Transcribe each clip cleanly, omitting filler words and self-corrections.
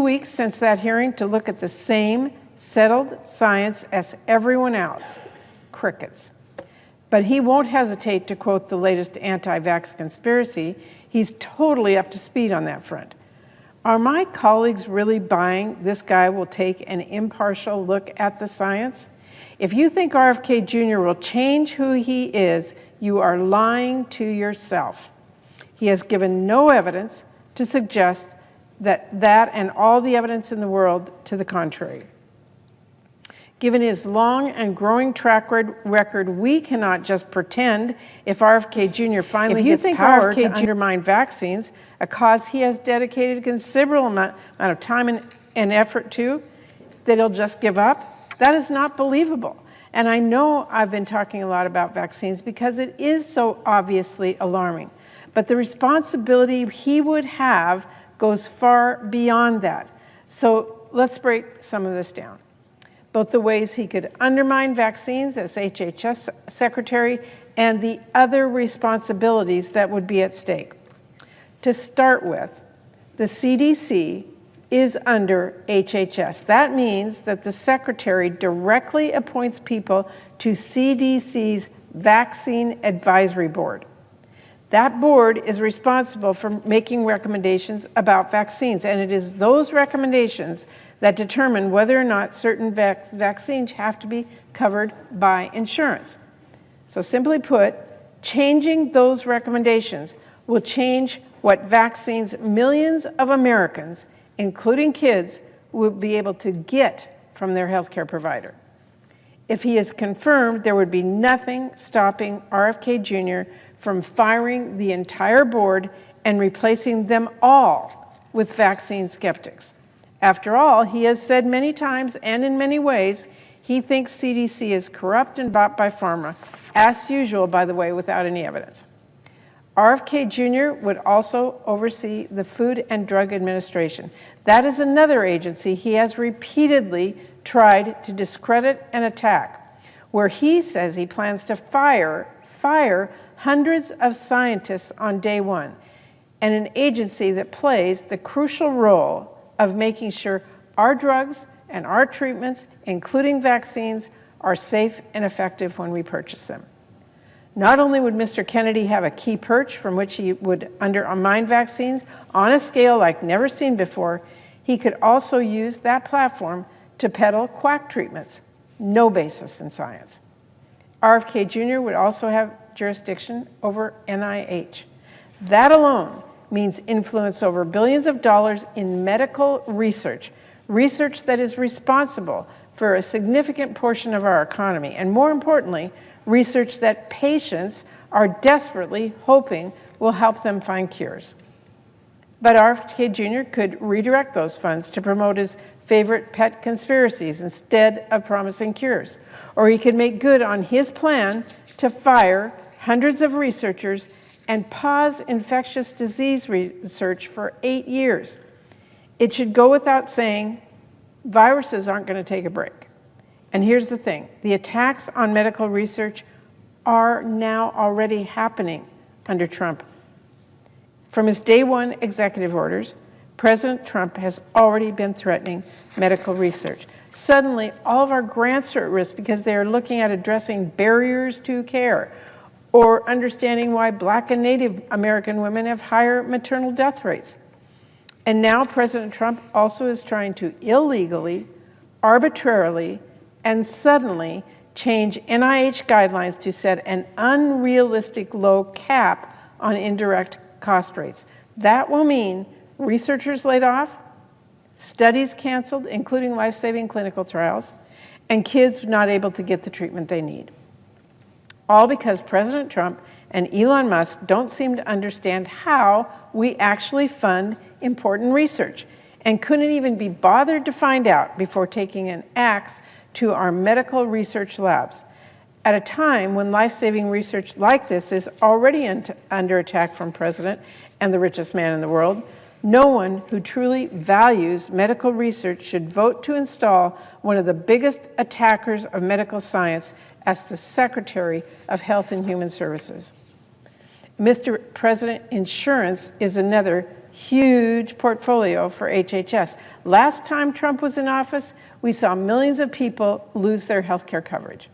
weeks since that hearing to look at the same settled science as everyone else. Crickets. But he won't hesitate to quote the latest anti-vax conspiracy. He's totally up to speed on that front. Are my colleagues really buying this guy will take an impartial look at the science? If you think RFK Jr. will change who he is, you are lying to yourself. He has given no evidence to suggest that and all the evidence in the world to the contrary. Given his long and growing track record, we cannot just pretend if RFK Jr. finally gets power to undermine vaccines, a cause he has dedicated a considerable amount of time and effort to, that he'll just give up. That is not believable. And I know I've been talking a lot about vaccines because it is so obviously alarming. But the responsibility he would have goes far beyond that. So let's break some of this down. Both the ways he could undermine vaccines as HHS secretary and the other responsibilities that would be at stake. To start with, the CDC is under HHS. That means that the secretary directly appoints people to CDC's Vaccine Advisory Board. That board is responsible for making recommendations about vaccines, and it is those recommendations that determine whether or not certain vaccines have to be covered by insurance. So simply put, changing those recommendations will change what vaccines millions of Americans, including kids, will be able to get from their healthcare provider. If he is confirmed, there would be nothing stopping RFK Jr. from firing the entire board and replacing them all with vaccine skeptics. After all, he has said many times and in many ways, he thinks CDC is corrupt and bought by pharma, as usual, by the way, without any evidence. RFK Jr. would also oversee the Food and Drug Administration. That is another agency he has repeatedly tried to discredit and attack, where he says he plans to fire hundreds of scientists on day one, and an agency that plays the crucial role of making sure our drugs and our treatments, including vaccines, are safe and effective when we purchase them. Not only would Mr. Kennedy have a key perch from which he would undermine vaccines on a scale like never seen before, he could also use that platform to peddle quack treatments, no basis in science. RFK Jr. would also have jurisdiction over NIH. That alone means influence over billions of dollars in medical research, research that is responsible for a significant portion of our economy, and more importantly, research that patients are desperately hoping will help them find cures. But RFK Jr. could redirect those funds to promote his favorite pet conspiracies instead of promising cures. Or he could make good on his plan to fire hundreds of researchers and pause infectious disease research for 8 years. It should go without saying, viruses aren't going to take a break. And here's the thing, the attacks on medical research are now already happening under Trump. From his day one executive orders, President Trump has already been threatening medical research. Suddenly, all of our grants are at risk because they are looking at addressing barriers to care or understanding why Black and Native American women have higher maternal death rates. And now President Trump also is trying to illegally, arbitrarily, and suddenly change NIH guidelines to set an unrealistic low cap on indirect cost rates. That will mean researchers laid off, studies canceled, including life-saving clinical trials, and kids not able to get the treatment they need. All because President Trump and Elon Musk don't seem to understand how we actually fund important research and couldn't even be bothered to find out before taking an axe to our medical research labs. At a time when life-saving research like this is already under attack from President and the richest man in the world, no one who truly values medical research should vote to install one of the biggest attackers of medical science as the Secretary of Health and Human Services. Mr. President, insurance is another huge portfolio for HHS. Last time Trump was in office, we saw millions of people lose their health care coverage.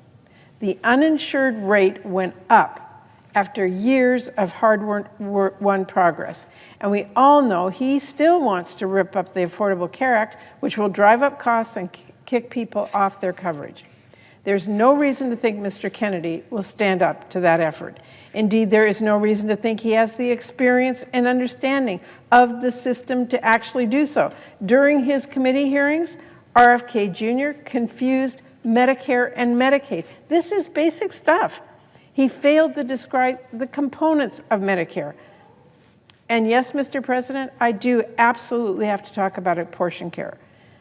The uninsured rate went up after years of hard-won progress. And we all know he still wants to rip up the Affordable Care Act, which will drive up costs and kick people off their coverage. There's no reason to think Mr. Kennedy will stand up to that effort. Indeed, there is no reason to think he has the experience and understanding of the system to actually do so. During his committee hearings, RFK Jr. confused Medicare and Medicaid. This is basic stuff. He failed to describe the components of Medicare. And yes, Mr. President, I do absolutely have to talk about abortion care.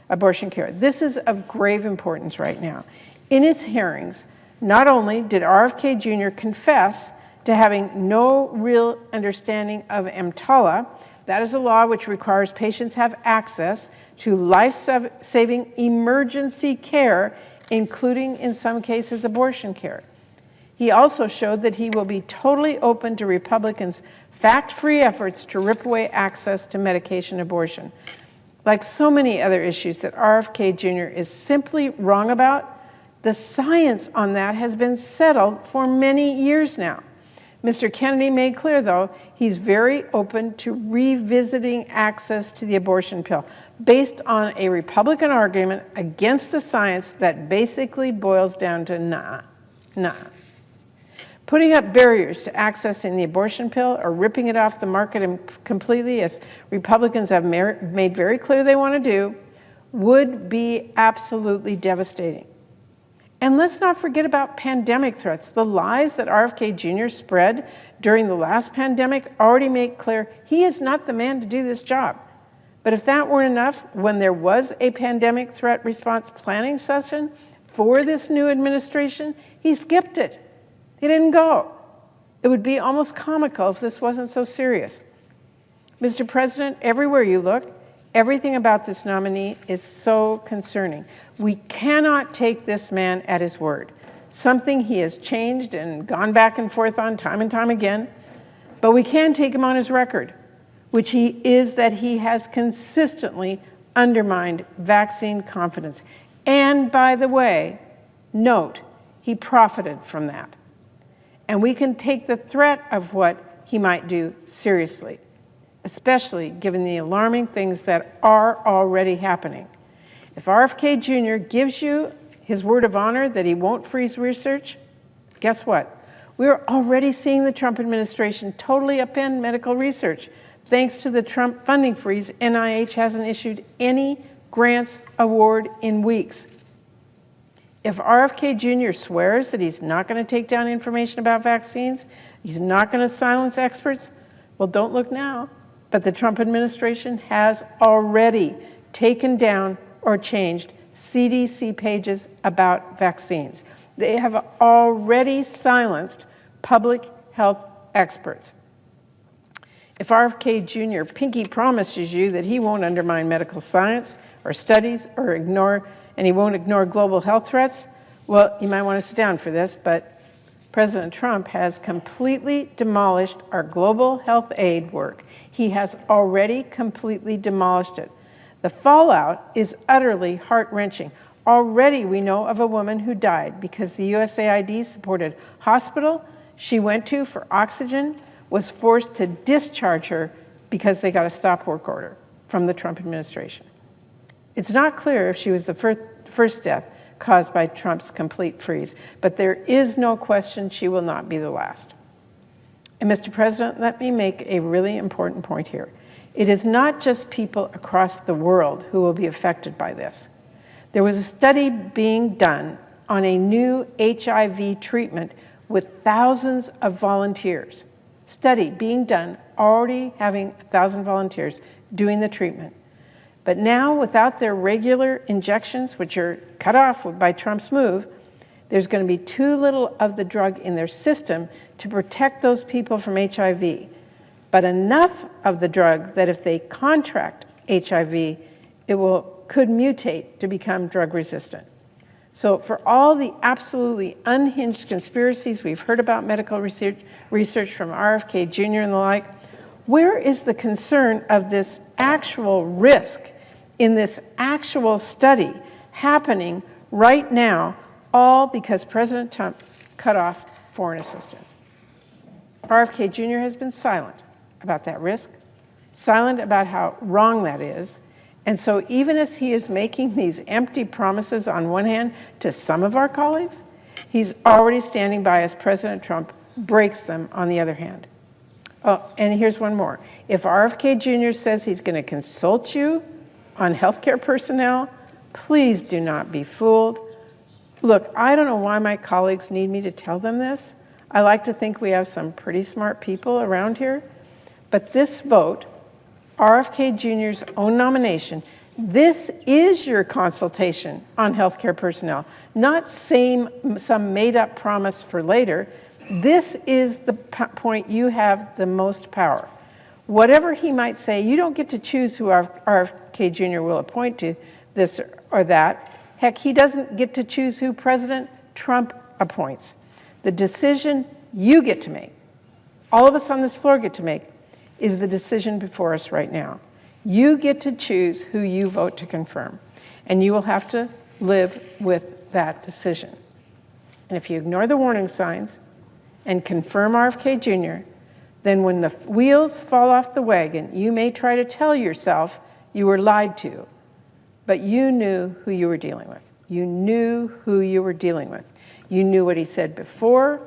This is of grave importance right now. In his hearings, not only did RFK Jr. confess to having no real understanding of EMTALA, that is a law which requires patients have access to life-saving emergency care, including, in some cases, abortion care. He also showed that he will be totally open to Republicans' fact-free efforts to rip away access to medication abortion. Like so many other issues that RFK Jr. is simply wrong about, the science on that has been settled for many years now. Mr. Kennedy made clear, though, he's very open to revisiting access to the abortion pill based on a Republican argument against the science that basically boils down to nah. Putting up barriers to accessing the abortion pill or ripping it off the market completely, as Republicans have made very clear they want to do, would be absolutely devastating. And let's not forget about pandemic threats. The lies that RFK Jr. spread during the last pandemic already make clear he is not the man to do this job. But if that weren't enough, when there was a pandemic threat response planning session for this new administration, he skipped it. He didn't go. It would be almost comical if this wasn't so serious. Mr. President, everywhere you look, everything about this nominee is so concerning. We cannot take this man at his word, something he has changed and gone back and forth on time and time again, but we can take him on his record, which is that he has consistently undermined vaccine confidence. And by the way, note, he profited from that. And we can take the threat of what he might do seriously, especially given the alarming things that are already happening. If RFK Jr. gives you his word of honor that he won't freeze research, guess what? We're already seeing the Trump administration totally upend medical research. Thanks to the Trump funding freeze, NIH hasn't issued any grants award in weeks. If RFK Jr. swears that he's not going to take down information about vaccines, he's not going to silence experts, well, don't look now. But the Trump administration has already taken down or changed CDC pages about vaccines. They have already silenced public health experts. If RFK Jr. pinky promises you that he won't undermine medical science or studies or he won't ignore global health threats, well, you might want to sit down for this, but President Trump has completely demolished our global health aid work. He has already completely demolished it. The fallout is utterly heart-wrenching. Already we know of a woman who died because the USAID-supported hospital she went to for oxygen was forced to discharge her because they got a stop work order from the Trump administration. It's not clear if she was the first death caused by Trump's complete freeze, but there is no question she will not be the last. And Mr. President, let me make a really important point here. It is not just people across the world who will be affected by this. There was a study being done on a new HIV treatment with thousands of volunteers. Study being done, already having 1,000 volunteers doing the treatment. But now, without their regular injections, which are cut off by Trump's move, there's going to be too little of the drug in their system to protect those people from HIV, but enough of the drug that if they contract HIV, it could mutate to become drug resistant. So for all the absolutely unhinged conspiracies we've heard about medical research from RFK Jr. and the like, Where is the concern of this actual risk in this actual study happening right now, all because President Trump cut off foreign assistance? RFK Jr. has been silent about that risk, silent about how wrong that is. And so even as he is making these empty promises on one hand to some of our colleagues, he's already standing by as President Trump breaks them on the other hand. Oh, and here's one more. If RFK Jr. says he's going to consult you on healthcare personnel, please do not be fooled. Look, I don't know why my colleagues need me to tell them this. I like to think we have some pretty smart people around here. But this vote, RFK Jr.'s own nomination, this is your consultation on healthcare personnel, not some made-up promise for later. This is the point you have the most power. Whatever he might say, you don't get to choose who RFK Jr. will appoint to this or that. Heck, he doesn't get to choose who President Trump appoints. The decision you get to make, all of us on this floor get to make, is the decision before us right now. You get to choose who you vote to confirm, and you will have to live with that decision. And if you ignore the warning signs and confirm RFK Jr., then when the wheels fall off the wagon, you may try to tell yourself you were lied to, but you knew who you were dealing with. You knew who you were dealing with. You knew what he said before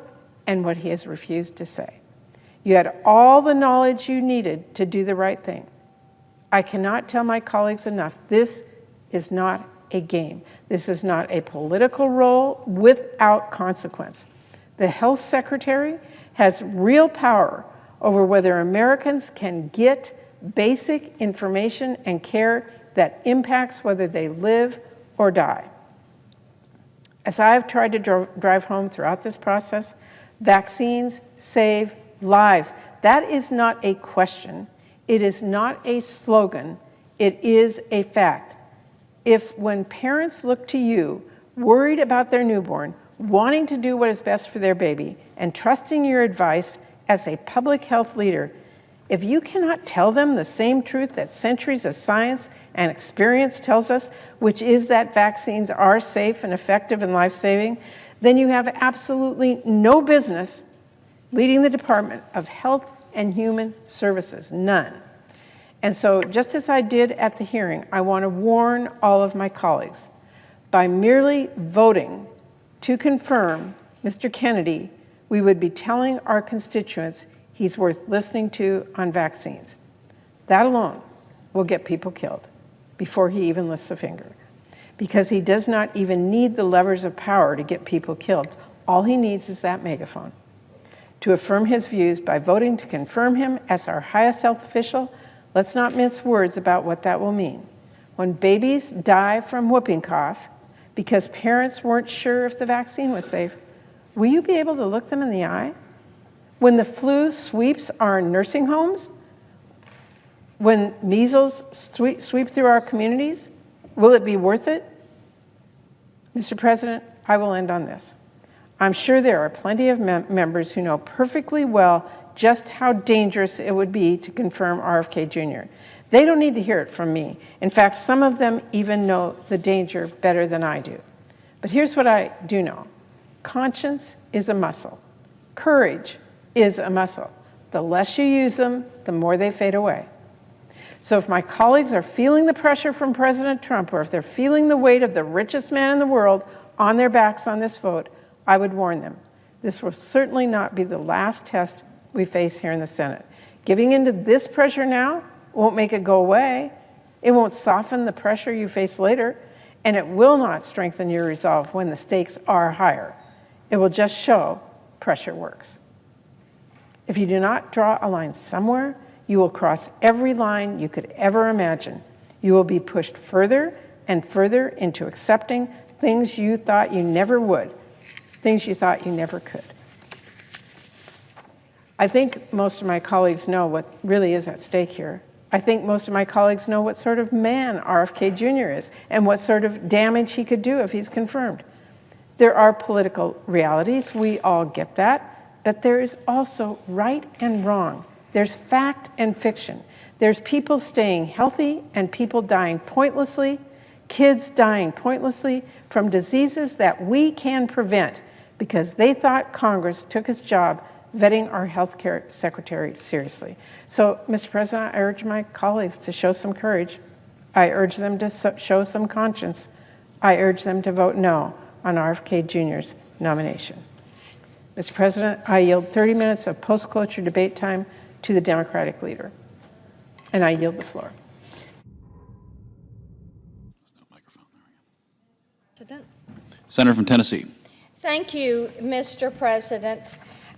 and what he has refused to say. You had all the knowledge you needed to do the right thing. I cannot tell my colleagues enough, this is not a game. This is not a political role without consequence. The health secretary has real power over whether Americans can get basic information and care that impacts whether they live or die. As I have tried to drive home throughout this process, vaccines save lives. That is not a question. It is not a slogan. It is a fact. If when parents look to you, worried about their newborn, wanting to do what is best for their baby, and trusting your advice as a public health leader, if you cannot tell them the same truth that centuries of science and experience tells us, which is that vaccines are safe and effective and life-saving, then you have absolutely no business leading the Department of Health and Human Services, none. And so just as I did at the hearing, I want to warn all of my colleagues, by merely voting to confirm Mr. Kennedy, we would be telling our constituents he's worth listening to on vaccines. That alone will get people killed before he even lifts a finger, because he does not even need the levers of power to get people killed. All he needs is that megaphone. To affirm his views by voting to confirm him as our highest health official, let's not mince words about what that will mean. When babies die from whooping cough because parents weren't sure if the vaccine was safe, will you be able to look them in the eye? When the flu sweeps our nursing homes, when measles sweep through our communities, will it be worth it? Mr. President, I will end on this. I'm sure there are plenty of members who know perfectly well just how dangerous it would be to confirm RFK Jr. They don't need to hear it from me. In fact, some of them even know the danger better than I do. But here's what I do know. Conscience is a muscle. Courage is a muscle. The less you use them, the more they fade away. So if my colleagues are feeling the pressure from President Trump, or if they're feeling the weight of the richest man in the world on their backs on this vote, I would warn them. This will certainly not be the last test we face here in the Senate. Giving into this pressure now won't make it go away. It won't soften the pressure you face later, and it will not strengthen your resolve when the stakes are higher. It will just show pressure works. If you do not draw a line somewhere, you will cross every line you could ever imagine. You will be pushed further and further into accepting things you thought you never would, things you thought you never could. I think most of my colleagues know what really is at stake here. I think most of my colleagues know what sort of man RFK Jr. is and what sort of damage he could do if he's confirmed. There are political realities, we all get that, but there is also right and wrong. There's fact and fiction. There's people staying healthy and people dying pointlessly, kids dying pointlessly from diseases that we can prevent because they thought Congress took its job vetting our health care secretary seriously. So, Mr. President, I urge my colleagues to show some courage. I urge them to show some conscience. I urge them to vote no on RFK Jr.'s nomination. Mr. President, I yield 30 minutes of post-cloture debate time to the Democratic leader, and I yield the floor. Senator from Tennessee. Thank you, Mr. President.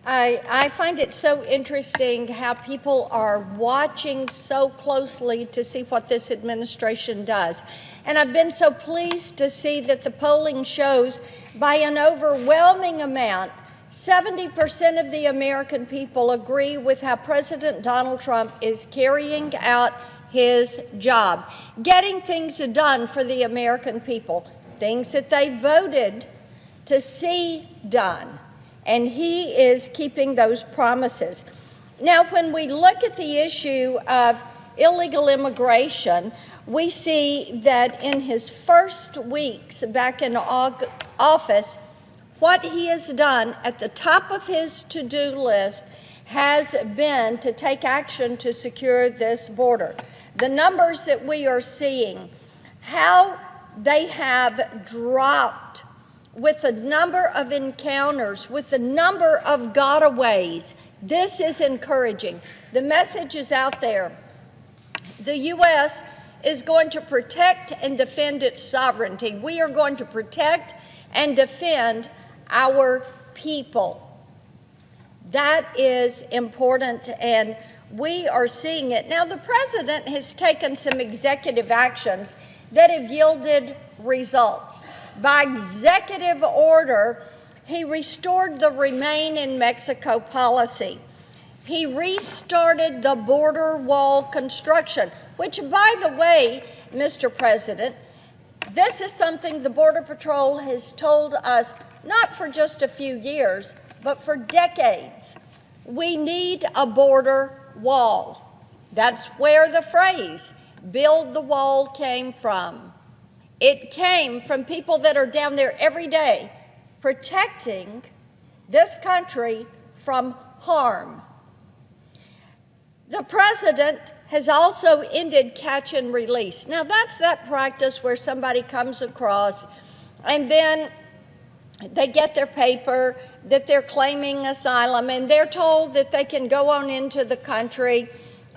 I find it so interesting how people are watching so closely to see what this administration does. And I've been so pleased to see that the polling shows by an overwhelming amount 70% of the American people agree with how President Donald Trump is carrying out his job, getting things done for the American people, things that they voted to see done. And he is keeping those promises. Now, when we look at the issue of illegal immigration, we see that in his first weeks back in office, what he has done at the top of his to-do list has been to take action to secure this border. The numbers that we are seeing, how they have dropped with the number of encounters, with the number of gotaways. This is encouraging. The message is out there. The U.S. is going to protect and defend its sovereignty. We are going to protect and defend our people. That is important, and we are seeing it. Now, the president has taken some executive actions that have yielded results. By executive order, he restored the Remain in Mexico policy. He restarted the border wall construction, which, by the way, Mr. President, this is something the Border Patrol has told us not for just a few years, but for decades. We need a border wall. That's where the phrase, build the wall, came from. It came from people that are down there every day protecting this country from harm. The president has also ended catch and release. Now, that's that practice where somebody comes across and then they get their paper that they're claiming asylum and they're told that they can go on into the country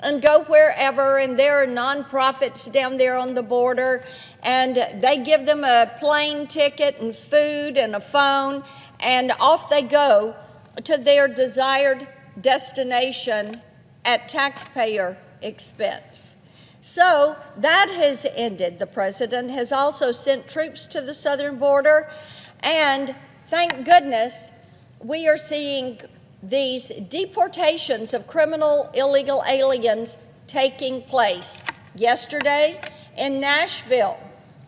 and go wherever, and there are nonprofits down there on the border, and they give them a plane ticket and food and a phone, and off they go to their desired destination at taxpayer expense. So that has ended. The president has also sent troops to the southern border, and thank goodness we are seeing these deportations of criminal illegal aliens taking place. Yesterday in Nashville,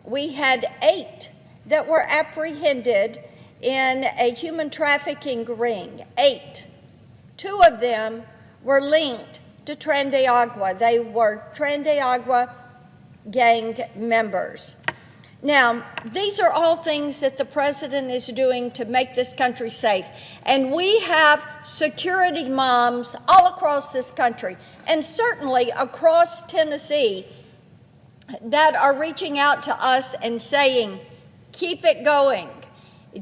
we had 8 that were apprehended in a human trafficking ring. 8. 2 of them were linked to Tren de Agua. They were Tren de Agua gang members. Now, these are all things that the president is doing to make this country safe. And we have security moms all across this country, and certainly across Tennessee, that are reaching out to us and saying, keep it going.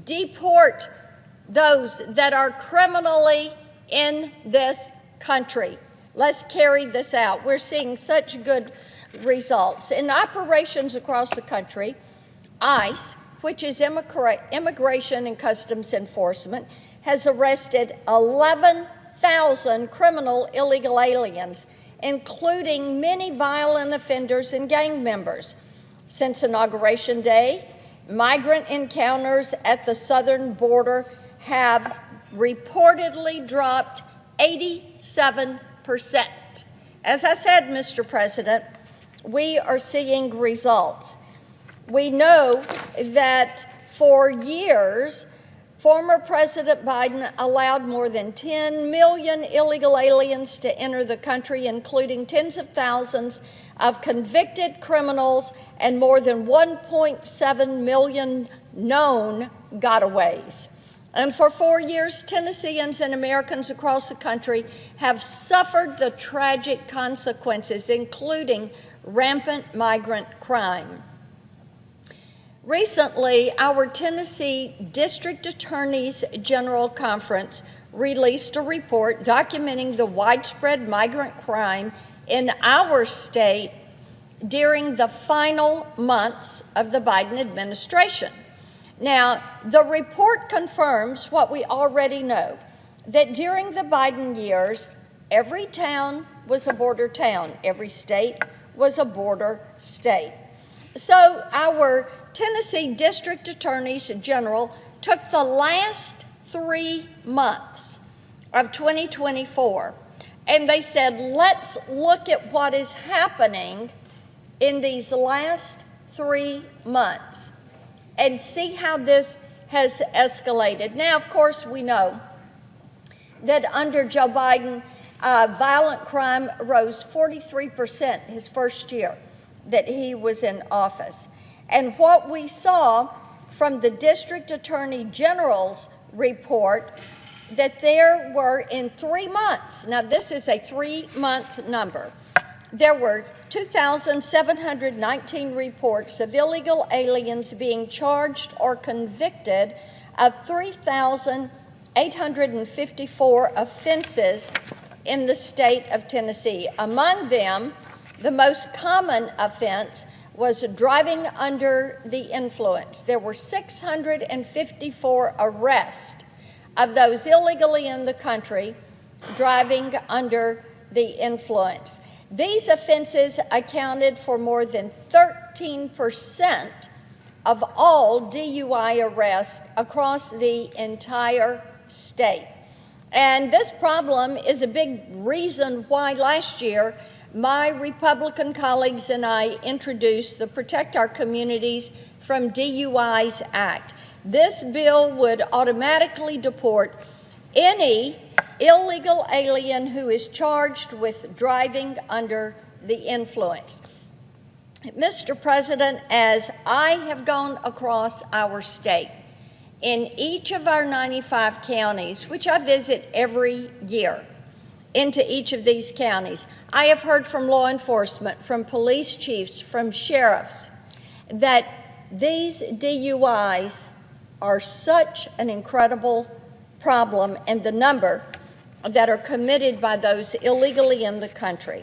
Deport those that are criminally in this country. Let's carry this out. We're seeing such good results. In operations across the country, ICE, which is Immigration and Customs Enforcement, has arrested 11,000 criminal illegal aliens, including many violent offenders and gang members. Since Inauguration Day, migrant encounters at the southern border have reportedly dropped 87%. As I said, Mr. President, we are seeing results. We know that for years, Former President Biden allowed more than 10 million illegal aliens to enter the country, including tens of thousands of convicted criminals and more than 1.7 million known gotaways. And for 4 years, Tennesseans and Americans across the country have suffered the tragic consequences, including rampant migrant crime. Recently, our Tennessee District Attorneys General Conference released a report documenting the widespread migrant crime in our state during the final months of the Biden administration. Now, the report confirms what we already know, that during the Biden years, every town was a border town, every state was a border state. So our Tennessee District Attorneys General took the last 3 months of 2024 and they said, let's look at what is happening in these last 3 months and see how this has escalated. Now, of course, we know that under Joe Biden, violent crime rose 43% his first year that he was in office. And what we saw from the District Attorney General's report, that there were in 3 months, now this is a 3-month number, there were 2,719 reports of illegal aliens being charged or convicted of 3,854 offenses in the state of Tennessee. Among them, the most common offense was driving under the influence. There were 654 arrests of those illegally in the country driving under the influence. These offenses accounted for more than 13% of all DUI arrests across the entire state. And this problem is a big reason why last year my Republican colleagues and I introduced the Protect Our Communities from DUIs Act. This bill would automatically deport any illegal alien who is charged with driving under the influence. Mr. President, as I have gone across our state, in each of our 95 counties, which I visit every year, into each of these counties, I have heard from law enforcement, from police chiefs, from sheriffs, that these DUIs are such an incredible problem, and the number that are committed by those illegally in the country.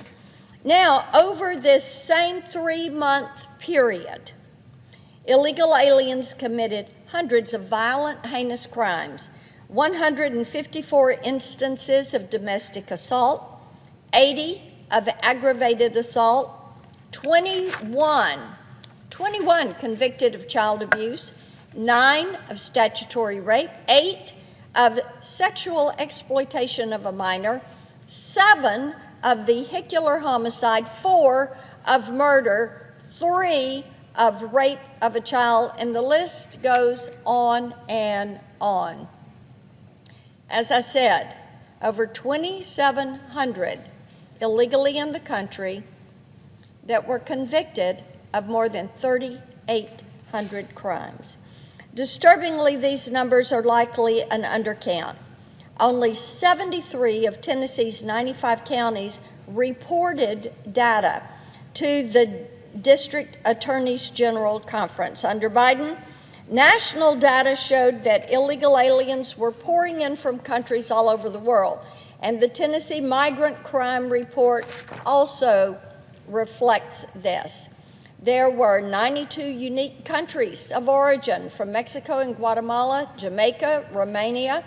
Now, over this same 3-month period, illegal aliens committed hundreds of violent, heinous crimes, 154 instances of domestic assault, 80 of aggravated assault, 21 convicted of child abuse, 9 of statutory rape, 8 of sexual exploitation of a minor, 7 of vehicular homicide, 4 of murder, 3 of rape of a child, and the list goes on and on. As I said, over 2,700 illegally in the country that were convicted of more than 3,800 crimes. Disturbingly, these numbers are likely an undercount. Only 73 of Tennessee's 95 counties reported data to the District Attorneys General Conference. Under Biden, national data showed that illegal aliens were pouring in from countries all over the world, and the Tennessee Migrant Crime Report also reflects this. There were 92 unique countries of origin, from Mexico and Guatemala, Jamaica, Romania.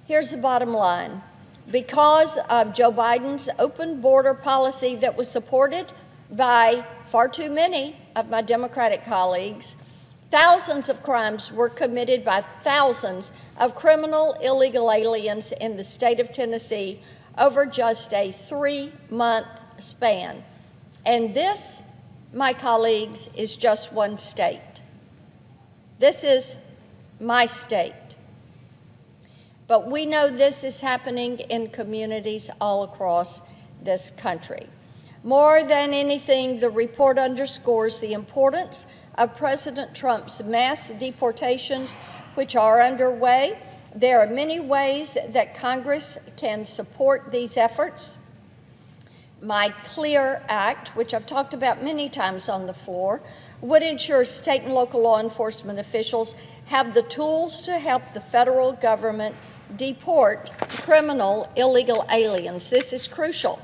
Here's the bottom line. Because of Joe Biden's open border policy that was supported by far too many of my Democratic colleagues, thousands of crimes were committed by thousands of criminal illegal aliens in the state of Tennessee over just a 3-month span. And this, my colleagues, is just one state. This is my state. but we know this is happening in communities all across this country. More than anything, the report underscores the importance of President Trump's mass deportations, which are underway. There are many ways that Congress can support these efforts. My CLEAR Act, which I've talked about many times on the floor, would ensure state and local law enforcement officials have the tools to help the federal government deport criminal illegal aliens. This is crucial,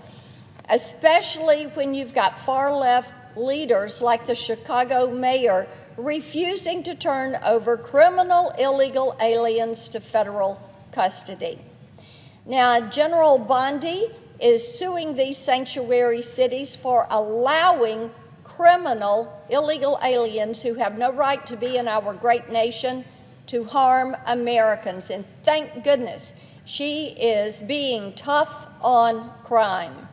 especially when you've got far-left leaders like the Chicago mayor refusing to turn over criminal illegal aliens to federal custody. Now, General Bondi is suing these sanctuary cities for allowing criminal illegal aliens who have no right to be in our great nation to harm Americans. And thank goodness she is being tough on crime.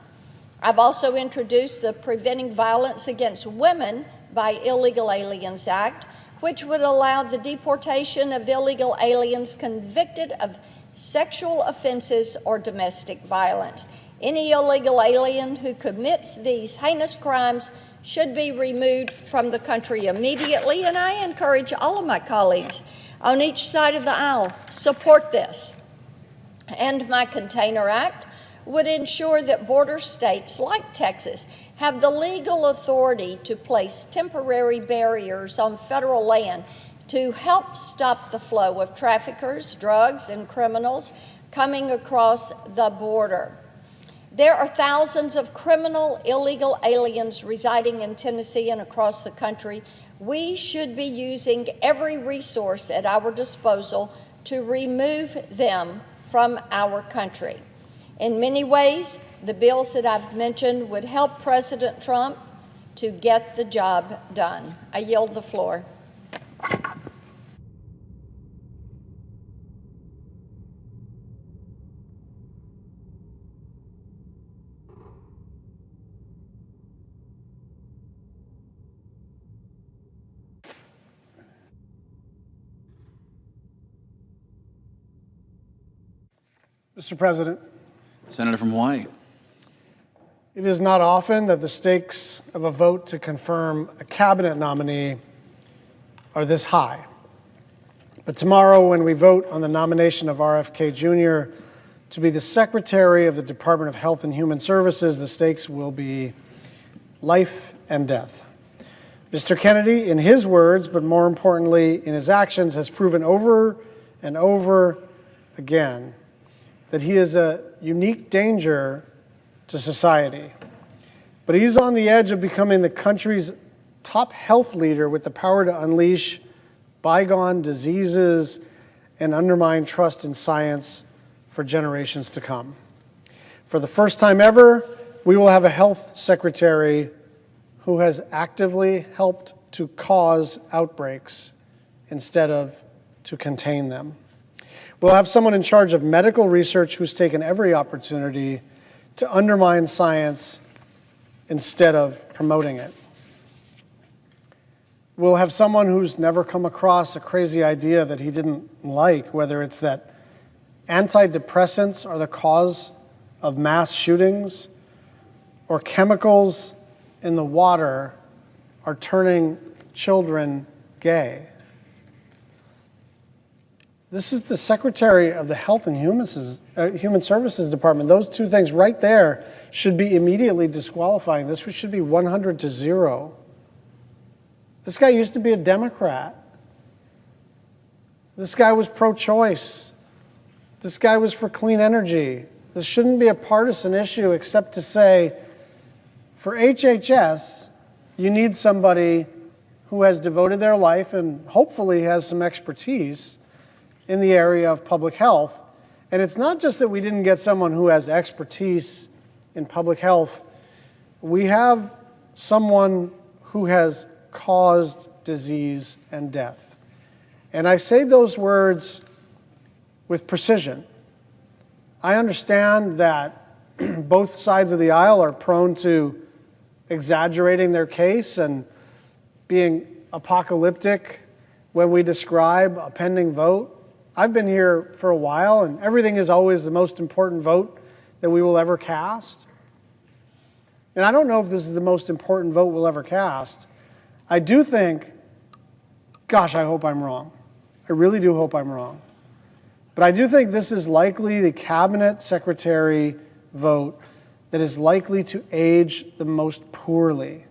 I've also introduced the Preventing Violence Against Women by Illegal Aliens Act, which would allow the deportation of illegal aliens convicted of sexual offenses or domestic violence. Any illegal alien who commits these heinous crimes should be removed from the country immediately, and I encourage all of my colleagues on each side of the aisle, support this. And my Container Act would ensure that border states like Texas have the legal authority to place temporary barriers on federal land to help stop the flow of traffickers, drugs, and criminals coming across the border. There are thousands of criminal illegal aliens residing in Tennessee and across the country. We should be using every resource at our disposal to remove them from our country. In many ways, the bills that I've mentioned would help President Trump to get the job done. I yield the floor. Mr. President, Senator from Hawaii. it is not often that the stakes of a vote to confirm a cabinet nominee are this high. But tomorrow, when we vote on the nomination of RFK Jr. to be the Secretary of the Department of Health and Human Services, the stakes will be life and death. Mr. Kennedy, in his words, but more importantly in his actions, has proven over and over again that he is a unique danger to society. But he's on the edge of becoming the country's top health leader with the power to unleash bygone diseases and undermine trust in science for generations to come. For the first time ever, we will have a health secretary who has actively helped to cause outbreaks instead of to contain them. We'll have someone in charge of medical research who's taken every opportunity to undermine science instead of promoting it. We'll have someone who's never come across a crazy idea that he didn't like, whether it's that antidepressants are the cause of mass shootings or chemicals in the water are turning children gay. This is the Secretary of the Health and Human Services Department. Those two things right there should be immediately disqualifying. This should be 100-0. This guy used to be a Democrat. This guy was pro-choice. This guy was for clean energy. This shouldn't be a partisan issue except to say, for HHS, you need somebody who has devoted their life and hopefully has some expertise in the area of public health. And it's not just that we didn't get someone who has expertise in public health. We have someone who has caused disease and death. And I say those words with precision. I understand that both sides of the aisle are prone to exaggerating their case and being apocalyptic when we describe a pending vote I've been here for a while, and everything is always the most important vote that we will ever cast. And I don't know if this is the most important vote we'll ever cast. I do think, gosh, I hope I'm wrong. I really do hope I'm wrong. But I do think this is likely the cabinet secretary vote that is likely to age the most poorly,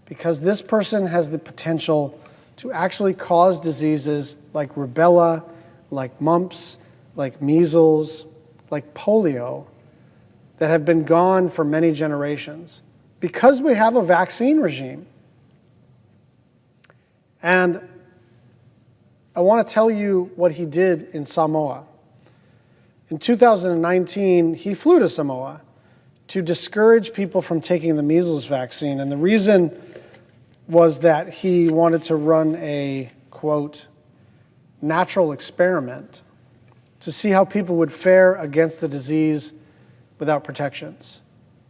because this person has the potential to actually cause diseases like rubella, like mumps, like measles, like polio, that have been gone for many generations because we have a vaccine regime. And I want to tell you what he did in Samoa. In 2019, he flew to Samoa to discourage people from taking the measles vaccine. And the reason was that he wanted to run a, quote, natural experiment to see how people would fare against the disease without protections.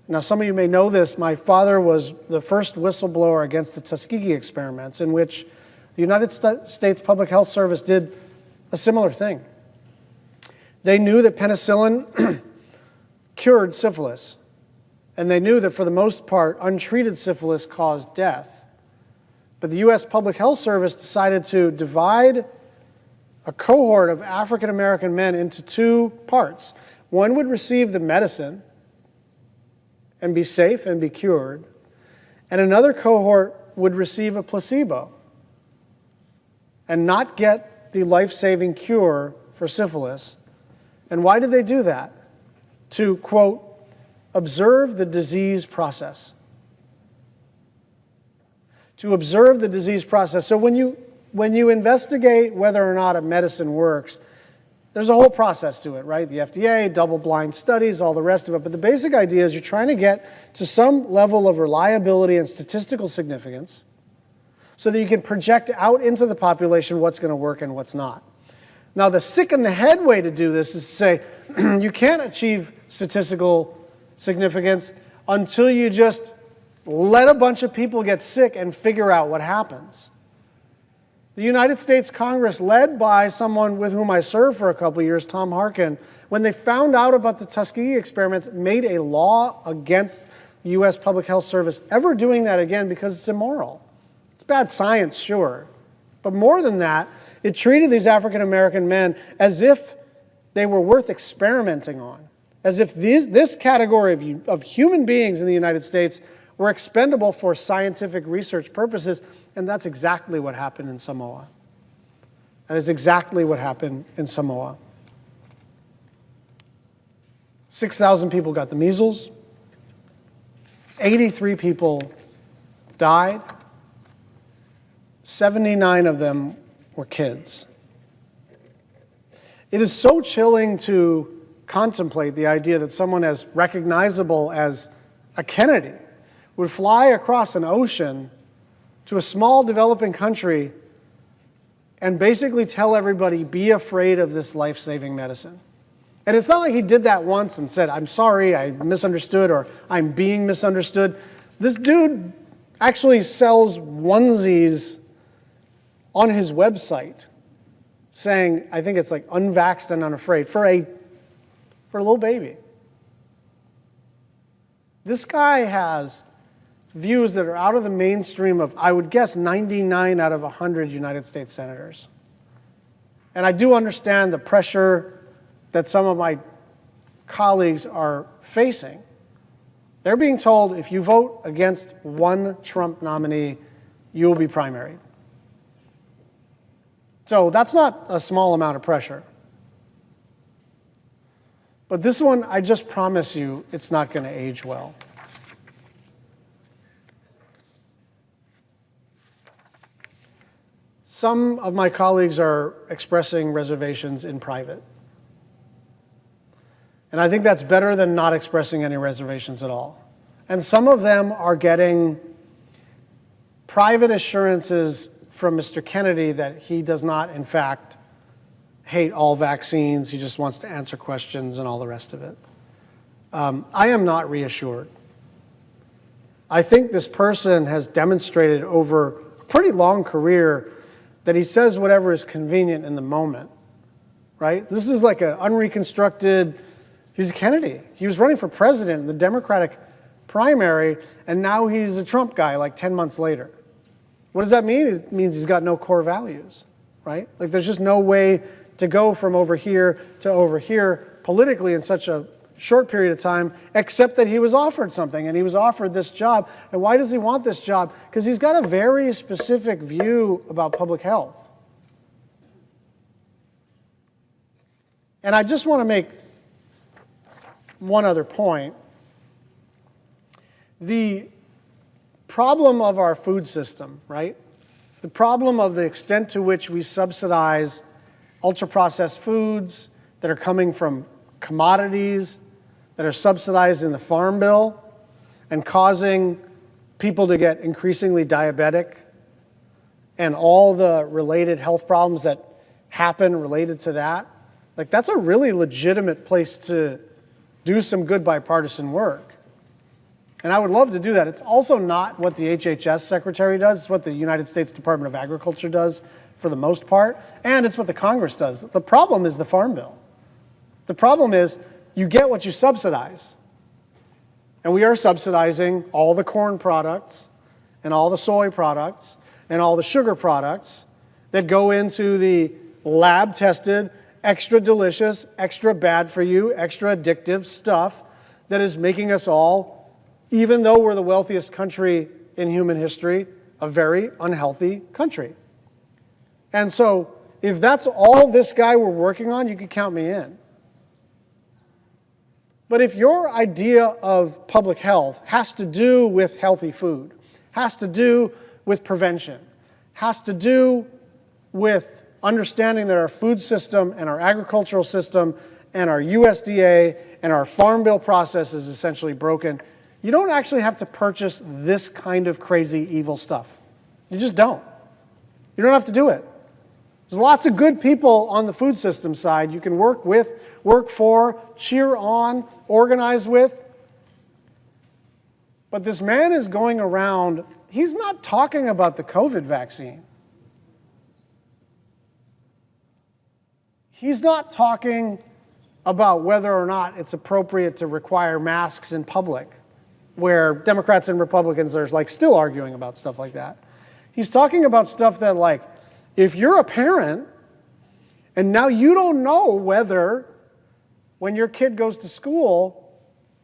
Now, some of you may know this. My father was the first whistleblower against the Tuskegee experiments, in which the United States Public Health Service did a similar thing. They knew that penicillin cured syphilis, and they knew that for the most part, untreated syphilis caused death. But the U.S. Public Health Service decided to divide a cohort of African American men into two parts. One would receive the medicine and be safe and be cured, and another cohort would receive a placebo and not get the life-saving cure for syphilis. And why did they do that? To, quote, observe the disease process. To observe the disease process. So when you investigate whether or not a medicine works, there's a whole process to it, right? The FDA, double-blind studies, all the rest of it. But the basic idea is you're trying to get to some level of reliability and statistical significance so that you can project out into the population what's going to work and what's not. Now, the sick in the head way to do this is to say you can't achieve statistical significance until you just let a bunch of people get sick and figure out what happens. The United States Congress, led by someone with whom I served for a couple of years, Tom Harkin, when they found out about the Tuskegee experiments, made a law against the U.S. Public Health Service ever doing that again because it's immoral. It's bad science, sure. But more than that, it treated these African American men as if they were worth experimenting on, as if this category of human beings in the United States were expendable for scientific research purposes, and that's exactly what happened in Samoa. That is exactly what happened in Samoa. 6,000 people got the measles. 83 people died. 79 of them were kids. It is so chilling to contemplate the idea that someone as recognizable as a Kennedy would fly across an ocean to a small developing country and basically tell everybody, be afraid of this life-saving medicine. And it's not like he did that once and said, I'm sorry, I misunderstood, or I'm being misunderstood. This dude actually sells onesies on his website saying, I think it's like unvaxxed and unafraid, for a little baby. This guy has views that are out of the mainstream of, I would guess, 99 out of 100 United States senators. And I do understand the pressure that some of my colleagues are facing. They're being told, if you vote against one Trump nominee, you will be primaried. So that's not a small amount of pressure. But this one, I just promise you, it's not going to age well. Some of my colleagues are expressing reservations in private. And I think that's better than not expressing any reservations at all. And some of them are getting private assurances from Mr. Kennedy that he does not, in fact, hate all vaccines. He just wants to answer questions and all the rest of it. I am not reassured. I think this person has demonstrated over a pretty long career that he says whatever is convenient in the moment, right? This is like an unreconstructed, he's Kennedy. He was running for president in the Democratic primary, and now he's a Trump guy like 10 months later. What does that mean? It means he's got no core values, right? Like there's just no way to go from over here to over here politically in such a short period of time, except that he was offered something, and he was offered this job. And why does he want this job? Because he's got a very specific view about public health. And I just want to make one other point. The problem of our food system, right? The problem of the extent to which we subsidize ultra-processed foods that are coming from commodities that are subsidized in the Farm Bill and causing people to get increasingly diabetic and all the related health problems that happen related to that. Like, that's a really legitimate place to do some good bipartisan work. And I would love to do that. It's also not what the HHS secretary does. It's what the United States Department of Agriculture does for the most part. And it's what the Congress does. The problem is the Farm Bill. The problem is you get what you subsidize. And we are subsidizing all the corn products and all the soy products and all the sugar products that go into the lab-tested, extra delicious, extra bad for you, extra addictive stuff that is making us all, even though we're the wealthiest country in human history, a very unhealthy country. And so if that's all this guy we're working on, you can count me in. But if your idea of public health has to do with healthy food, has to do with prevention, has to do with understanding that our food system and our agricultural system and our USDA and our Farm Bill process is essentially broken, you don't actually have to purchase this kind of crazy, evil stuff. You just don't. You don't have to do it. There's lots of good people on the food system side you can work with, work for, cheer on, organize with. But this man is going around, he's not talking about the COVID vaccine. He's not talking about whether or not it's appropriate to require masks in public, where Democrats and Republicans are like still arguing about stuff like that. He's talking about stuff that, like, if you're a parent and now you don't know whether when your kid goes to school,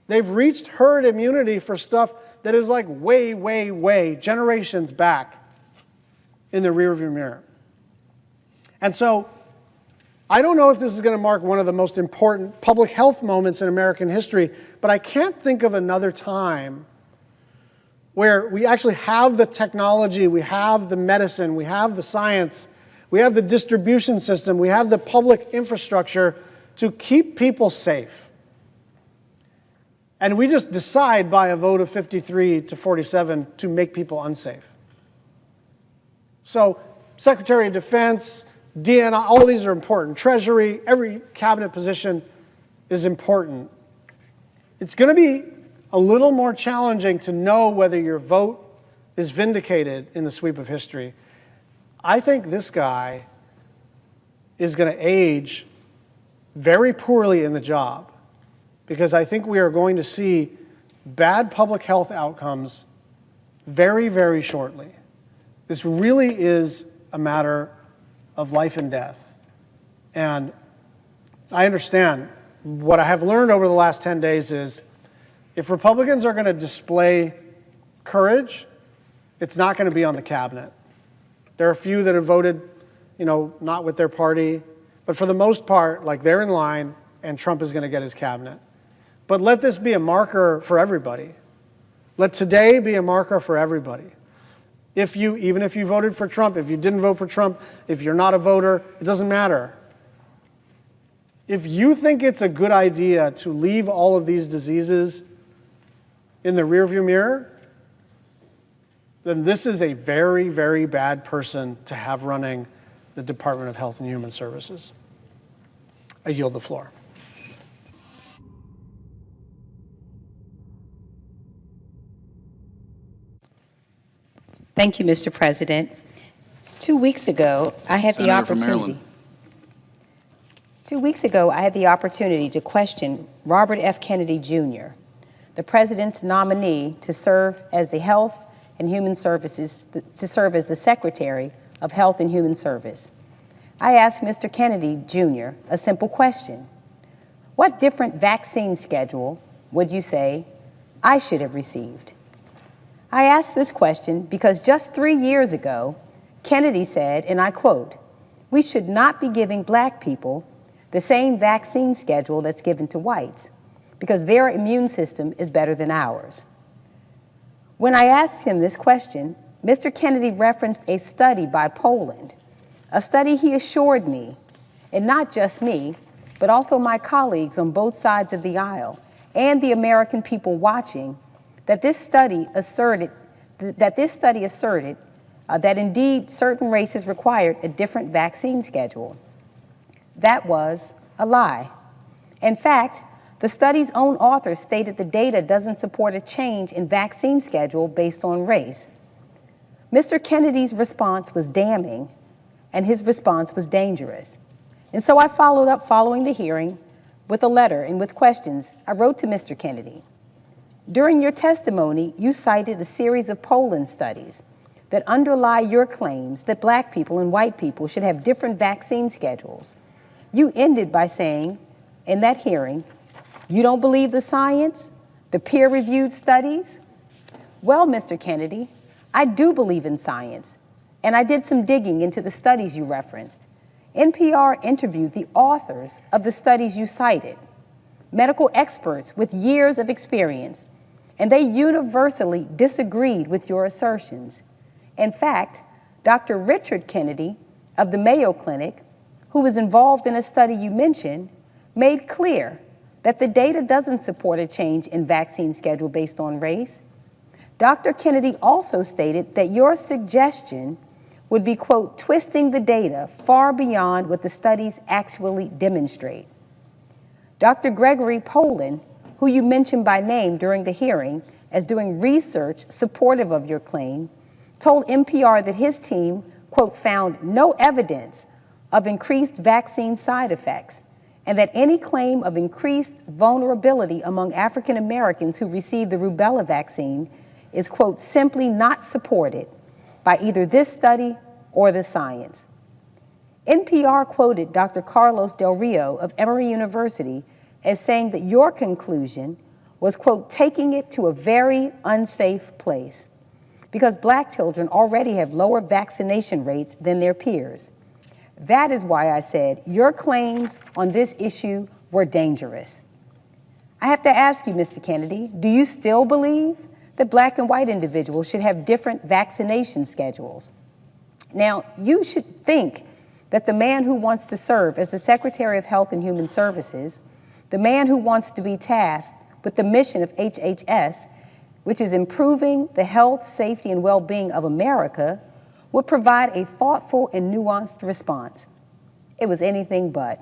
they've reached herd immunity for stuff that is like way, way, way generations back in the rearview mirror. And so I don't know if this is going to mark one of the most important public health moments in American history, but I can't think of another time where we actually have the technology, we have the medicine, we have the science, we have the distribution system, we have the public infrastructure to keep people safe. And we just decide by a vote of 53 to 47 to make people unsafe. So, Secretary of Defense, DNI, all these are important. Treasury, every cabinet position is important. It's going to be a little more challenging to know whether your vote is vindicated in the sweep of history. I think this guy is going to age very poorly in the job because I think we are going to see bad public health outcomes very, very shortly. This really is a matter of life and death. And I understand what I have learned over the last 10 days is if Republicans are going to display courage, it's not going to be on the cabinet. There are a few that have voted, not with their party, but for the most part, like they're in line and Trump is going to get his cabinet. But let this be a marker for everybody. Let today be a marker for everybody. Even if you voted for Trump, if you didn't vote for Trump, if you're not a voter, it doesn't matter. If you think it's a good idea to leave all of these diseases in the rearview mirror, then this is a very, very bad person to have running the Department of Health and Human Services. I yield the floor. Thank you, Mr. President. 2 weeks ago, I had the Senator from opportunity Maryland. 2 weeks ago, I had the opportunity to question Robert F. Kennedy, Jr., the President's nominee to serve as the Health and Human Services, to serve as the Secretary of Health and Human Service. I asked Mr. Kennedy, Jr., a simple question. What different vaccine schedule would you say I should have received? I asked this question because just 3 years ago, Kennedy said, and I quote, "We should not be giving Black people the same vaccine schedule that's given to whites, because their immune system is better than ours." When I asked him this question, Mr. Kennedy referenced a study by Poland, a study he assured me, and not just me, but also my colleagues on both sides of the aisle and the American people watching, that this study asserted that indeed certain races required a different vaccine schedule. That was a lie. In fact, the study's own authors stated the data doesn't support a change in vaccine schedule based on race. Mr. Kennedy's response was damning, and his response was dangerous. And so I followed up following the hearing with a letter and with questions I wrote to Mr. Kennedy. During your testimony, you cited a series of Poland studies that underlie your claims that Black people and white people should have different vaccine schedules. You ended by saying, in that hearing, you don't believe the science, the peer-reviewed studies? Well, Mr. Kennedy, I do believe in science, and I did some digging into the studies you referenced. NPR interviewed the authors of the studies you cited, medical experts with years of experience, and they universally disagreed with your assertions. In fact, Dr. Richard Kennedy of the Mayo Clinic, who was involved in a study you mentioned, made clear that the data doesn't support a change in vaccine schedule based on race. Dr. Kennedy also stated that your suggestion would be, quote, twisting the data far beyond what the studies actually demonstrate. Dr. Gregory Poland, who you mentioned by name during the hearing as doing research supportive of your claim, told NPR that his team, quote, found no evidence of increased vaccine side effects, and that any claim of increased vulnerability among African Americans who received the rubella vaccine is, quote, simply not supported by either this study or the science. NPR quoted Dr. Carlos Del Rio of Emory University as saying that your conclusion was, quote, taking it to a very unsafe place because Black children already have lower vaccination rates than their peers. That is why I said your claims on this issue were dangerous. I have to ask you, Mr. Kennedy, do you still believe that Black and white individuals should have different vaccination schedules? Now, you should think that the man who wants to serve as the Secretary of Health and Human Services, the man who wants to be tasked with the mission of HHS, which is improving the health, safety, and well-being of America, would provide a thoughtful and nuanced response. It was anything but.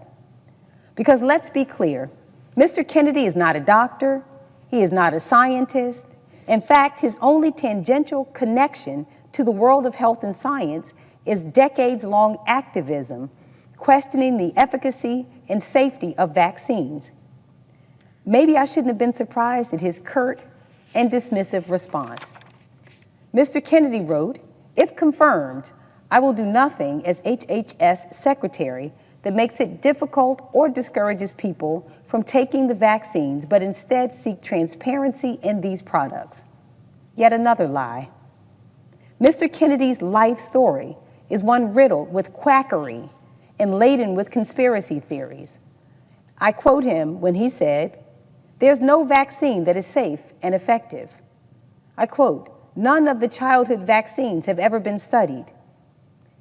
Because let's be clear, Mr. Kennedy is not a doctor, he is not a scientist. In fact, his only tangential connection to the world of health and science is decades-long activism questioning the efficacy and safety of vaccines. Maybe I shouldn't have been surprised at his curt and dismissive response. Mr. Kennedy wrote, "If confirmed, I will do nothing as HHS Secretary that makes it difficult or discourages people from taking the vaccines, but instead seek transparency in these products." Yet another lie. Mr. Kennedy's life story is one riddled with quackery and laden with conspiracy theories. I quote him when he said, "There's no vaccine that is safe and effective." I quote, "None of the childhood vaccines have ever been studied."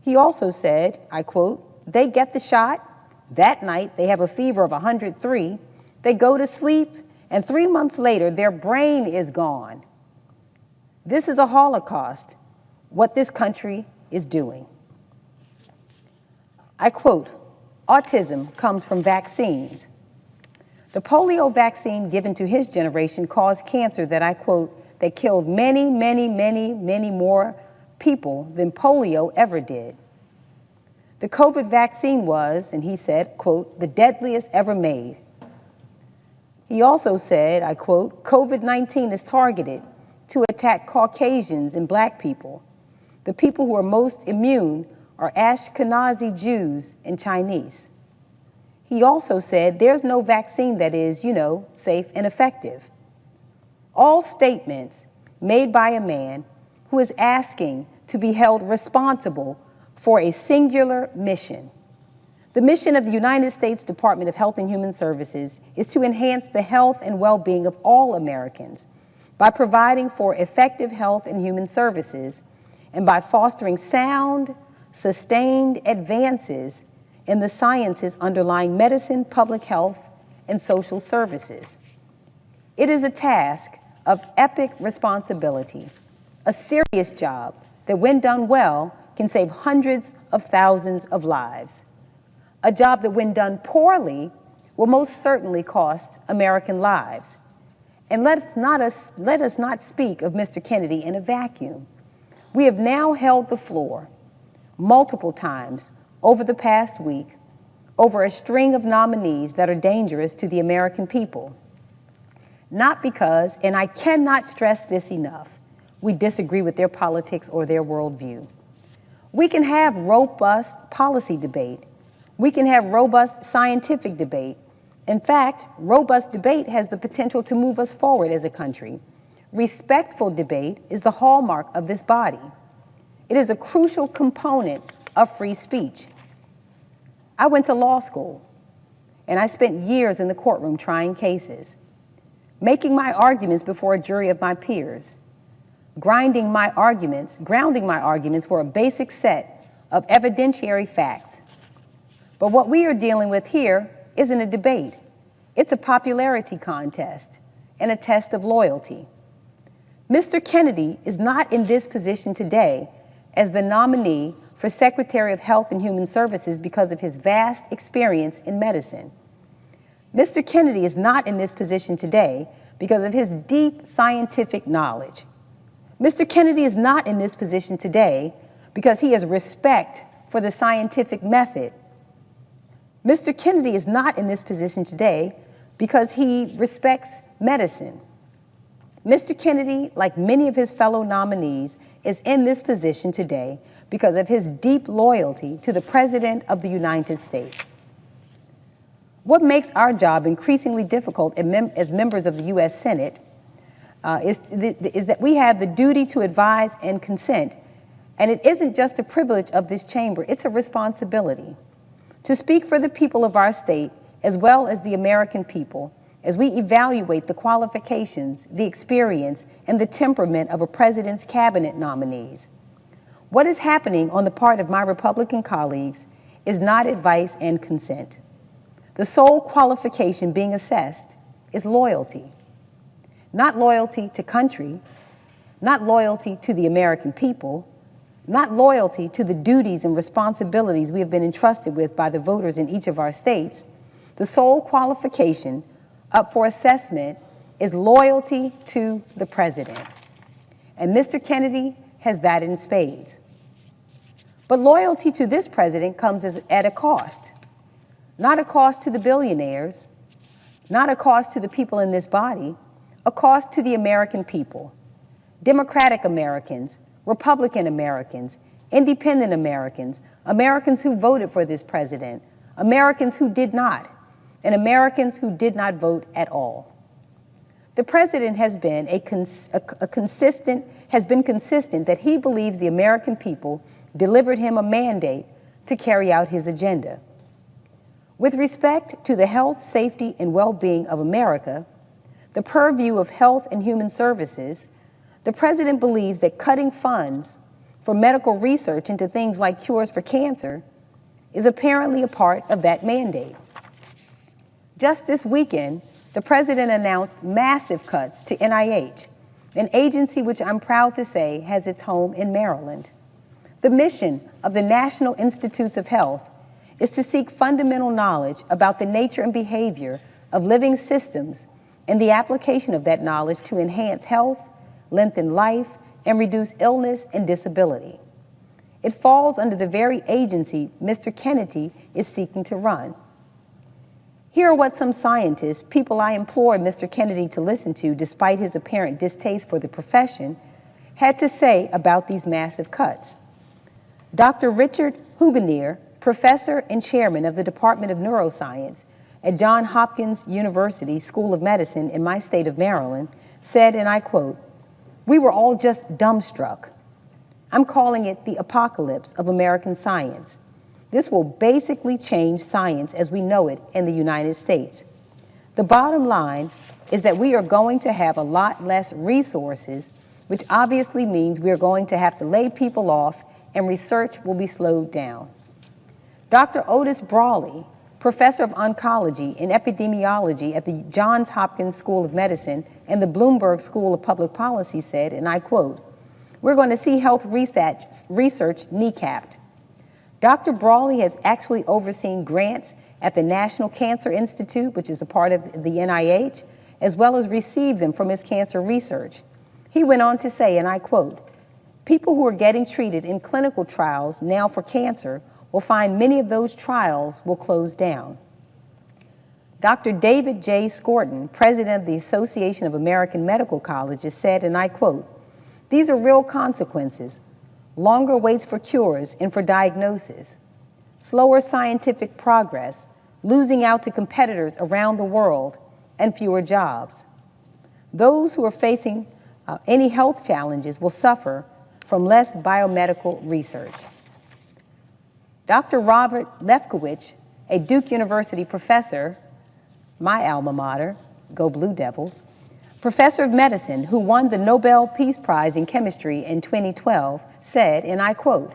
He also said, I quote, "They get the shot, that night they have a fever of 103, they go to sleep, and 3 months later their brain is gone. This is a Holocaust, what this country is doing." I quote, "Autism comes from vaccines. The polio vaccine given to his generation caused cancer that," I quote, "that killed many, many, many, many more people than polio ever did. The COVID vaccine was, and he said, quote, the deadliest ever made. He also said, I quote, COVID-19 is targeted to attack Caucasians and Black people. The people who are most immune are Ashkenazi Jews and Chinese. He also said, there's no vaccine that is, safe and effective. All statements made by a man who is asking to be held responsible for a singular mission. The mission of the United States Department of Health and Human Services is to enhance the health and well-being of all Americans by providing for effective health and human services and by fostering sound, sustained advances in the sciences underlying medicine, public health, and social services. It is a task of epic responsibility, a serious job that, when done well, can save hundreds of thousands of lives. A job that, when done poorly, will most certainly cost American lives. And let us not speak of Mr. Kennedy in a vacuum. We have now held the floor multiple times over the past week over a string of nominees that are dangerous to the American people. Not because, and I cannot stress this enough, we disagree with their politics or their worldview. We can have robust policy debate. We can have robust scientific debate. In fact, robust debate has the potential to move us forward as a country. Respectful debate is the hallmark of this body. It is a crucial component of free speech. I went to law school, and I spent years in the courtroom trying cases, making my arguments before a jury of my peers, grounding my arguments for a basic set of evidentiary facts. But what we are dealing with here isn't a debate. It's a popularity contest and a test of loyalty. Mr. Kennedy is not in this position today as the nominee for Secretary of Health and Human Services because of his vast experience in medicine. Mr. Kennedy is not in this position today because of his deep scientific knowledge. Mr. Kennedy is not in this position today because he has respect for the scientific method. Mr. Kennedy is not in this position today because he respects medicine. Mr. Kennedy, like many of his fellow nominees, is in this position today because of his deep loyalty to the President of the United States. What makes our job increasingly difficult as members of the U.S. Senate is that we have the duty to advise and consent, and it isn't just a privilege of this chamber, it's a responsibility to speak for the people of our state as well as the American people as we evaluate the qualifications, the experience, and the temperament of a president's cabinet nominees. What is happening on the part of my Republican colleagues is not advice and consent. The sole qualification being assessed is loyalty. Not loyalty to country, not loyalty to the American people, not loyalty to the duties and responsibilities we have been entrusted with by the voters in each of our states. The sole qualification up for assessment is loyalty to the president. And Mr. Kennedy has that in spades. But loyalty to this president comes at a cost. Not a cost to the billionaires, not a cost to the people in this body, a cost to the American people. Democratic Americans, Republican Americans, independent Americans, Americans who voted for this president, Americans who did not, and Americans who did not vote at all. The president has been consistent that he believes the American people delivered him a mandate to carry out his agenda. With respect to the health, safety, and well-being of America, the purview of health and human services, the president believes that cutting funds for medical research into things like cures for cancer is apparently a part of that mandate. Just this weekend, the president announced massive cuts to NIH, an agency which I'm proud to say has its home in Maryland. The mission of the National Institutes of Health is to seek fundamental knowledge about the nature and behavior of living systems and the application of that knowledge to enhance health, lengthen life, and reduce illness and disability. It falls under the very agency Mr. Kennedy is seeking to run. Here are what some scientists, people I implored Mr. Kennedy to listen to despite his apparent distaste for the profession, had to say about these massive cuts. Dr. Richard Huganier, professor and chairman of the Department of Neuroscience at Johns Hopkins University School of Medicine in my state of Maryland, said, and I quote, "We were all just dumbstruck. I'm calling it the apocalypse of American science. This will basically change science as we know it in the United States. The bottom line is that we are going to have a lot less resources, which obviously means we are going to have to lay people off and research will be slowed down." Dr. Otis Brawley, professor of oncology and epidemiology at the Johns Hopkins School of Medicine and the Bloomberg School of Public Policy said, and I quote, "We're going to see health research kneecapped." Dr. Brawley has actually overseen grants at the National Cancer Institute, which is a part of the NIH, as well as received them from his cancer research. He went on to say, and I quote, "People who are getting treated in clinical trials now for cancer will find many of those trials will close down." Dr. David J. Skorton, president of the Association of American Medical Colleges, said, and I quote, "These are real consequences. Longer waits for cures and for diagnosis, slower scientific progress, losing out to competitors around the world, and fewer jobs. Those who are facing any health challenges will suffer from less biomedical research." Dr. Robert Lefkowitz, a Duke University professor, my alma mater, go Blue Devils, professor of medicine who won the Nobel Peace Prize in Chemistry in 2012, said, and I quote,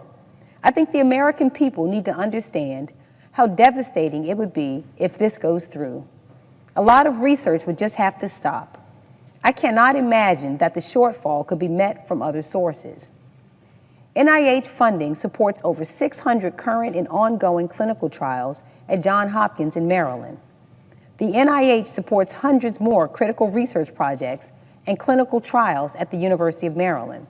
"I think the American people need to understand how devastating it would be if this goes through. A lot of research would just have to stop. I cannot imagine that the shortfall could be met from other sources." NIH funding supports over 600 current and ongoing clinical trials at Johns Hopkins in Maryland. The NIH supports hundreds more critical research projects and clinical trials at the University of Maryland.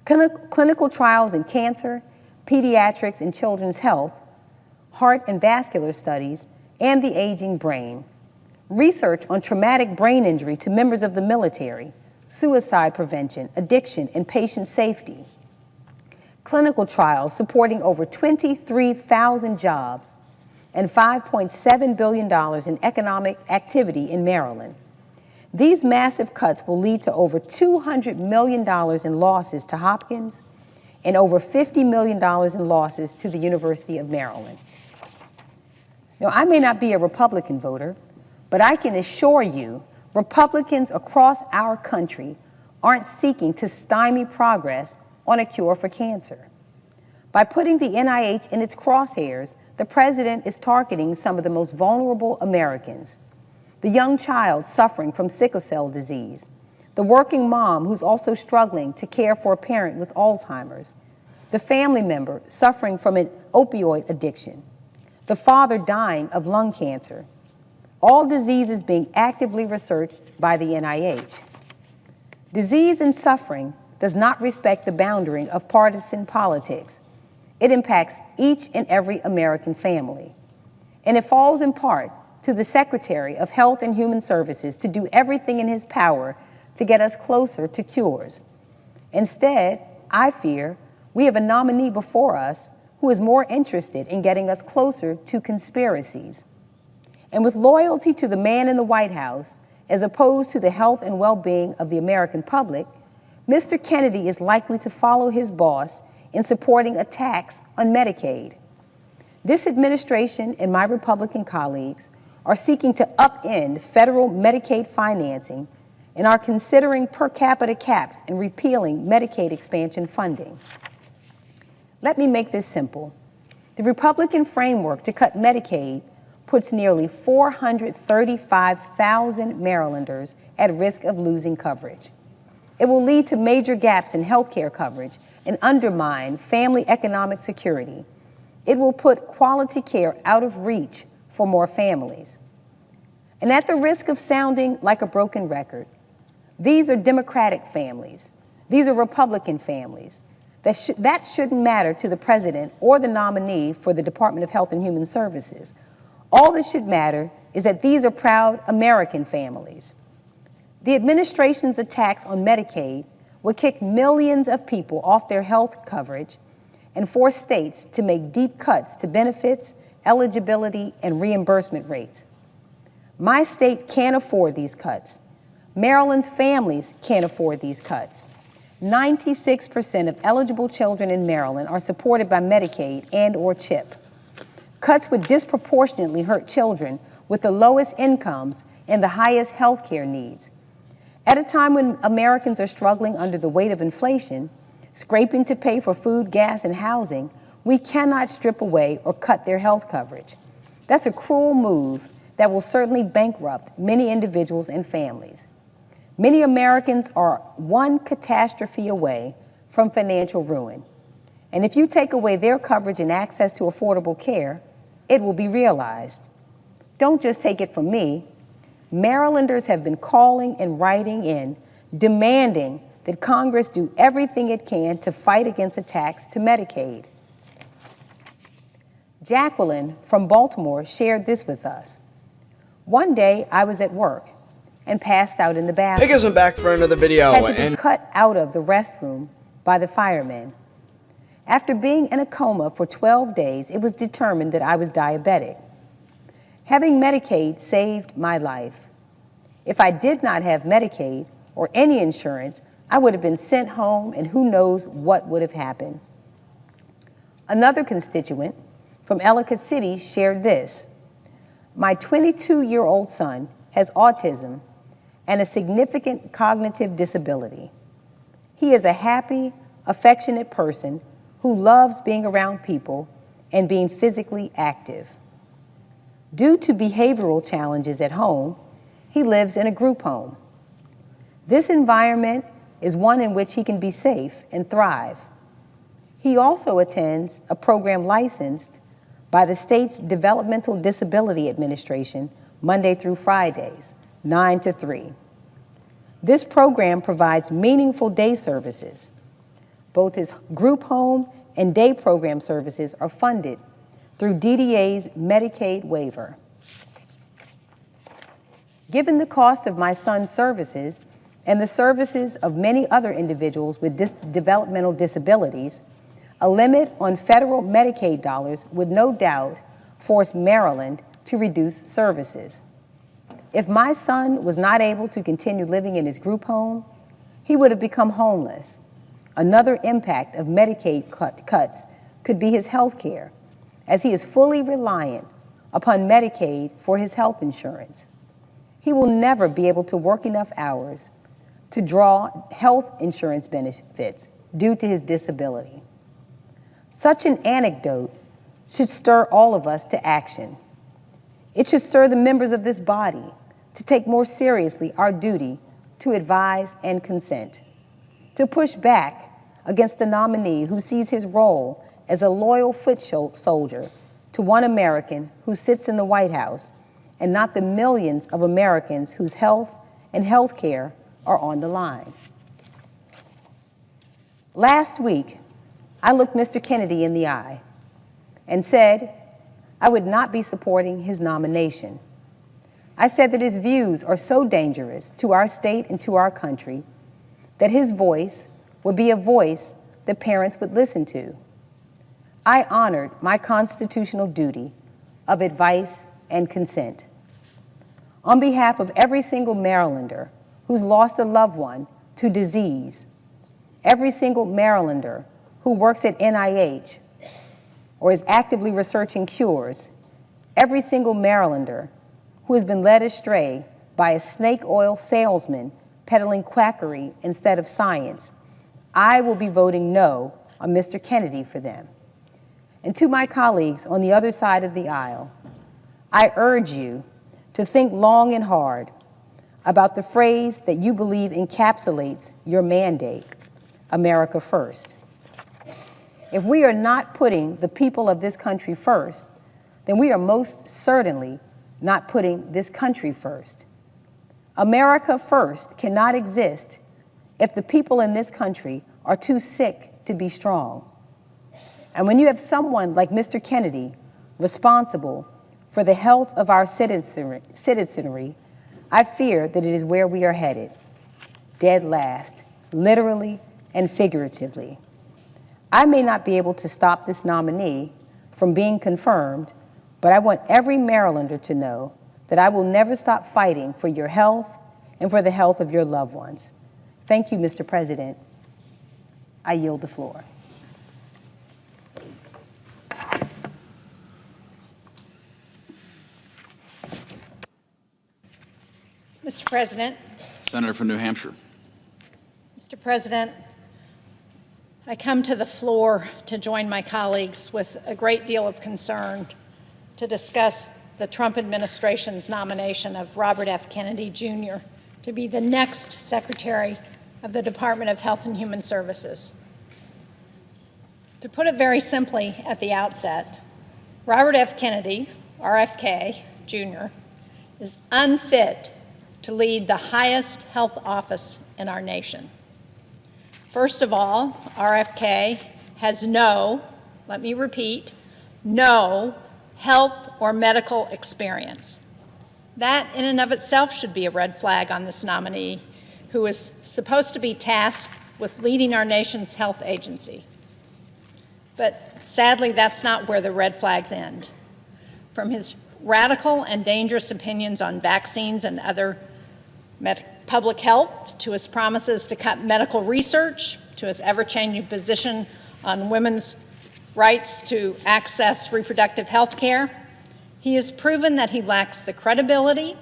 Clinical trials in cancer, pediatrics and children's health, heart and vascular studies, and the aging brain. Research on traumatic brain injury to members of the military, suicide prevention, addiction, and patient safety. Clinical trials supporting over 23,000 jobs and $5.7 billion in economic activity in Maryland. These massive cuts will lead to over $200 million in losses to Hopkins and over $50 million in losses to the University of Maryland. Now, I may not be a Republican voter, but I can assure you Republicans across our country aren't seeking to stymie progress on a cure for cancer. By putting the NIH in its crosshairs, the president is targeting some of the most vulnerable Americans. The young child suffering from sickle cell disease, the working mom who's also struggling to care for a parent with Alzheimer's, the family member suffering from an opioid addiction, the father dying of lung cancer, all diseases being actively researched by the NIH. Disease and suffering does not respect the boundary of partisan politics. It impacts each and every American family. And it falls in part to the Secretary of Health and Human Services to do everything in his power to get us closer to cures. Instead, I fear we have a nominee before us who is more interested in getting us closer to conspiracies. And with loyalty to the man in the White House, as opposed to the health and well-being of the American public, Mr. Kennedy is likely to follow his boss in supporting a tax on Medicaid. This administration and my Republican colleagues are seeking to upend federal Medicaid financing and are considering per capita caps and repealing Medicaid expansion funding. Let me make this simple. The Republican framework to cut Medicaid puts nearly 435,000 Marylanders at risk of losing coverage. It will lead to major gaps in health care coverage and undermine family economic security. It will put quality care out of reach for more families. And at the risk of sounding like a broken record, these are Democratic families. These are Republican families. That shouldn't matter to the president or the nominee for the Department of Health and Human Services. All that should matter is that these are proud American families. The administration's attacks on Medicaid would kick millions of people off their health coverage and force states to make deep cuts to benefits, eligibility, and reimbursement rates. My state can't afford these cuts. Maryland's families can't afford these cuts. 96% of eligible children in Maryland are supported by Medicaid and/or CHIP. Cuts would disproportionately hurt children with the lowest incomes and the highest health care needs. At a time when Americans are struggling under the weight of inflation, scraping to pay for food, gas, and housing, we cannot strip away or cut their health coverage. That's a cruel move that will certainly bankrupt many individuals and families. Many Americans are one catastrophe away from financial ruin. And if you take away their coverage and access to affordable care, it will be realized. Don't just take it from me. Marylanders have been calling and writing in, demanding that Congress do everything it can to fight against attacks to Medicaid. Jacqueline from Baltimore shared this with us. One day I was at work and passed out in the bathroom. Nick isn't back for another video. Had to be cut out of the restroom by the firemen. After being in a coma for 12 days, it was determined that I was diabetic. Having Medicaid saved my life. If I did not have Medicaid or any insurance, I would have been sent home and who knows what would have happened. Another constituent from Ellicott City shared this. My 22-year-old son has autism and a significant cognitive disability. He is a happy, affectionate person who loves being around people and being physically active. Due to behavioral challenges at home, he lives in a group home. This environment is one in which he can be safe and thrive. He also attends a program licensed by the state's Developmental Disability Administration Monday through Fridays, 9 to 3. This program provides meaningful day services. Both his group home and day program services are funded through DDA's Medicaid waiver. Given the cost of my son's services and the services of many other individuals with developmental disabilities, a limit on federal Medicaid dollars would no doubt force Maryland to reduce services. If my son was not able to continue living in his group home, he would have become homeless. Another impact of Medicaid cuts could be his health care, as he is fully reliant upon Medicaid for his health insurance. He will never be able to work enough hours to draw health insurance benefits due to his disability. Such an anecdote should stir all of us to action. It should stir the members of this body to take more seriously our duty to advise and consent, to push back against the nominee who sees his role as a loyal foot soldier to one American who sits in the White House and not the millions of Americans whose health and health care are on the line. Last week, I looked Mr. Kennedy in the eye and said I would not be supporting his nomination. I said that his views are so dangerous to our state and to our country that his voice would be a voice that parents would listen to. I honored my constitutional duty of advice and consent. On behalf of every single Marylander who's lost a loved one to disease, every single Marylander who works at NIH or is actively researching cures, every single Marylander who has been led astray by a snake oil salesman peddling quackery instead of science, I will be voting no on Mr. Kennedy for them. And to my colleagues on the other side of the aisle, I urge you to think long and hard about the phrase that you believe encapsulates your mandate, America first. If we are not putting the people of this country first, then we are most certainly not putting this country first. America first cannot exist if the people in this country are too sick to be strong. And when you have someone like Mr. Kennedy responsible for the health of our citizenry, I fear that it is where we are headed, dead last, literally and figuratively. I may not be able to stop this nominee from being confirmed, but I want every Marylander to know that I will never stop fighting for your health and for the health of your loved ones. Thank you, Mr. President. I yield the floor. Mr. President. Senator from New Hampshire. Mr. President, I come to the floor to join my colleagues with a great deal of concern to discuss the Trump administration's nomination of Robert F. Kennedy, Jr. to be the next Secretary of the Department of Health and Human Services. To put it very simply at the outset, Robert F. Kennedy, RFK, Jr., is unfit to lead the highest health office in our nation. First of all, RFK has no, let me repeat, no health or medical experience. That in and of itself should be a red flag on this nominee, who is supposed to be tasked with leading our nation's health agency. But sadly, that's not where the red flags end. From his radical and dangerous opinions on vaccines and other public health, to his promises to cut medical research, to his ever-changing position on women's rights to access reproductive health care, he has proven that he lacks the credibility,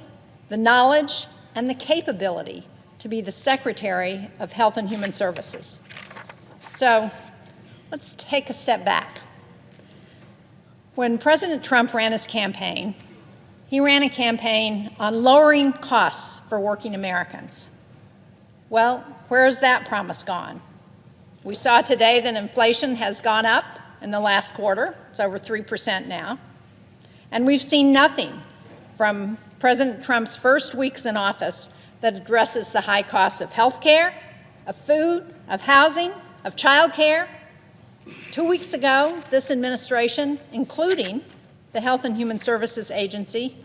the knowledge, and the capability to be the Secretary of Health and Human Services. So let's take a step back. When President Trump ran his campaign, he ran a campaign on lowering costs for working Americans. Well, where has that promise gone? We saw today that inflation has gone up in the last quarter. It's over 3% now. And we've seen nothing from President Trump's first weeks in office that addresses the high costs of health care, of food, of housing, of child care. 2 weeks ago, this administration, including the Health and Human Services Agency,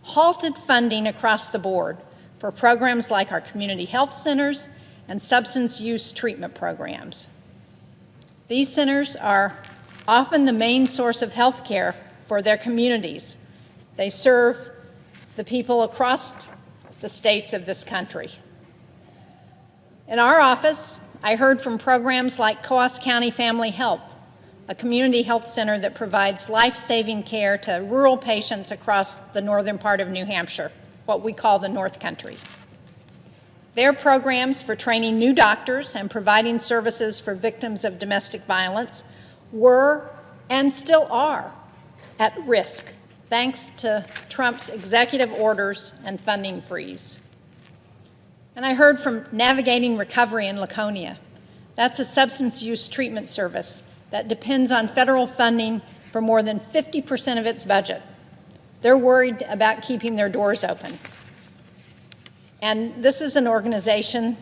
halted funding across the board for programs like our community health centers and substance use treatment programs. These centers are often the main source of health care for their communities. They serve the people across the states of this country. In our office, I heard from programs like Coos County Family Health, a community health center that provides life-saving care to rural patients across the northern part of New Hampshire, what we call the North Country. Their programs for training new doctors and providing services for victims of domestic violence were and still are at risk, thanks to Trump's executive orders and funding freeze. And I heard from Navigating Recovery in Laconia. That's a substance use treatment service that depends on federal funding for more than 50% of its budget. They're worried about keeping their doors open. And this is an organization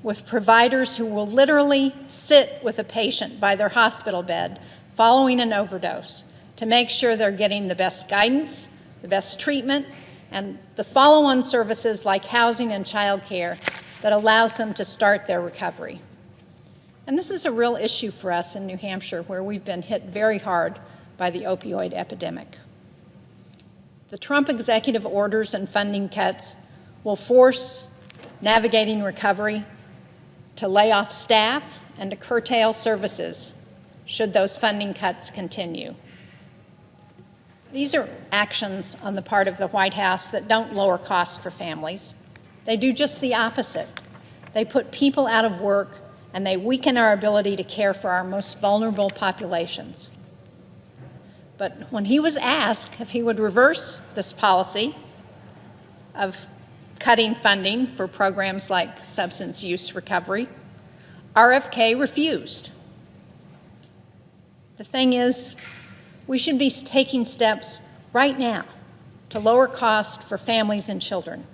with providers who will literally sit with a patient by their hospital bed following an overdose to make sure they're getting the best guidance, the best treatment, and the follow-on services like housing and child care that allows them to start their recovery. And this is a real issue for us in New Hampshire, where we've been hit very hard by the opioid epidemic. The Trump executive orders and funding cuts will force Navigating Recovery to lay off staff and to curtail services should those funding cuts continue. These are actions on the part of the White House that don't lower costs for families. They do just the opposite. They put people out of work, and they weaken our ability to care for our most vulnerable populations. But when he was asked if he would reverse this policy of cutting funding for programs like substance use recovery, RFK refused. The thing is, we should be taking steps right now to lower costs for families and children.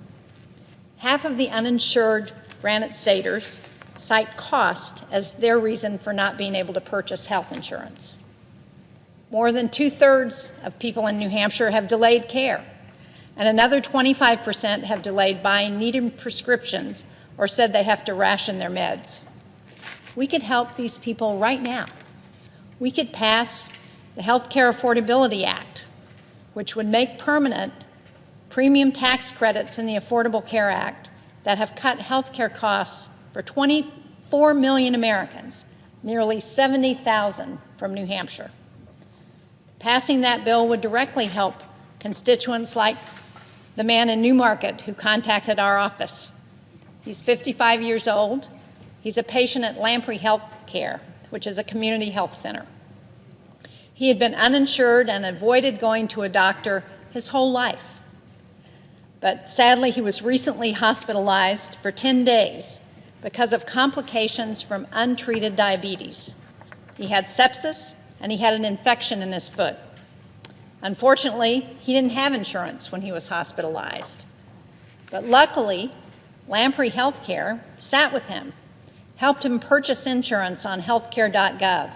Half of the uninsured Granite Staters cite cost as their reason for not being able to purchase health insurance. More than 2/3 of people in New Hampshire have delayed care, and another 25% have delayed buying needed prescriptions or said they have to ration their meds. We could help these people right now. We could pass the Health Care Affordability Act, which would make permanent premium tax credits in the Affordable Care Act that have cut health care costs for 24 million Americans, nearly 70,000 from New Hampshire. Passing that bill would directly help constituents like the man in Newmarket who contacted our office. He's 55 years old. He's a patient at Lamprey Health Care, which is a community health center. He had been uninsured and avoided going to a doctor his whole life. But sadly, he was recently hospitalized for 10 days because of complications from untreated diabetes. He had sepsis and he had an infection in his foot. Unfortunately, he didn't have insurance when he was hospitalized. But luckily, Lamprey Healthcare sat with him, helped him purchase insurance on healthcare.gov,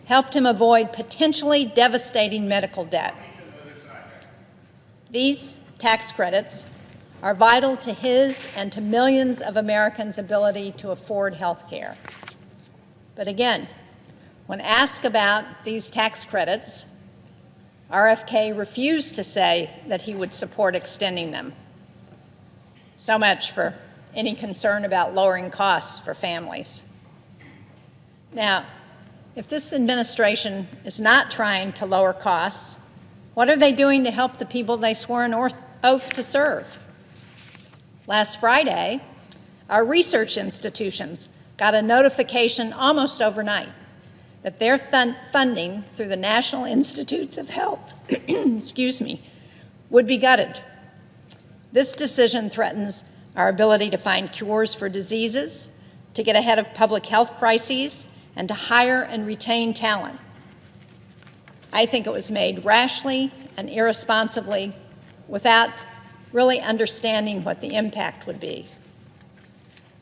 helped him avoid potentially devastating medical debt. These tax credits are vital to his and to millions of Americans' ability to afford health care. But again, when asked about these tax credits, RFK refused to say that he would support extending them. So much for any concern about lowering costs for families. Now, if this administration is not trying to lower costs, what are they doing to help the people they swore an oath to serve? Last Friday, our research institutions got a notification almost overnight that their funding through the National Institutes of Health would be gutted. This decision threatens our ability to find cures for diseases, to get ahead of public health crises, and to hire and retain talent. I think it was made rashly and irresponsibly without really understanding what the impact would be.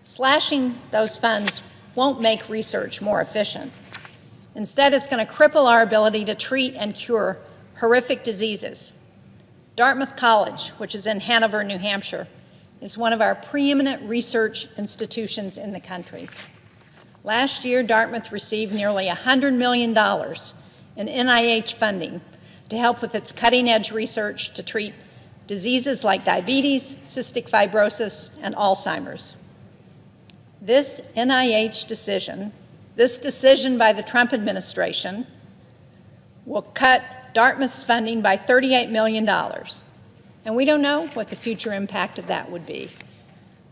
Slashing those funds won't make research more efficient. Instead, it's going to cripple our ability to treat and cure horrific diseases. Dartmouth College, which is in Hanover, New Hampshire, is one of our preeminent research institutions in the country. Last year, Dartmouth received nearly $100 million in NIH funding to help with its cutting-edge research to treat diseases like diabetes, cystic fibrosis, and Alzheimer's. This NIH decision, this decision by the Trump administration, will cut Dartmouth's funding by $38 million. And we don't know what the future impact of that would be.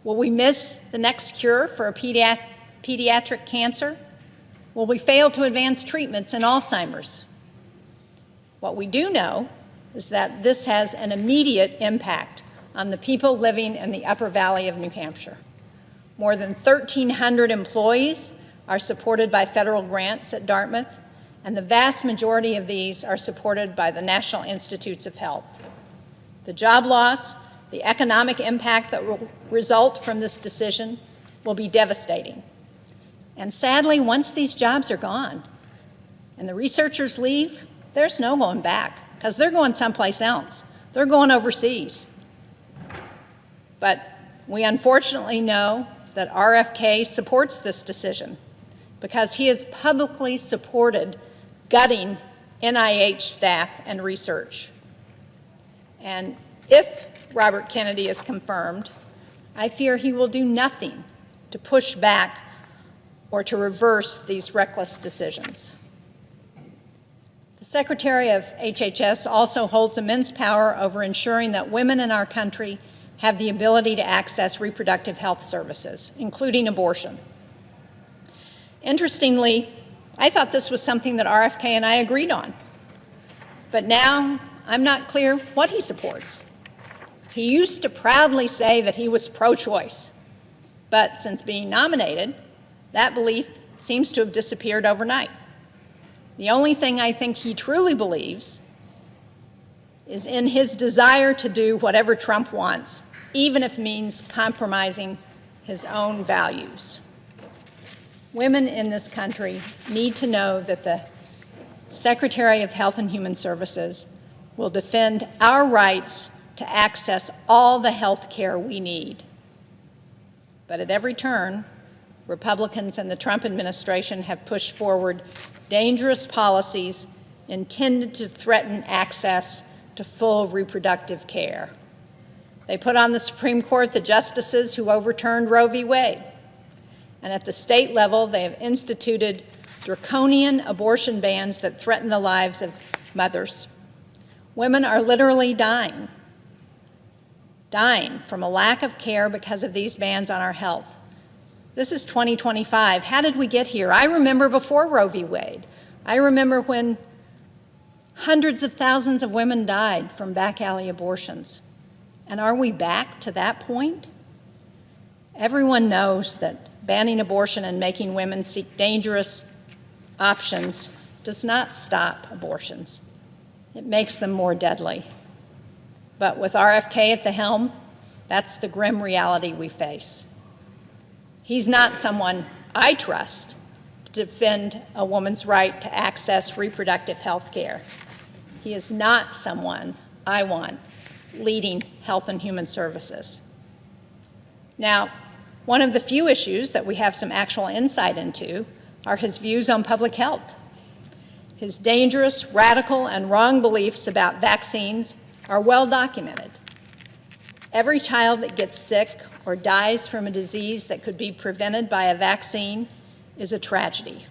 Will we miss the next cure for a pediatric cancer? Will we fail to advance treatments in Alzheimer's? What we do know is that this has an immediate impact on the people living in the Upper Valley of New Hampshire. More than 1,300 employees are supported by federal grants at Dartmouth, and the vast majority of these are supported by the National Institutes of Health. The job loss, the economic impact that will result from this decision will be devastating. And sadly, once these jobs are gone and the researchers leave, there's no going back, because they're going someplace else. They're going overseas. But we unfortunately know that RFK supports this decision because he has publicly supported gutting NIH staff and research. And if Robert Kennedy is confirmed, I fear he will do nothing to push back or to reverse these reckless decisions. The Secretary of HHS also holds immense power over ensuring that women in our country have the ability to access reproductive health services, including abortion. Interestingly, I thought this was something that RFK and I agreed on, but now I'm not clear what he supports. He used to proudly say that he was pro-choice, but since being nominated, that belief seems to have disappeared overnight. The only thing I think he truly believes is in his desire to do whatever Trump wants, even if it means compromising his own values. Women in this country need to know that the Secretary of Health and Human Services will defend our rights to access all the health care we need. But at every turn, Republicans and the Trump administration have pushed forward dangerous policies intended to threaten access to full reproductive care. They put on the Supreme Court the justices who overturned Roe v. Wade. And at the state level, they have instituted draconian abortion bans that threaten the lives of mothers. Women are literally dying from a lack of care because of these bans on our health. This is 2025. How did we get here? I remember before Roe v. Wade. I remember when hundreds of thousands of women died from back alley abortions. And are we back to that point? Everyone knows that banning abortion and making women seek dangerous options does not stop abortions. It makes them more deadly. But with RFK at the helm, that's the grim reality we face. He's not someone I trust to defend a woman's right to access reproductive health care. He is not someone I want leading Health and Human Services. Now, one of the few issues that we have some actual insight into are his views on public health. His dangerous, radical, and wrong beliefs about vaccines are well documented. Every child that gets sick or dies from a disease that could be prevented by a vaccine is a tragedy.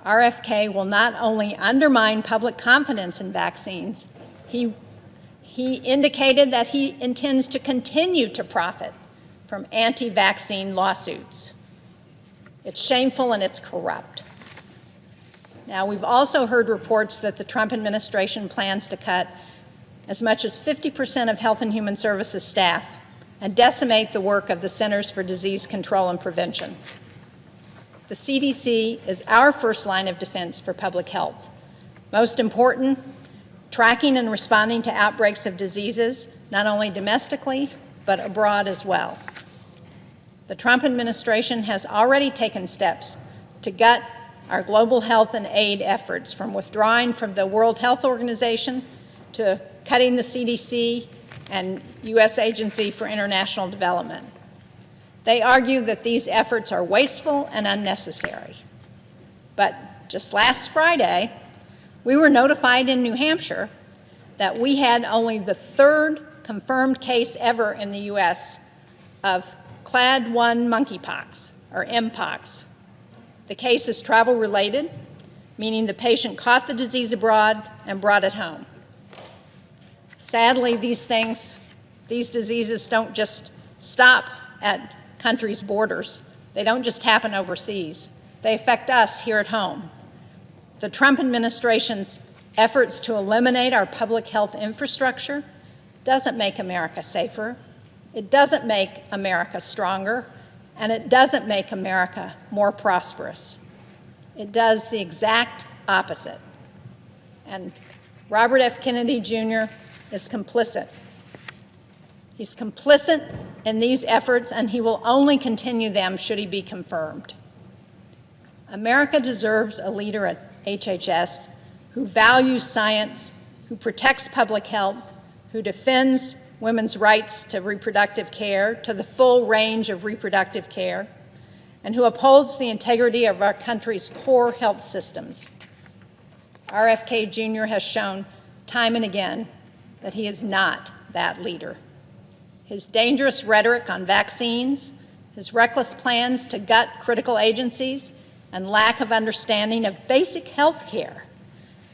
RFK will not only undermine public confidence in vaccines, he indicated that he intends to continue to profit from anti-vaccine lawsuits. It's shameful and it's corrupt. Now, we've also heard reports that the Trump administration plans to cut as much as 50% of Health and Human Services staff and decimate the work of the Centers for Disease Control and Prevention. The CDC is our first line of defense for public health. Most important, tracking and responding to outbreaks of diseases, not only domestically, but abroad as well. The Trump administration has already taken steps to gut our global health and aid efforts, from withdrawing from the World Health Organization to cutting the CDC and U.S. Agency for International Development. They argue that these efforts are wasteful and unnecessary. But just last Friday, we were notified in New Hampshire that we had only the third confirmed case ever in the U.S. of Clade 1 monkeypox, or Mpox. The case is travel-related, meaning the patient caught the disease abroad and brought it home. Sadly, these diseases don't just stop at countries' borders. They don't just happen overseas. They affect us here at home. The Trump administration's efforts to eliminate our public health infrastructure doesn't make America safer. It doesn't make America stronger, and it doesn't make America more prosperous. It does the exact opposite. And Robert F. Kennedy Jr. is complicit. He's complicit in these efforts, and he will only continue them should he be confirmed. America deserves a leader at HHS who values science, who protects public health, who defends women's rights to reproductive care, to the full range of reproductive care, and who upholds the integrity of our country's core health systems. RFK Jr. has shown time and again that he is not that leader. His dangerous rhetoric on vaccines, his reckless plans to gut critical agencies, and lack of understanding of basic health care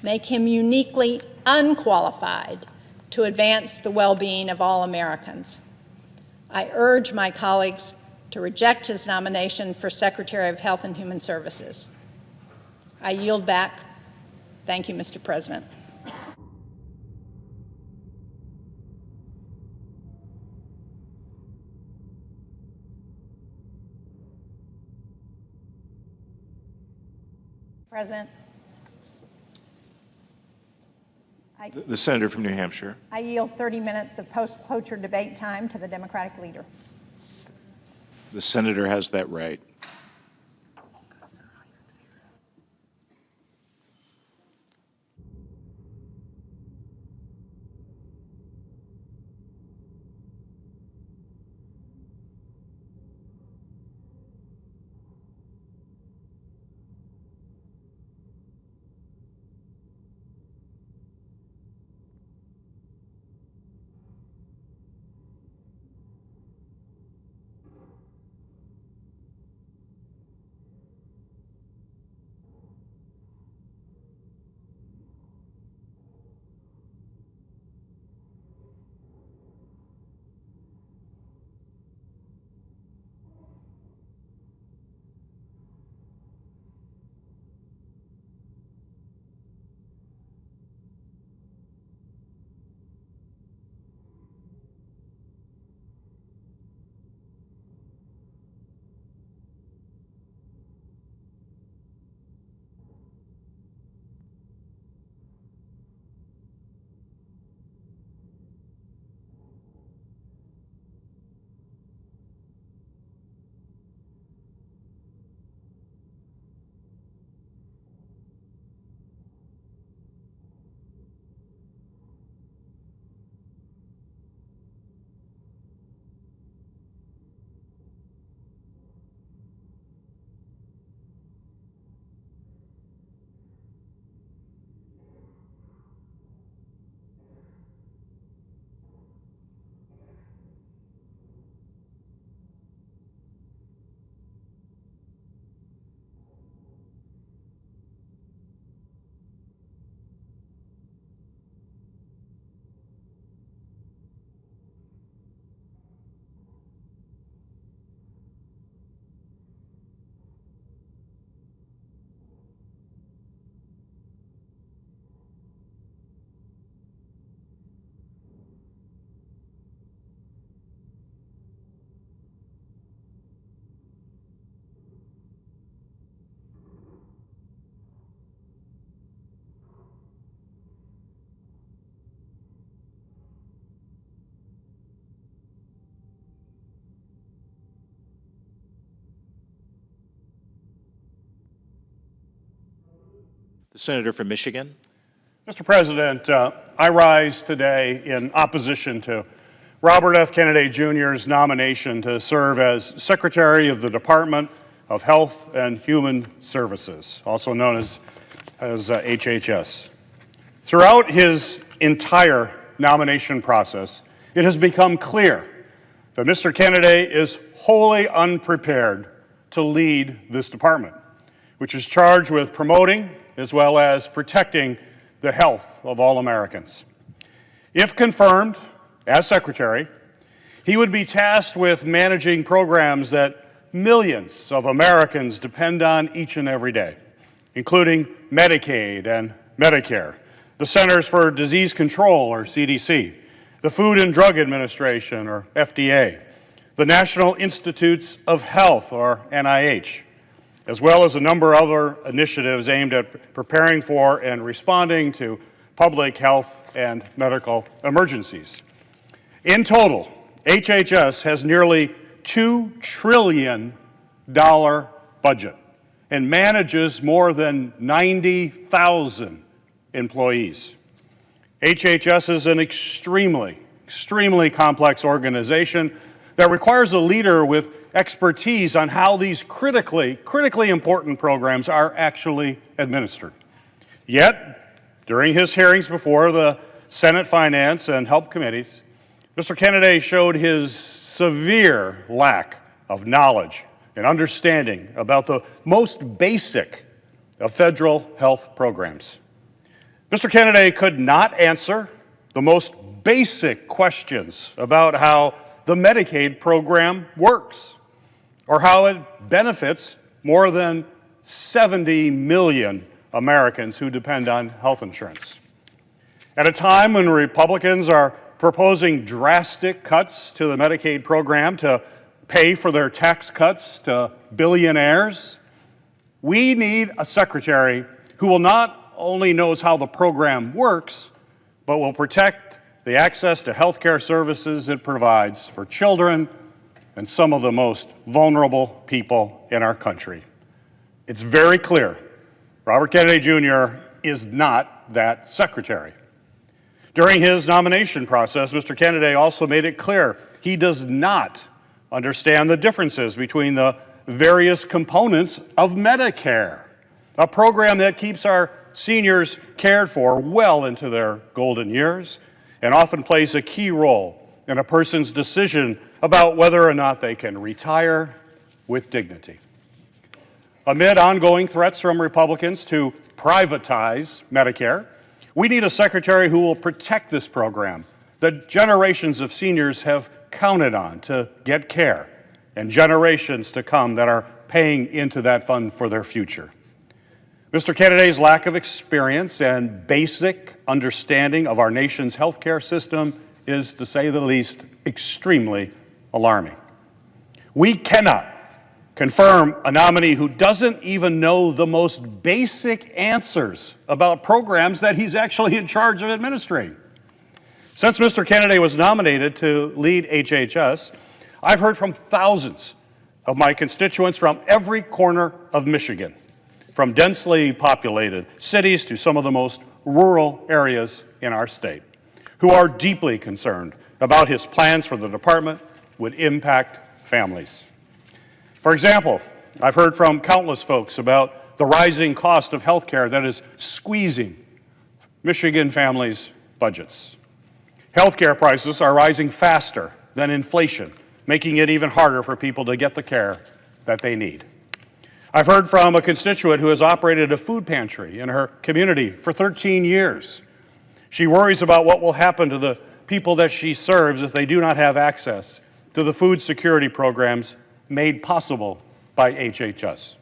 make him uniquely unqualified to advance the well-being of all Americans. I urge my colleagues to reject his nomination for Secretary of Health and Human Services. I yield back. Thank you, Mr. President. President. The senator from New Hampshire. I yield 30 minutes of post-cloture debate time to the Democratic leader. The senator has that right. The senator from Michigan. Mr. President, I rise today in opposition to Robert F. Kennedy Jr.'s nomination to serve as Secretary of the Department of Health and Human Services, also known as HHS. Throughout his entire nomination process, it has become clear that Mr. Kennedy is wholly unprepared to lead this department, which is charged with promoting as well as protecting the health of all Americans. If confirmed as Secretary, he would be tasked with managing programs that millions of Americans depend on each and every day, including Medicaid and Medicare, the Centers for Disease Control, or CDC, the Food and Drug Administration, or FDA, the National Institutes of Health, or NIH, as well as a number of other initiatives aimed at preparing for and responding to public health and medical emergencies. In total, HHS has nearly $2 trillion budget and manages more than 90,000 employees. HHS is an extremely complex organization that requires a leader with expertise on how these critically important programs are actually administered. Yet, during his hearings before the Senate Finance and Health Committees, Mr. Kennedy showed his severe lack of knowledge and understanding about the most basic of federal health programs. Mr. Kennedy could not answer the most basic questions about how the Medicaid program works, or how it benefits more than 70 million Americans who depend on health insurance. At a time when Republicans are proposing drastic cuts to the Medicaid program to pay for their tax cuts to billionaires, we need a secretary who will not only knows how the program works, but will protect the access to health care services it provides for children and some of the most vulnerable people in our country. It's very clear Robert Kennedy Jr. is not that secretary. During his nomination process, Mr. Kennedy also made it clear he does not understand the differences between the various components of Medicare, a program that keeps our seniors cared for well into their golden years and often plays a key role in a person's decision about whether or not they can retire with dignity. Amid ongoing threats from Republicans to privatize Medicare, we need a secretary who will protect this program that generations of seniors have counted on to get care, and generations to come that are paying into that fund for their future. Mr. Kennedy's lack of experience and basic understanding of our nation's healthcare system is, to say the least, extremely alarming. We cannot confirm a nominee who doesn't even know the most basic answers about programs that he's actually in charge of administering. Since Mr. Kennedy was nominated to lead HHS, I've heard from thousands of my constituents from every corner of Michigan, from densely populated cities to some of the most rural areas in our state, who are deeply concerned about his plans for the department would impact families. For example, I've heard from countless folks about the rising cost of health care that is squeezing Michigan families' budgets. Health care prices are rising faster than inflation, making it even harder for people to get the care that they need. I've heard from a constituent who has operated a food pantry in her community for 13 years. She worries about what will happen to the people that she serves if they do not have access to the food security programs made possible by HHS.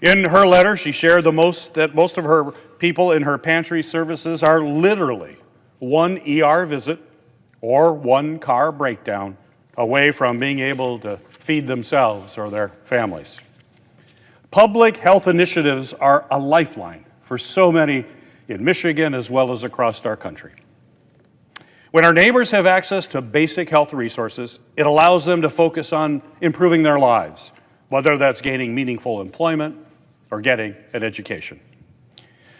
In her letter, she shared that most of her people in her pantry services are literally one ER visit or one car breakdown away from being able to feed themselves or their families. Public health initiatives are a lifeline for so many in Michigan as well as across our country. When our neighbors have access to basic health resources, it allows them to focus on improving their lives, whether that's gaining meaningful employment or getting an education.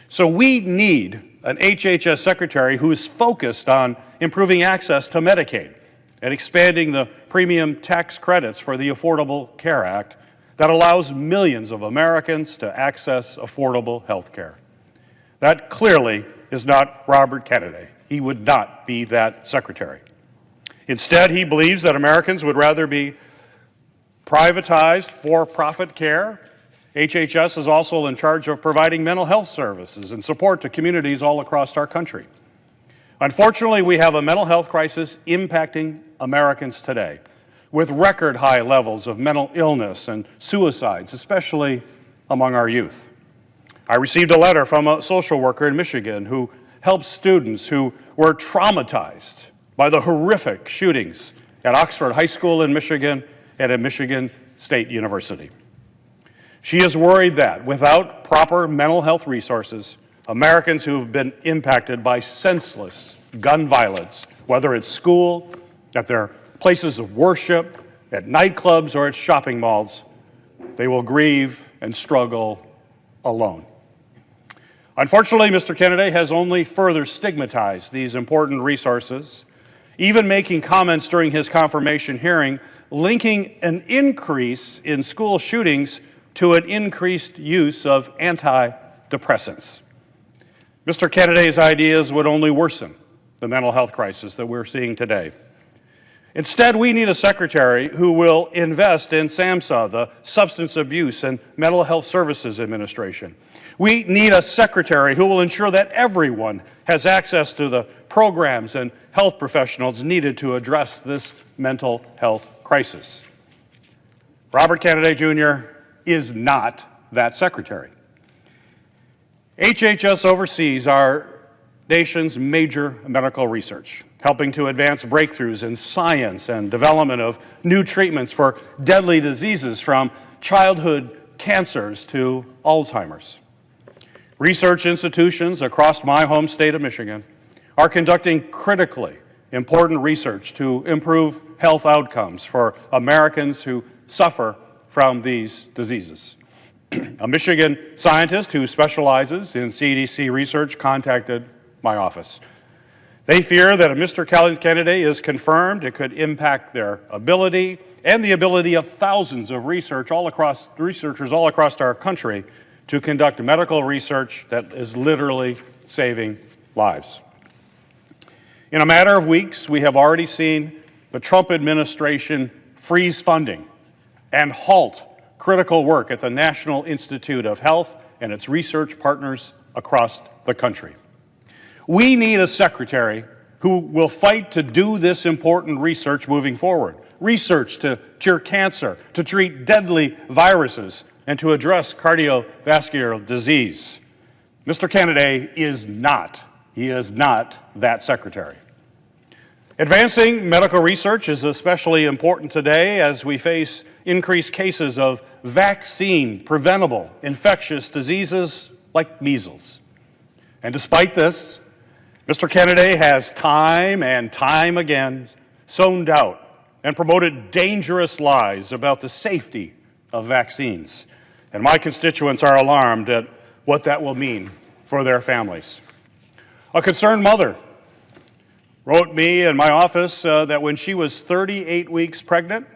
So we need an HHS secretary who is focused on improving access to Medicaid and expanding the premium tax credits for the Affordable Care Act that allows millions of Americans to access affordable health care. That clearly is not Robert Kennedy. He would not be that secretary. Instead, he believes that Americans would rather be privatized for-profit care. HHS is also in charge of providing mental health services and support to communities all across our country. Unfortunately, we have a mental health crisis impacting Americans today, with record high levels of mental illness and suicides, especially among our youth. I received a letter from a social worker in Michigan who helped students who were traumatized by the horrific shootings at Oxford High School in Michigan and at Michigan State University. She is worried that without proper mental health resources, Americans who have been impacted by senseless gun violence, whether at school, at their places of worship, at nightclubs, or at shopping malls, they will grieve and struggle alone. Unfortunately, Mr. Kennedy has only further stigmatized these important resources, even making comments during his confirmation hearing linking an increase in school shootings to an increased use of antidepressants. Mr. Kennedy's ideas would only worsen the mental health crisis that we're seeing today. Instead, we need a secretary who will invest in SAMHSA, the Substance Abuse and Mental Health Services Administration. We need a secretary who will ensure that everyone has access to the programs and health professionals needed to address this mental health crisis. Robert Kennedy Jr. is not that secretary. HHS oversees our nation's major medical research, helping to advance breakthroughs in science and development of new treatments for deadly diseases from childhood cancers to Alzheimer's. Research institutions across my home state of Michigan are conducting critically important research to improve health outcomes for Americans who suffer from these diseases. A Michigan scientist who specializes in CDC research contacted my office. They fear that if Mr. Kennedy is confirmed, it could impact their ability and the ability of thousands of researchers all across our country to conduct medical research that is literally saving lives. In a matter of weeks, we have already seen the Trump administration freeze funding and halt critical work at the National Institute of Health and its research partners across the country. We need a secretary who will fight to do this important research moving forward. Research to cure cancer, to treat deadly viruses, and to address cardiovascular disease. Mr. Kennedy is not that secretary. Advancing medical research is especially important today as we face increased cases of vaccine-preventable infectious diseases like measles. And despite this, Mr. Kennedy has time and time again sown doubt and promoted dangerous lies about the safety of vaccines. And my constituents are alarmed at what that will mean for their families. A concerned mother wrote me in my office that when she was 38 weeks pregnant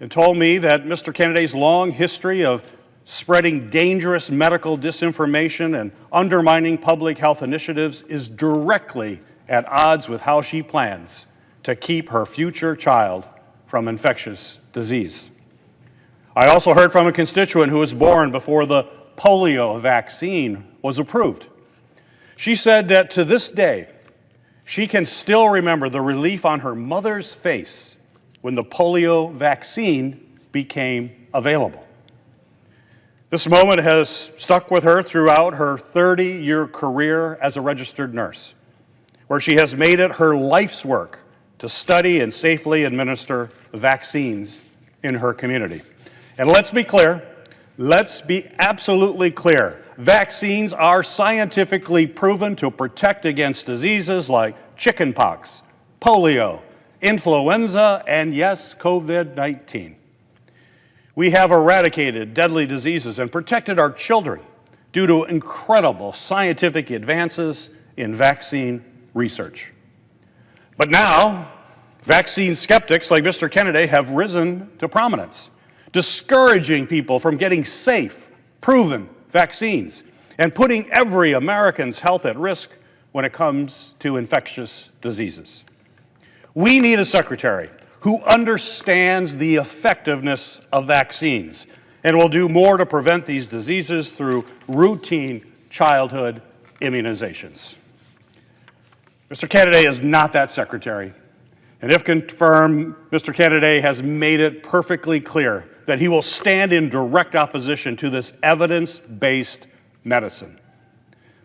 and told me that Mr. Kennedy's long history of spreading dangerous medical disinformation and undermining public health initiatives is directly at odds with how she plans to keep her future child from infectious disease. I also heard from a constituent who was born before the polio vaccine was approved. She said that to this day, she can still remember the relief on her mother's face when the polio vaccine became available. This moment has stuck with her throughout her 30-year career as a registered nurse, where she has made it her life's work to study and safely administer vaccines in her community. And let's be clear, let's be absolutely clear. Vaccines are scientifically proven to protect against diseases like chickenpox, polio, influenza, and yes, COVID-19. We have eradicated deadly diseases and protected our children due to incredible scientific advances in vaccine research. But now, vaccine skeptics like Mr. Kennedy have risen to prominence, discouraging people from getting safe, proven vaccines and putting every American's health at risk when it comes to infectious diseases. We need a secretary who understands the effectiveness of vaccines and will do more to prevent these diseases through routine childhood immunizations. Mr. Kennedy is not that secretary. And if confirmed, Mr. Kennedy has made it perfectly clear that he will stand in direct opposition to this evidence-based medicine.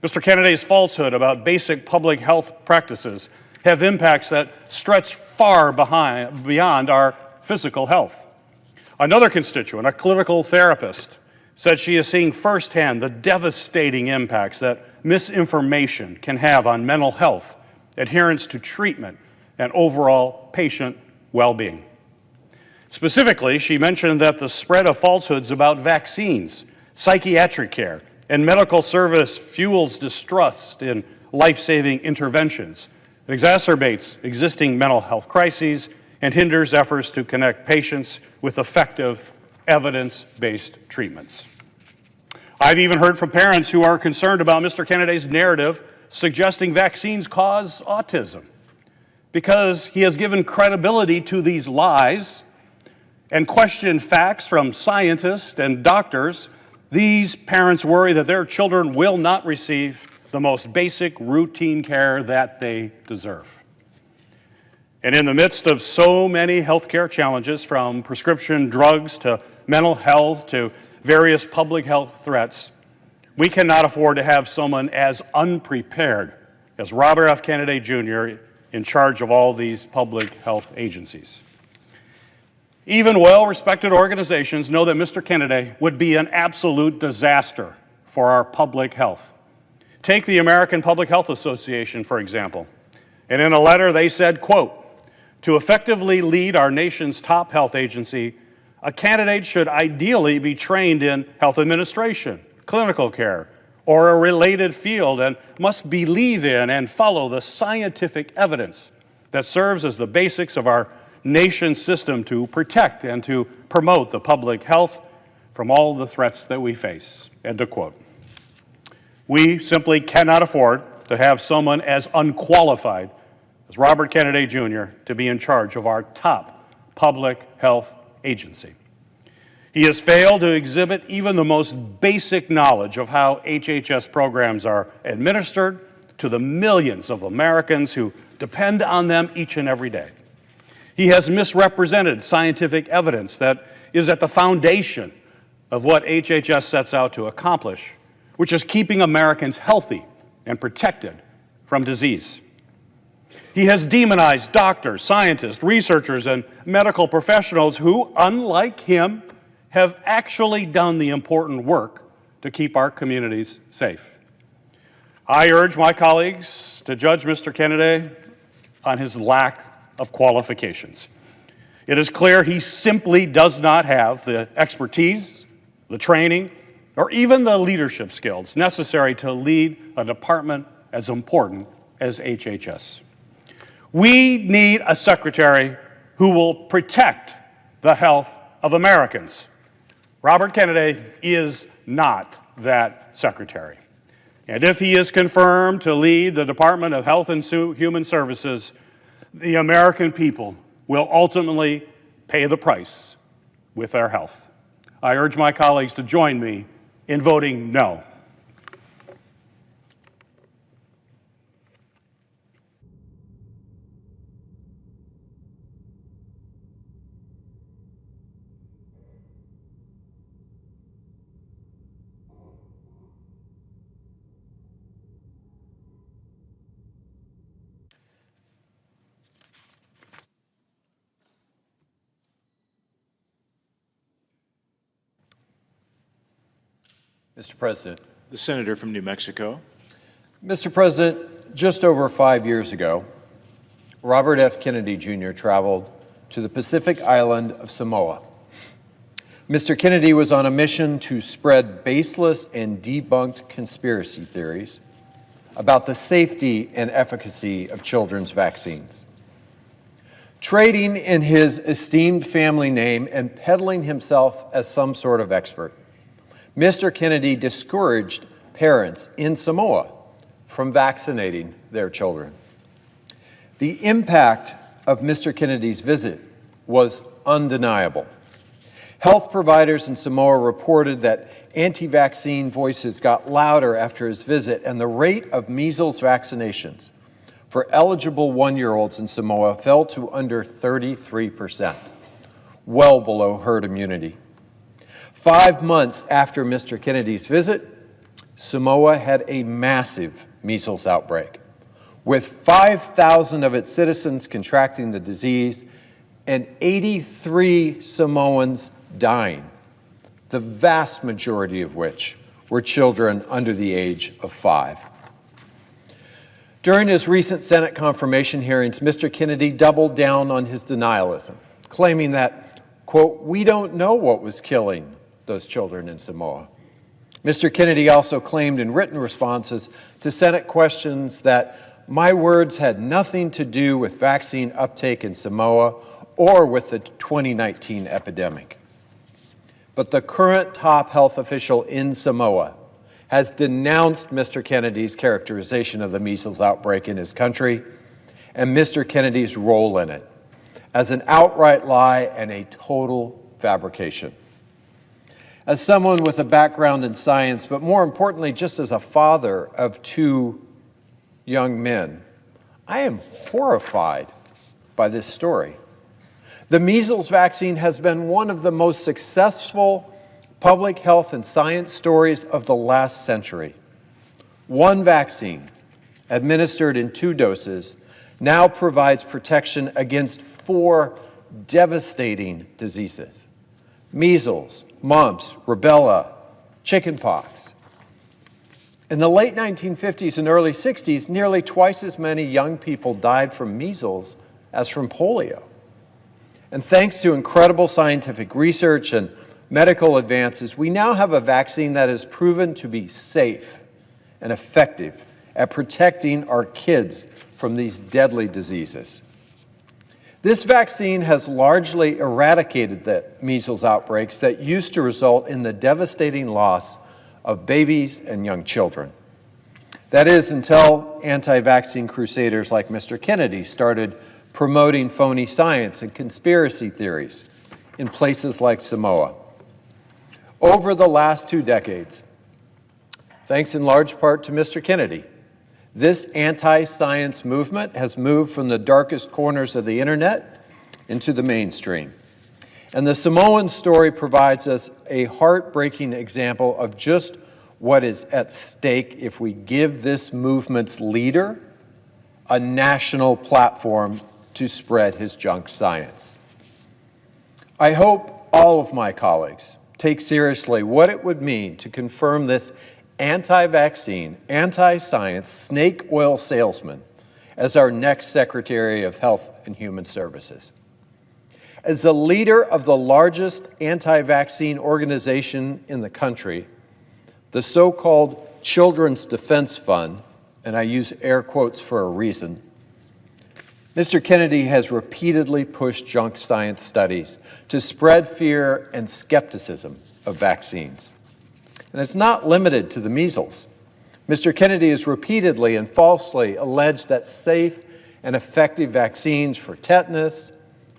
Mr. Kennedy's falsehood about basic public health practices have impacts that stretch far beyond our physical health. Another constituent, a clinical therapist, said she is seeing firsthand the devastating impacts that misinformation can have on mental health, adherence to treatment, and overall patient well-being. Specifically, she mentioned that the spread of falsehoods about vaccines, psychiatric care, and medical service fuels distrust in life-saving interventions, exacerbates existing mental health crises, and hinders efforts to connect patients with effective, evidence-based treatments. I've even heard from parents who are concerned about Mr. Kennedy's narrative suggesting vaccines cause autism. Because he has given credibility to these lies and questioned facts from scientists and doctors, these parents worry that their children will not receive the most basic routine care that they deserve. And in the midst of so many healthcare challenges, from prescription drugs to mental health to various public health threats, we cannot afford to have someone as unprepared as Robert F. Kennedy Jr. in charge of all these public health agencies. Even well-respected organizations know that Mr. Kennedy would be an absolute disaster for our public health. Take the American Public Health Association, for example. And in a letter, they said, quote, "To effectively lead our nation's top health agency, a candidate should ideally be trained in health administration, clinical care, or a related field, and must believe in and follow the scientific evidence that serves as the basics of our nation's system to protect and to promote the public health from all the threats that we face," end of quote. We simply cannot afford to have someone as unqualified as Robert Kennedy Jr. to be in charge of our top public health agency. He has failed to exhibit even the most basic knowledge of how HHS programs are administered to the millions of Americans who depend on them each and every day. He has misrepresented scientific evidence that is at the foundation of what HHS sets out to accomplish, which is keeping Americans healthy and protected from disease. He has demonized doctors, scientists, researchers, and medical professionals who, unlike him, have actually done the important work to keep our communities safe. I urge my colleagues to judge Mr. Kennedy on his lack of qualifications. It is clear he simply does not have the expertise, the training, or even the leadership skills necessary to lead a department as important as HHS. We need a secretary who will protect the health of Americans. Robert Kennedy is not that secretary. And if he is confirmed to lead the Department of Health and Human Services, the American people will ultimately pay the price with their health. I urge my colleagues to join me in voting no. Mr. President. The senator from New Mexico. Mr. President, just over 5 years ago, Robert F. Kennedy Jr. traveled to the Pacific island of Samoa. Mr. Kennedy was on a mission to spread baseless and debunked conspiracy theories about the safety and efficacy of children's vaccines. Trading in his esteemed family name and peddling himself as some sort of expert, Mr. Kennedy discouraged parents in Samoa from vaccinating their children. The impact of Mr. Kennedy's visit was undeniable. Health providers in Samoa reported that anti-vaccine voices got louder after his visit, and the rate of measles vaccinations for eligible 1-year-olds in Samoa fell to under 33%, well below herd immunity. 5 months after Mr. Kennedy's visit, Samoa had a massive measles outbreak, with 5,000 of its citizens contracting the disease and 83 Samoans dying, the vast majority of which were children under the age of 5. During his recent Senate confirmation hearings, Mr. Kennedy doubled down on his denialism, claiming that, quote, "we don't know what was killing those children in Samoa." Mr. Kennedy also claimed in written responses to Senate questions that my words had nothing to do with vaccine uptake in Samoa or with the 2019 epidemic. But the current top health official in Samoa has denounced Mr. Kennedy's characterization of the measles outbreak in his country and Mr. Kennedy's role in it as an outright lie and a total fabrication. As someone with a background in science, but more importantly, just as a father of 2 young men, I am horrified by this story. The measles vaccine has been one of the most successful public health and science stories of the last century. One vaccine, administered in 2 doses, now provides protection against 4 devastating diseases: measles, mumps, rubella, chickenpox. In the late 1950s and early 60s, nearly twice as many young people died from measles as from polio. And thanks to incredible scientific research and medical advances, we now have a vaccine that is proven to be safe and effective at protecting our kids from these deadly diseases. This vaccine has largely eradicated the measles outbreaks that used to result in the devastating loss of babies and young children. That is, until anti-vaccine crusaders like Mr. Kennedy started promoting phony science and conspiracy theories in places like Samoa. Over the last 2 decades, thanks in large part to Mr. Kennedy, this anti-science movement has moved from the darkest corners of the internet into the mainstream. And the Samoan story provides us a heartbreaking example of just what is at stake if we give this movement's leader a national platform to spread his junk science. I hope all of my colleagues take seriously what it would mean to confirm this anti-vaccine, anti-science, snake oil salesman as our next Secretary of Health and Human Services. As the leader of the largest anti-vaccine organization in the country, the so-called Children's Defense Fund, and I use air quotes for a reason, Mr. Kennedy has repeatedly pushed junk science studies to spread fear and skepticism of vaccines. And it's not limited to the measles. Mr. Kennedy has repeatedly and falsely alleged that safe and effective vaccines for tetanus,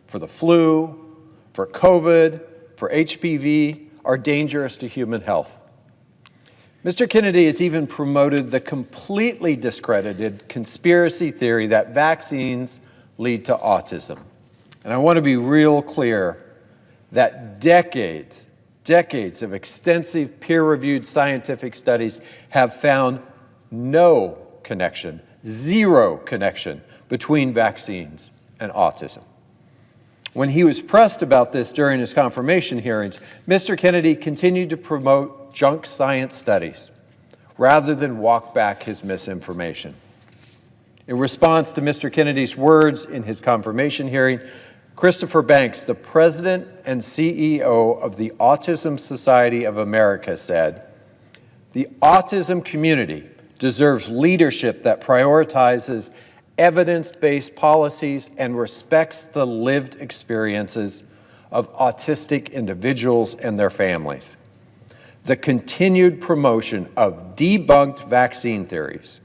for the flu, for COVID, for HPV are dangerous to human health. Mr. Kennedy has even promoted the completely discredited conspiracy theory that vaccines lead to autism. And I want to be real clear that decades of extensive peer-reviewed scientific studies have found no connection, zero connection between vaccines and autism. When he was pressed about this during his confirmation hearings, Mr. Kennedy continued to promote junk science studies rather than walk back his misinformation. In response to Mr. Kennedy's words in his confirmation hearing, Christopher Banks, the president and CEO of the Autism Society of America, said, "The autism community deserves leadership that prioritizes evidence-based policies and respects the lived experiences of autistic individuals and their families. The continued promotion of debunked vaccine theories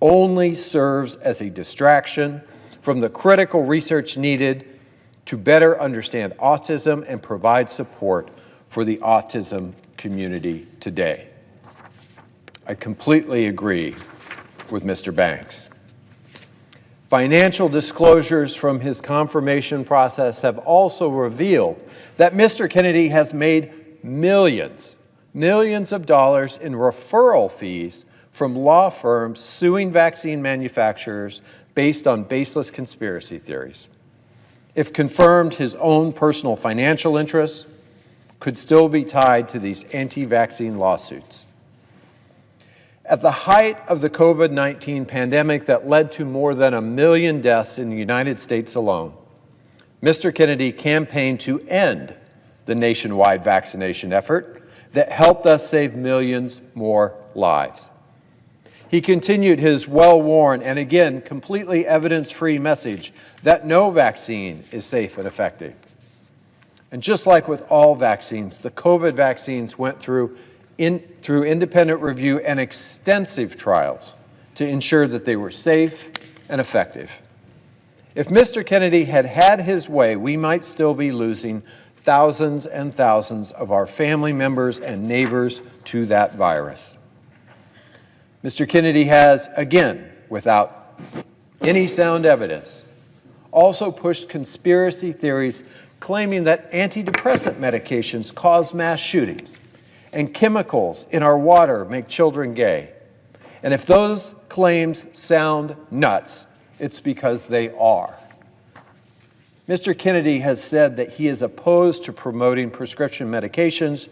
only serves as a distraction from the critical research needed to better understand autism and provide support for the autism community today." I completely agree with Mr. Banks. Financial disclosures from his confirmation process have also revealed that Mr. Kennedy has made millions of dollars in referral fees from law firms suing vaccine manufacturers based on baseless conspiracy theories. If confirmed, his own personal financial interests could still be tied to these anti-vaccine lawsuits. At the height of the COVID-19 pandemic that led to more than 1 million deaths in the United States alone, Mr. Kennedy campaigned to end the nationwide vaccination effort that helped us save millions more lives. He continued his well-worn and again completely evidence-free message that no vaccine is safe and effective. And just like with all vaccines, the COVID vaccines went through independent review and extensive trials to ensure that they were safe and effective. If Mr. Kennedy had had his way, we might still be losing thousands and thousands of our family members and neighbors to that virus. Mr. Kennedy has, again, without any sound evidence, also pushed conspiracy theories claiming that antidepressant medications cause mass shootings and chemicals in our water make children gay. And if those claims sound nuts, it's because they are. Mr. Kennedy has said that he is opposed to promoting prescription medications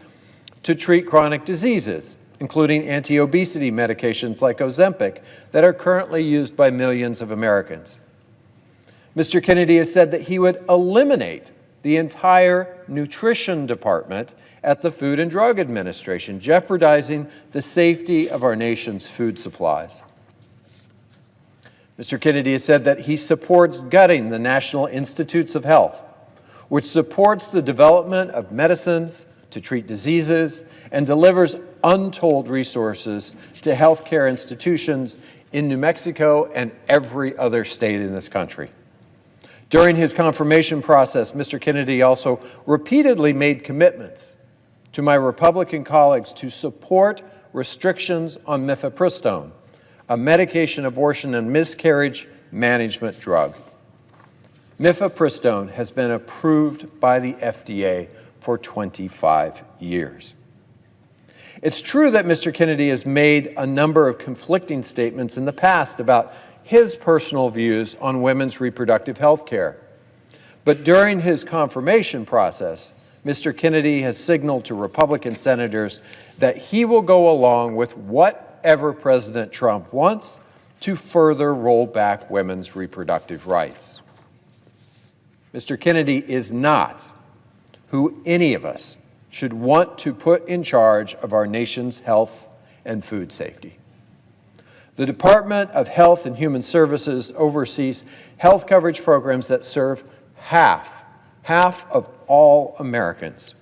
to treat chronic diseases, including anti-obesity medications like Ozempic that are currently used by millions of Americans. Mr. Kennedy has said that he would eliminate the entire nutrition department at the Food and Drug Administration, jeopardizing the safety of our nation's food supplies. Mr. Kennedy has said that he supports gutting the National Institutes of Health, which supports the development of medicines to treat diseases and delivers untold resources to healthcare institutions in New Mexico and every other state in this country. During his confirmation process, Mr. Kennedy also repeatedly made commitments to my Republican colleagues to support restrictions on mifepristone, a medication abortion and miscarriage management drug. Mifepristone has been approved by the FDA for 25 years. It's true that Mr. Kennedy has made a number of conflicting statements in the past about his personal views on women's reproductive health care. But during his confirmation process, Mr. Kennedy has signaled to Republican senators that he will go along with whatever President Trump wants to further roll back women's reproductive rights. Mr. Kennedy is not who any of us should want to put in charge of our nation's health and food safety. The Department of Health and Human Services oversees health coverage programs that serve half of all Americans.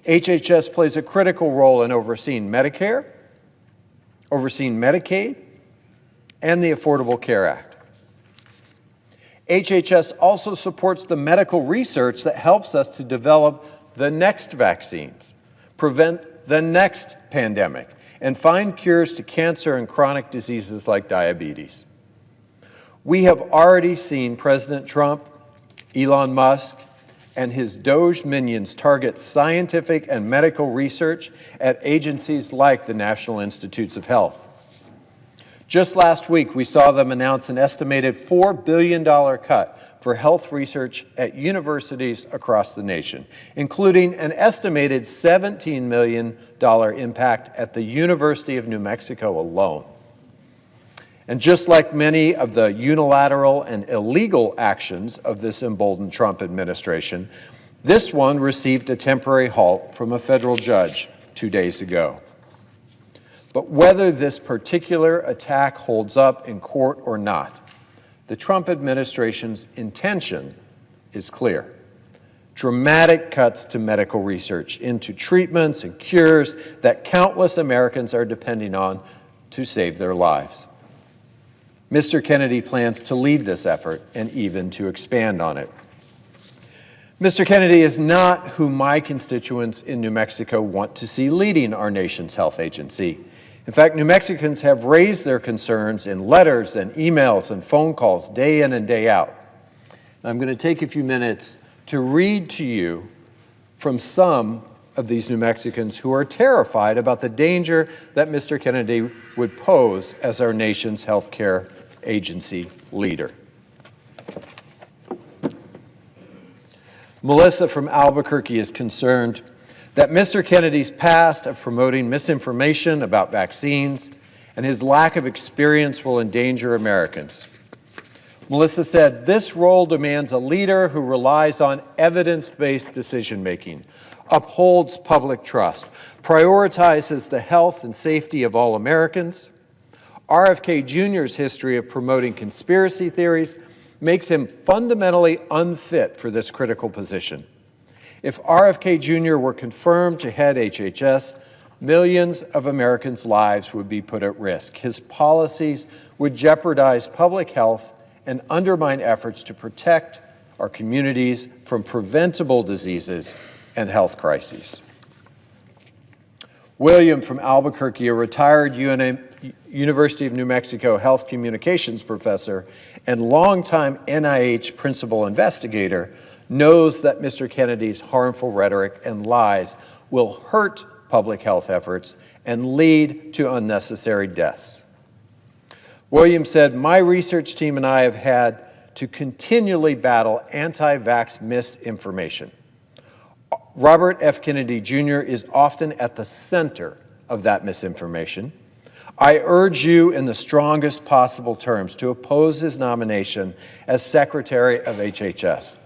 HHS plays a critical role in overseeing Medicare, overseeing Medicaid, and the Affordable Care Act. HHS also supports the medical research that helps us to develop the next vaccines, prevent the next pandemic, and find cures to cancer and chronic diseases like diabetes. We have already seen President Trump, Elon Musk, and his Doge minions target scientific and medical research at agencies like the National Institutes of Health. Just last week, we saw them announce an estimated $4 billion cut for health research at universities across the nation, including an estimated $17 million impact at the University of New Mexico alone. And just like many of the unilateral and illegal actions of this emboldened Trump administration, this one received a temporary halt from a federal judge 2 days ago. But whether this particular attack holds up in court or not, the Trump administration's intention is clear. Dramatic cuts to medical research, into treatments and cures that countless Americans are depending on to save their lives. Mr. Kennedy plans to lead this effort and even to expand on it. Mr. Kennedy is not who my constituents in New Mexico want to see leading our nation's health agency. In fact, New Mexicans have raised their concerns in letters and emails and phone calls day in and day out. I'm going to take a few minutes to read to you from some of these New Mexicans who are terrified about the danger that Mr. Kennedy would pose as our nation's health care agency leader. Melissa from Albuquerque is concerned that Mr. Kennedy's past of promoting misinformation about vaccines and his lack of experience will endanger Americans. Melissa said, "This role demands a leader who relies on evidence-based decision-making, upholds public trust, prioritizes the health and safety of all Americans. RFK Jr.'s history of promoting conspiracy theories makes him fundamentally unfit for this critical position. If RFK Jr. were confirmed to head HHS, millions of Americans' lives would be put at risk. His policies would jeopardize public health and undermine efforts to protect our communities from preventable diseases and health crises." William from Albuquerque, a retired University of New Mexico health communications professor and longtime NIH principal investigator, knows that Mr. Kennedy's harmful rhetoric and lies will hurt public health efforts and lead to unnecessary deaths. Williams said, "My research team and I have had to continually battle anti-vax misinformation. Robert F. Kennedy Jr. is often at the center of that misinformation. I urge you in the strongest possible terms to oppose his nomination as Secretary of HHS.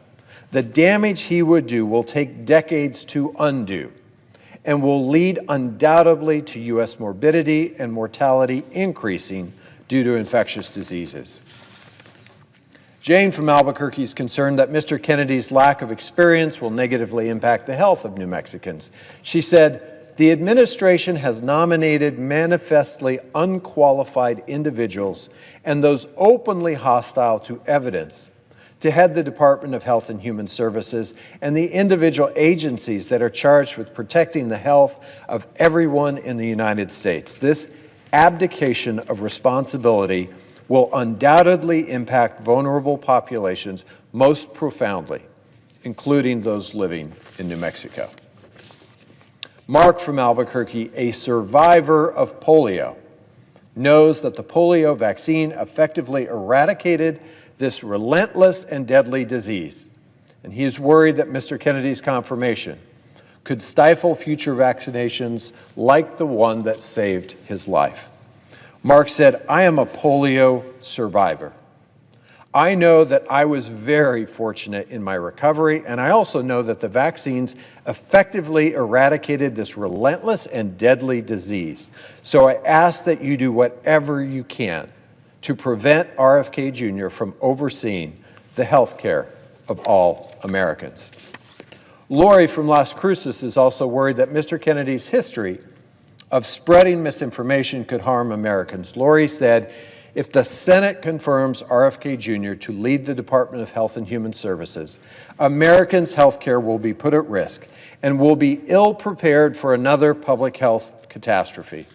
The damage he would do will take decades to undo and will lead undoubtedly to U.S. morbidity and mortality increasing due to infectious diseases." Jane from Albuquerque is concerned that Mr. Kennedy's lack of experience will negatively impact the health of New Mexicans. She said, "The administration has nominated manifestly unqualified individuals and those openly hostile to evidence to head the Department of Health and Human Services and the individual agencies that are charged with protecting the health of everyone in the United States. This abdication of responsibility will undoubtedly impact vulnerable populations most profoundly, including those living in New Mexico." Mark from Albuquerque, a survivor of polio, knows that the polio vaccine effectively eradicated this relentless and deadly disease, and he is worried that Mr. Kennedy's confirmation could stifle future vaccinations like the one that saved his life. Mark said, "I am a polio survivor. I know that I was very fortunate in my recovery, and I also know that the vaccines effectively eradicated this relentless and deadly disease. So I ask that you do whatever you can to prevent RFK Jr. from overseeing the health care of all Americans." Lori from Las Cruces is also worried that Mr. Kennedy's history of spreading misinformation could harm Americans. Lori said, "If the Senate confirms RFK Jr. to lead the Department of Health and Human Services, Americans' health care will be put at risk and will be ill-prepared for another public health catastrophe.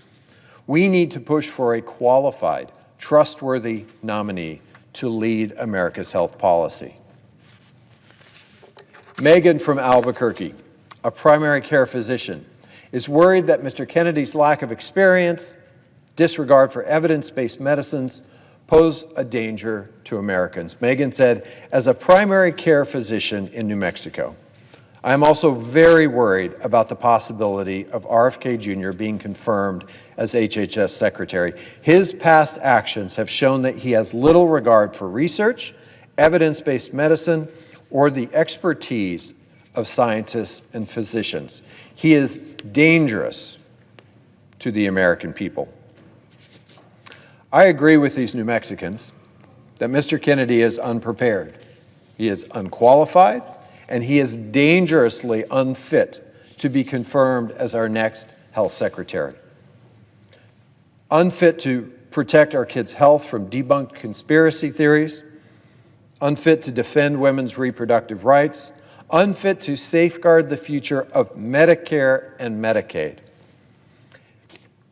We need to push for a qualified, trustworthy nominee to lead America's health policy." Megan from Albuquerque, a primary care physician, is worried that Mr. Kennedy's lack of experience, disregard for evidence-based medicines pose a danger to Americans. Megan said, "As a primary care physician in New Mexico, I am also very worried about the possibility of RFK Jr. being confirmed as HHS Secretary. His past actions have shown that he has little regard for research, evidence-based medicine, or the expertise of scientists and physicians. He is dangerous to the American people. I agree with these New Mexicans that Mr. Kennedy is unprepared. He is unqualified, and he is dangerously unfit to be confirmed as our next health secretary. Unfit to protect our kids' health from debunked conspiracy theories, unfit to defend women's reproductive rights, unfit to safeguard the future of Medicare and Medicaid,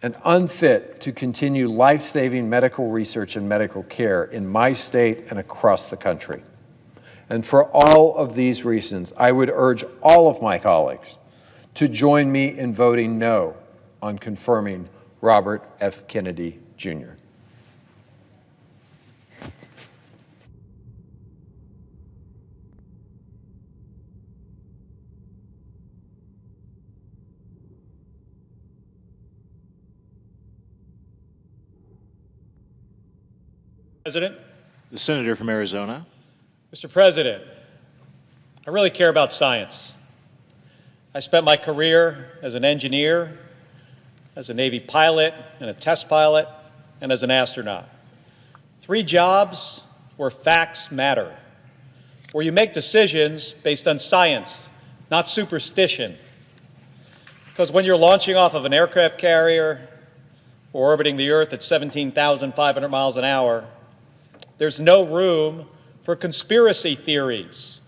and unfit to continue life-saving medical research and medical care in my state and across the country. And for all of these reasons, I would urge all of my colleagues to join me in voting no on confirming Robert F. Kennedy, Jr. President. The senator from Arizona. Mr. President, I really care about science. I spent my career as an engineer, as a Navy pilot and a test pilot, and as an astronaut. 3 jobs where facts matter, where you make decisions based on science, not superstition. Because when you're launching off of an aircraft carrier or orbiting the Earth at 17,500 miles an hour, there's no room for conspiracy theories.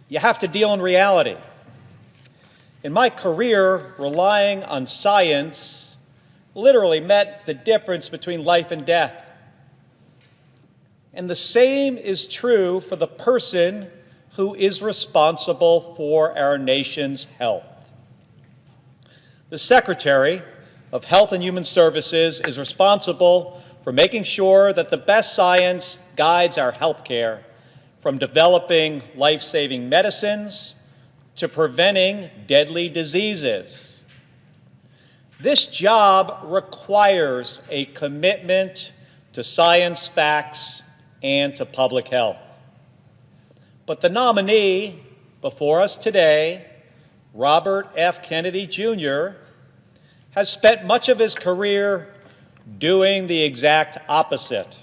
You have to deal in reality. In my career, relying on science literally meant the difference between life and death. And the same is true for the person who is responsible for our nation's health. The Secretary of Health and Human Services is responsible for making sure that the best science guides our health care, from developing life-saving medicines to preventing deadly diseases. This job requires a commitment to science, facts, and to public health. But the nominee before us today, Robert F. Kennedy, Jr., has spent much of his career doing the exact opposite,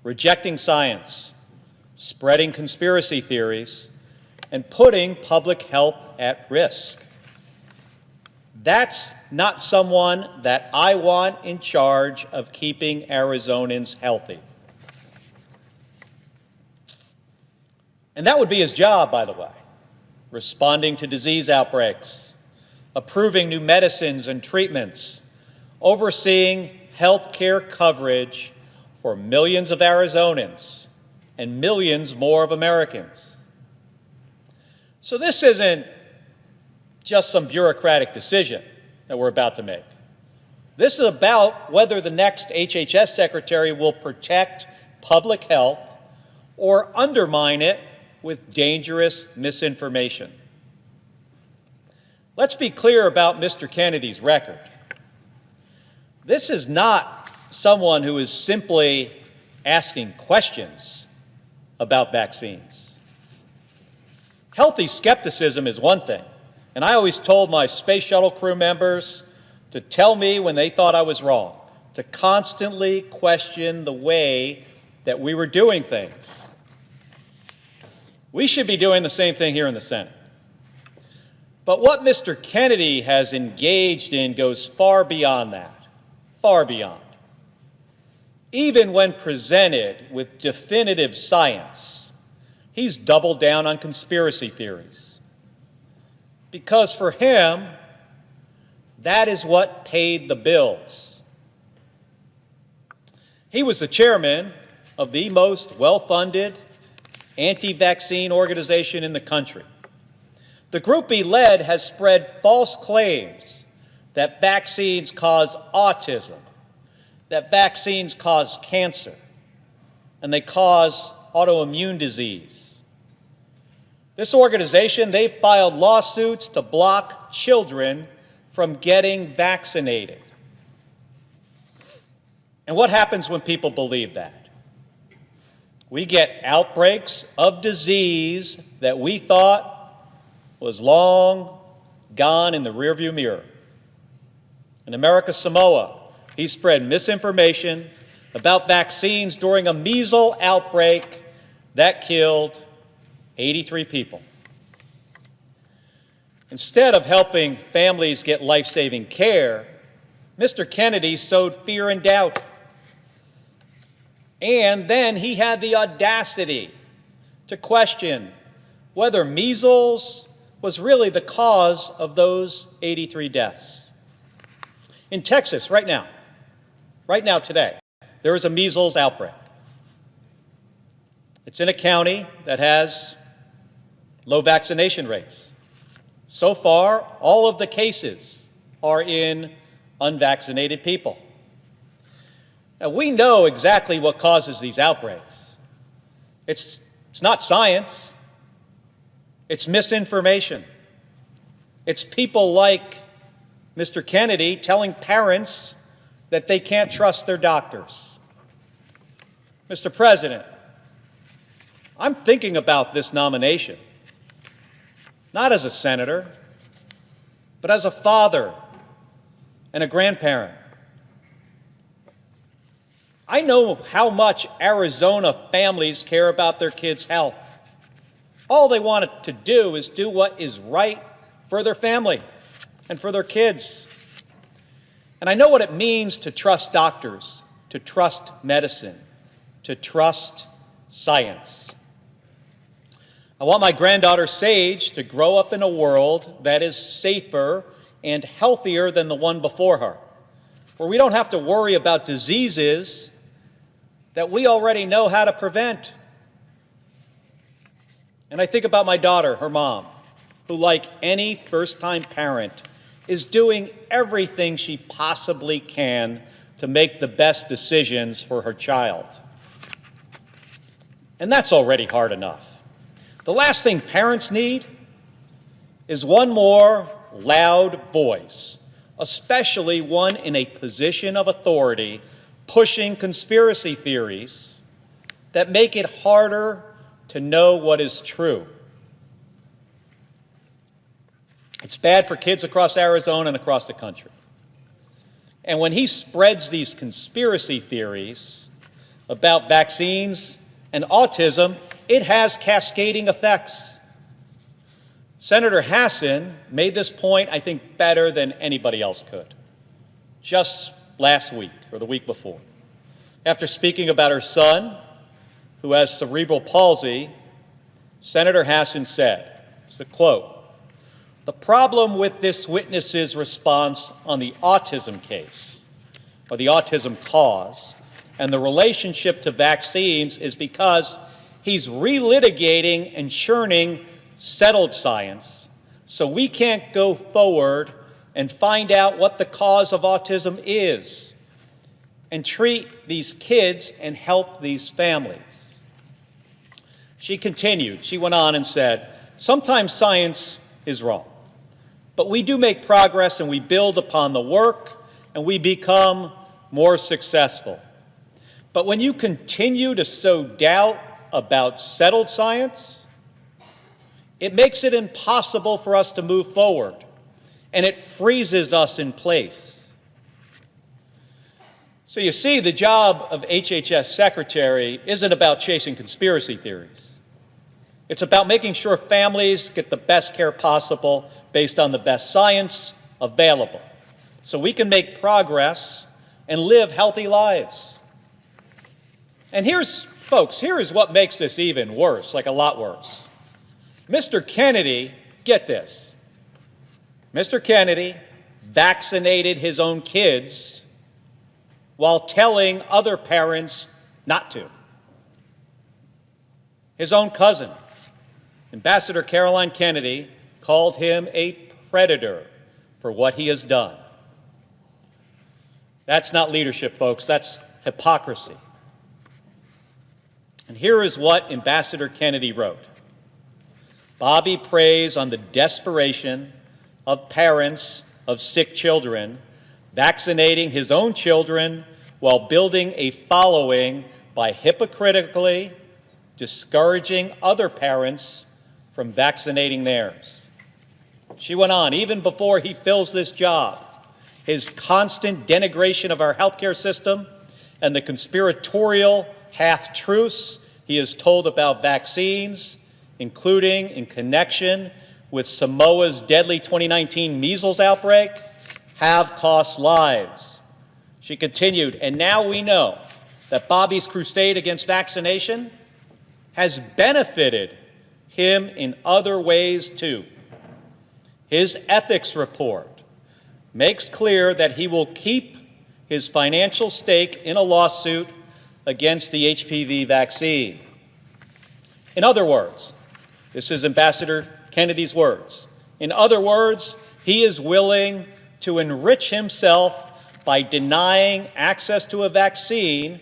rejecting science, spreading conspiracy theories, and putting public health at risk. That's not someone that I want in charge of keeping Arizonans healthy. And that would be his job, by the way, responding to disease outbreaks, approving new medicines and treatments, overseeing health care coverage for millions of Arizonans and millions more of Americans. So this isn't just some bureaucratic decision that we're about to make. This is about whether the next HHS secretary will protect public health or undermine it with dangerous misinformation. Let's be clear about Mr. Kennedy's record. This is not someone who is simply asking questions about vaccines. Healthy skepticism is one thing, and I always told my space shuttle crew members to tell me when they thought I was wrong, to constantly question the way that we were doing things. We should be doing the same thing here in the Senate. But what Mr. Kennedy has engaged in goes far beyond that, far beyond. Even when presented with definitive science, he's doubled down on conspiracy theories. Because for him, that is what paid the bills. He was the chairman of the most well-funded anti-vaccine organization in the country. The group he led has spread false claims that vaccines cause autism, that vaccines cause cancer, and they cause autoimmune disease. This organization, they filed lawsuits to block children from getting vaccinated. And what happens when people believe that? We get outbreaks of disease that we thought was long gone in the rearview mirror. In America Samoa, he spread misinformation about vaccines during a measles outbreak that killed 83 people. Instead of helping families get life-saving care, Mr. Kennedy sowed fear and doubt. And then he had the audacity to question whether measles was really the cause of those 83 deaths. In Texas, right now today, there is a measles outbreak. It's in a county that has low vaccination rates. So far, all of the cases are in unvaccinated people. Now, we know exactly what causes these outbreaks. It's not science. It's misinformation. It's people like Mr. Kennedy telling parents that they can't trust their doctors. Mr. President, I'm thinking about this nomination, not as a senator, but as a father and a grandparent. I know how much Arizona families care about their kids' health. All they want to do is do what is right for their family and for their kids. And I know what it means to trust doctors, to trust medicine, to trust science. I want my granddaughter Sage to grow up in a world that is safer and healthier than the one before her, where we don't have to worry about diseases that we already know how to prevent. And I think about my daughter, her mom, who, like any first-time parent, is doing everything she possibly can to make the best decisions for her child. And that's already hard enough. The last thing parents need is one more loud voice, especially one in a position of authority, pushing conspiracy theories that make it harder to know what is true. It's bad for kids across Arizona and across the country. And when he spreads these conspiracy theories about vaccines and autism, it has cascading effects. Senator Hassan made this point, I think, better than anybody else could, just last week or the week before. After speaking about her son, who has cerebral palsy, Senator Hassan said, it's a quote, "The problem with this witness's response on the autism case, or the autism cause, and the relationship to vaccines is because he's relitigating and churning settled science, so we can't go forward and find out what the cause of autism is and treat these kids and help these families." She continued, she went on and said, "Sometimes science is wrong, but we do make progress and we build upon the work and we become more successful. But when you continue to sow doubt about settled science, it makes it impossible for us to move forward, and it freezes us in place." So you see, the job of HHS Secretary isn't about chasing conspiracy theories. It's about making sure families get the best care possible based on the best science available, so we can make progress and live healthy lives. And folks, here is what makes this even worse, like a lot worse. Mr. Kennedy, get this, Mr. Kennedy vaccinated his own kids while telling other parents not to. His own cousin, Ambassador Caroline Kennedy, called him a predator for what he has done. That's not leadership, folks. That's hypocrisy. And here is what Ambassador Kennedy wrote. Bobby preys on the desperation of parents of sick children, vaccinating his own children while building a following by hypocritically discouraging other parents from vaccinating theirs. She went on, even before he fills this job, his constant denigration of our healthcare system and the conspiratorial half-truths he has told about vaccines, including in connection with Samoa's deadly 2019 measles outbreak, have cost lives. She continued, and now we know that Bobby's crusade against vaccination has benefited him in other ways too. His ethics report makes clear that he will keep his financial stake in a lawsuit against the HPV vaccine. In other words, this is Ambassador Kennedy's words. In other words, he is willing to enrich himself by denying access to a vaccine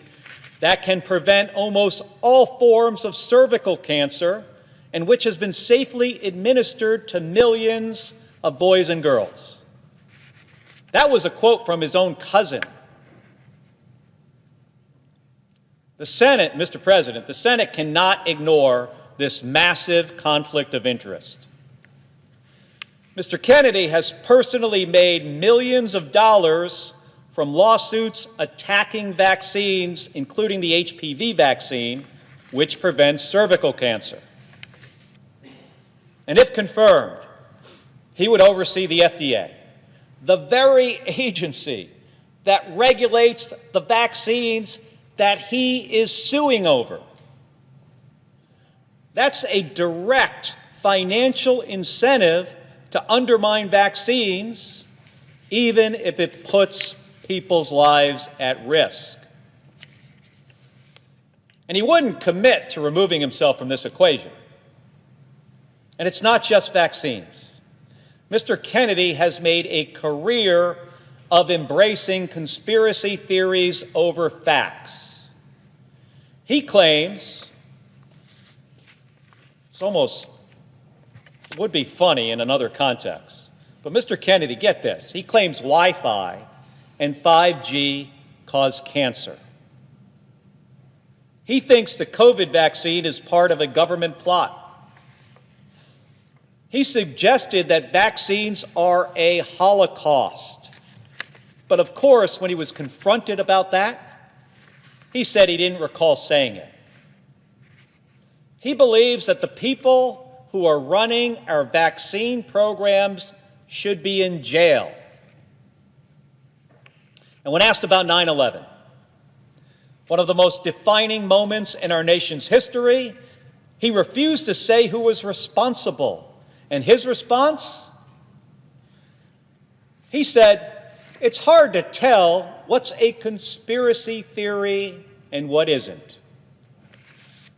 that can prevent almost all forms of cervical cancer and which has been safely administered to millions of boys and girls. That was a quote from his own cousin. The Senate, Mr. President, the Senate cannot ignore this massive conflict of interest. Mr. Kennedy has personally made millions of dollars from lawsuits attacking vaccines, including the HPV vaccine, which prevents cervical cancer. And if confirmed, he would oversee the FDA, the very agency that regulates the vaccines that he is suing over. That's a direct financial incentive to undermine vaccines, even if it puts people's lives at risk. And he wouldn't commit to removing himself from this equation. And it's not just vaccines. Mr. Kennedy has made a career of embracing conspiracy theories over facts. He claims, it's almost would be funny in another context, but Mr. Kennedy, get this, he claims Wi-Fi and 5G cause cancer. He thinks the COVID vaccine is part of a government plot. He suggested that vaccines are a holocaust. But of course, when he was confronted about that, he said he didn't recall saying it. He believes that the people who are running our vaccine programs should be in jail. And when asked about 9/11, one of the most defining moments in our nation's history, he refused to say who was responsible. And his response? He said, it's hard to tell what's a conspiracy theory and what isn't.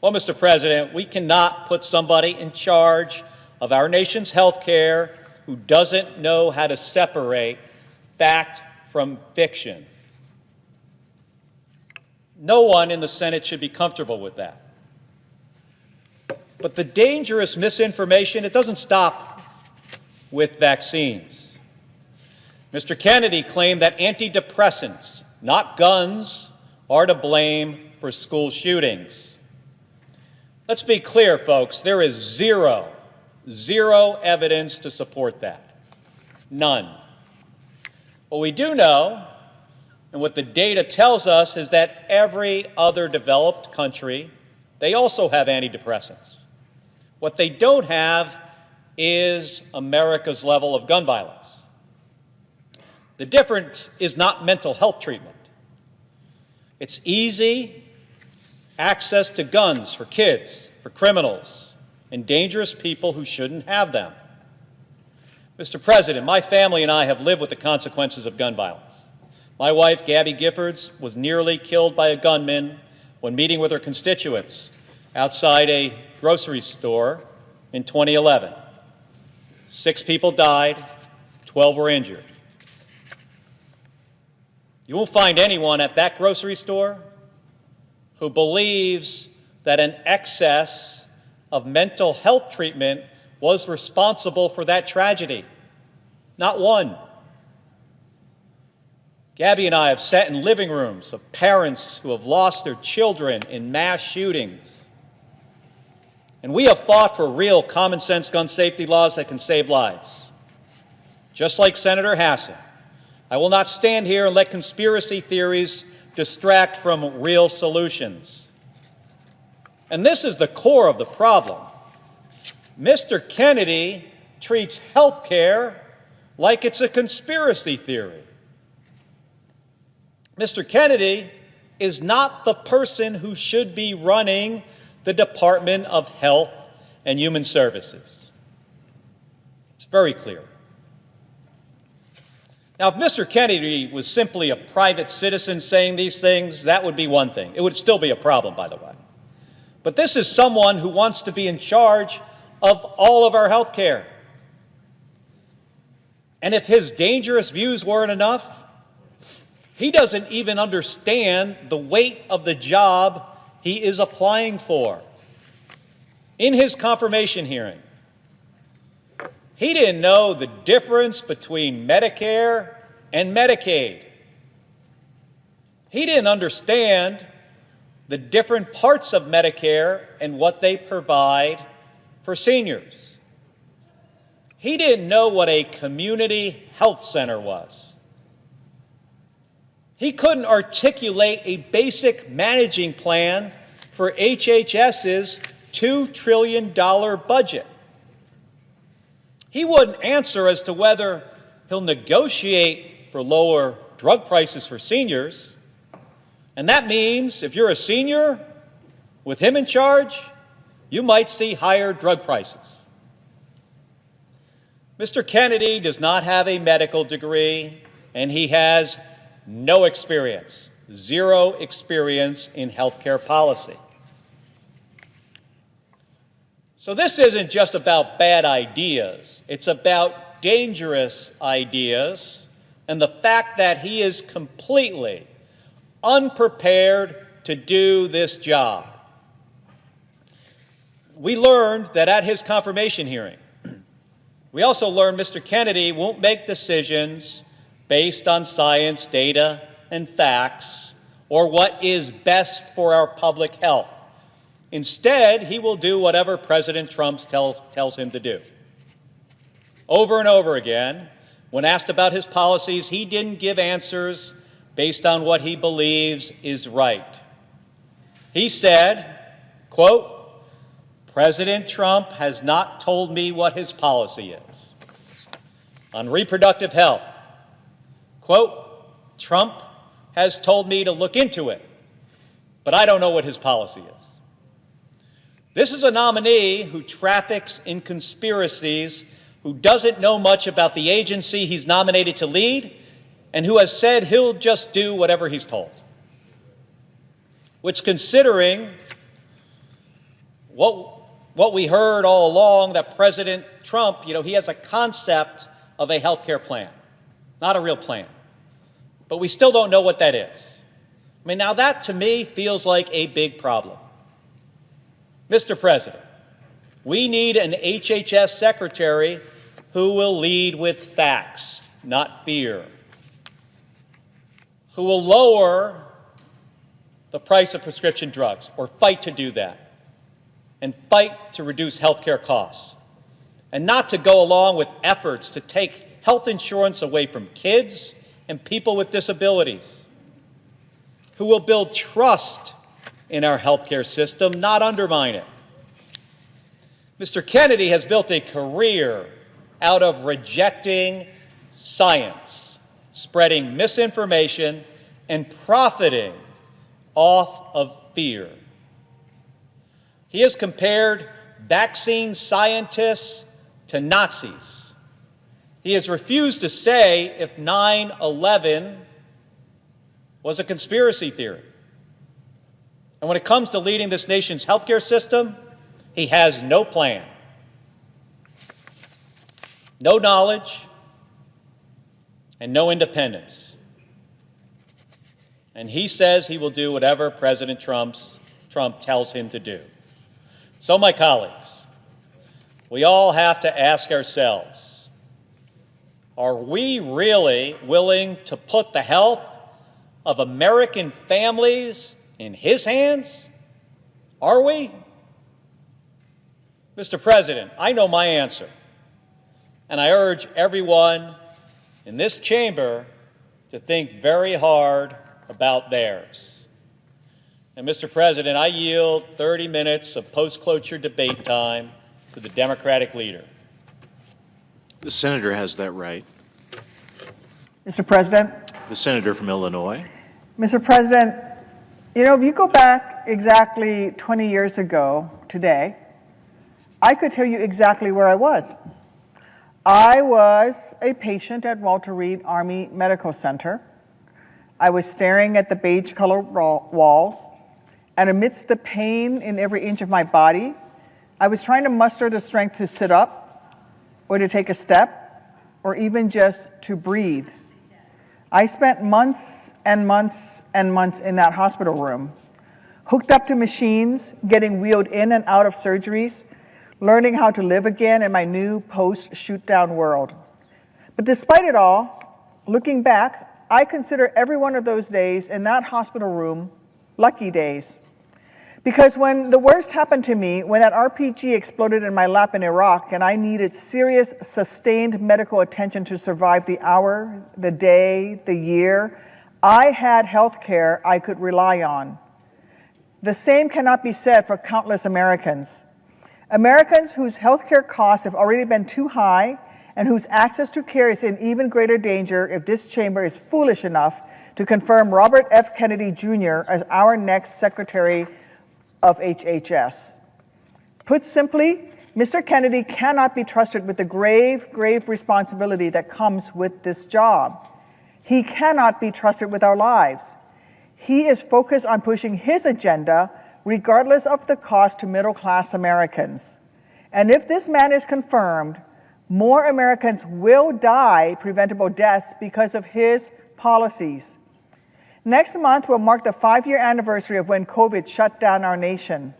Well, Mr. President, we cannot put somebody in charge of our nation's health care who doesn't know how to separate fact from fiction. No one in the Senate should be comfortable with that. But the dangerous misinformation, it doesn't stop with vaccines. Mr. Kennedy claimed that antidepressants, not guns, are to blame for school shootings. Let's be clear, folks, there is zero evidence to support that. None. What we do know, and what the data tells us, is that every other developed country, they also have antidepressants. What they don't have is America's level of gun violence. The difference is not mental health treatment. It's easy access to guns for kids, for criminals, and dangerous people who shouldn't have them. Mr. President, my family and I have lived with the consequences of gun violence. My wife, Gabby Giffords, was nearly killed by a gunman when meeting with her constituents outside a grocery store in 2011. 6 people died, 12 were injured. You won't find anyone at that grocery store who believes that an excess of mental health treatment was responsible for that tragedy. Not one. Gabby and I have sat in living rooms of parents who have lost their children in mass shootings. And we have fought for real common sense gun safety laws that can save lives. Just like Senator Hassan, I will not stand here and let conspiracy theories distract from real solutions. And this is the core of the problem. Mr. Kennedy treats health care like it's a conspiracy theory. Mr. Kennedy is not the person who should be running the Department of Health and Human Services. It's very clear. Now, if Mr. Kennedy was simply a private citizen saying these things, that would be one thing. It would still be a problem, by the way. But this is someone who wants to be in charge of all of our health care. And if his dangerous views weren't enough, he doesn't even understand the weight of the job he is applying for. In his confirmation hearing, he didn't know the difference between Medicare and Medicaid. He didn't understand the different parts of Medicare and what they provide for seniors. He didn't know what a community health center was. He couldn't articulate a basic managing plan for HHS's $2 trillion budget. He wouldn't answer as to whether he'll negotiate for lower drug prices for seniors. And that means if you're a senior with him in charge, you might see higher drug prices. Mr. Kennedy does not have a medical degree, and he has no experience, zero experience in healthcare policy. So this isn't just about bad ideas. It's about dangerous ideas and the fact that he is completely unprepared to do this job. We learned that at his confirmation hearing. We also learned Mr. Kennedy won't make decisions based on science, data, and facts, or what is best for our public health. Instead, he will do whatever President Trump tells him to do. Over and over again, when asked about his policies, he didn't give answers based on what he believes is right. He said, quote, "President Trump has not told me what his policy is." On reproductive health, quote, "Trump has told me to look into it, but I don't know what his policy is." This is a nominee who traffics in conspiracies, who doesn't know much about the agency he's nominated to lead, and who has said he'll just do whatever he's told. Which, considering what we heard all along, that President Trump, he has a concept of a health care plan, not a real plan. But we still don't know what that is. I mean, now that to me feels like a big problem. Mr. President, we need an HHS secretary who will lead with facts, not fear, who will lower the price of prescription drugs, or fight to do that, and fight to reduce health care costs, and not to go along with efforts to take health insurance away from kids and people with disabilities, who will build trust in our healthcare system, not undermine it. Mr. Kennedy has built a career out of rejecting science, spreading misinformation, and profiting off of fear. He has compared vaccine scientists to Nazis. He has refused to say if 9/11 was a conspiracy theory. And when it comes to leading this nation's healthcare system, he has no plan, no knowledge, and no independence. And he says he will do whatever President Trump tells him to do. So, my colleagues, we all have to ask ourselves, are we really willing to put the health of American families in his hands? Are we? Mr. President, I know my answer, and I urge everyone in this chamber to think very hard about theirs. And Mr. President, I yield 30 minutes of post-cloture debate time to the Democratic leader. The senator has that right. Mr. President. The senator from Illinois. Mr. President, you know, if you go back exactly 20 years ago today, I could tell you exactly where I was. I was a patient at Walter Reed Army Medical Center. I was staring at the beige-colored walls, and amidst the pain in every inch of my body, I was trying to muster the strength to sit up, or to take a step, or even just to breathe. I spent months and months and months in that hospital room, hooked up to machines, getting wheeled in and out of surgeries, learning how to live again in my new post-shoot-down world. But despite it all, looking back, I consider every one of those days in that hospital room lucky days. Because when the worst happened to me, when that RPG exploded in my lap in Iraq and I needed serious, sustained medical attention to survive the hour, the day, the year, I had health care I could rely on. The same cannot be said for countless Americans. Americans whose health care costs have already been too high and whose access to care is in even greater danger if this chamber is foolish enough to confirm Robert F. Kennedy Jr. as our next Secretary of HHS. Put simply, Mr. Kennedy cannot be trusted with the grave, grave responsibility that comes with this job. He cannot be trusted with our lives. He is focused on pushing his agenda regardless of the cost to middle-class Americans. And if this man is confirmed, more Americans will die preventable deaths because of his policies. Next month will mark the 5-year anniversary of when COVID shut down our nation.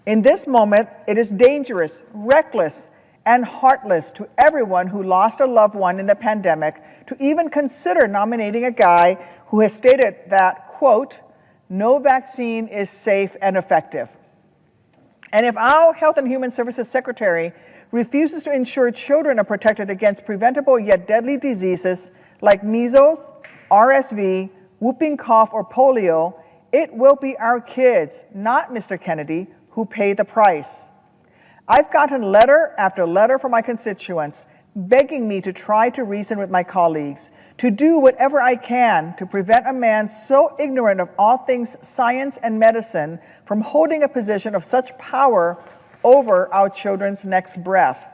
In this moment, it is dangerous, reckless, and heartless to everyone who lost a loved one in the pandemic to even consider nominating a guy who has stated that, quote, no vaccine is safe and effective. And if our Health and Human Services Secretary refuses to ensure children are protected against preventable yet deadly diseases like measles, RSV, whooping cough, or polio, it will be our kids, not Mr. Kennedy, who pay the price. I've gotten letter after letter from my constituents begging me to try to reason with my colleagues, to do whatever I can to prevent a man so ignorant of all things science and medicine from holding a position of such power over our children's next breath.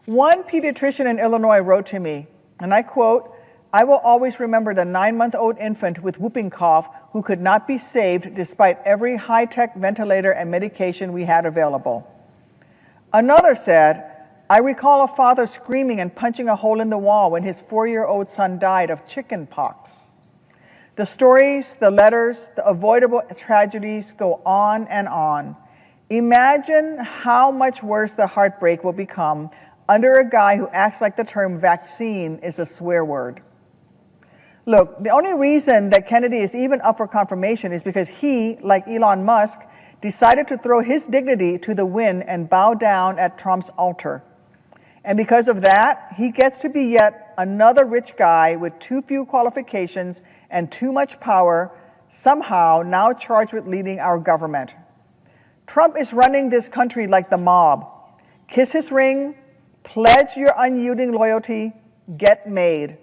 One pediatrician in Illinois wrote to me, and I quote, I will always remember the 9-month-old infant with whooping cough who could not be saved despite every high-tech ventilator and medication we had available. Another said, I recall a father screaming and punching a hole in the wall when his 4-year-old son died of chicken pox. The stories, the letters, the avoidable tragedies go on and on. Imagine how much worse the heartbreak will become under a guy who acts like the term vaccine is a swear word. Look, the only reason that Kennedy is even up for confirmation is because he, like Elon Musk, decided to throw his dignity to the wind and bow down at Trump's altar. And because of that, he gets to be yet another rich guy with too few qualifications and too much power, somehow now charged with leading our government. Trump is running this country like the mob. Kiss his ring, pledge your unyielding loyalty, get made.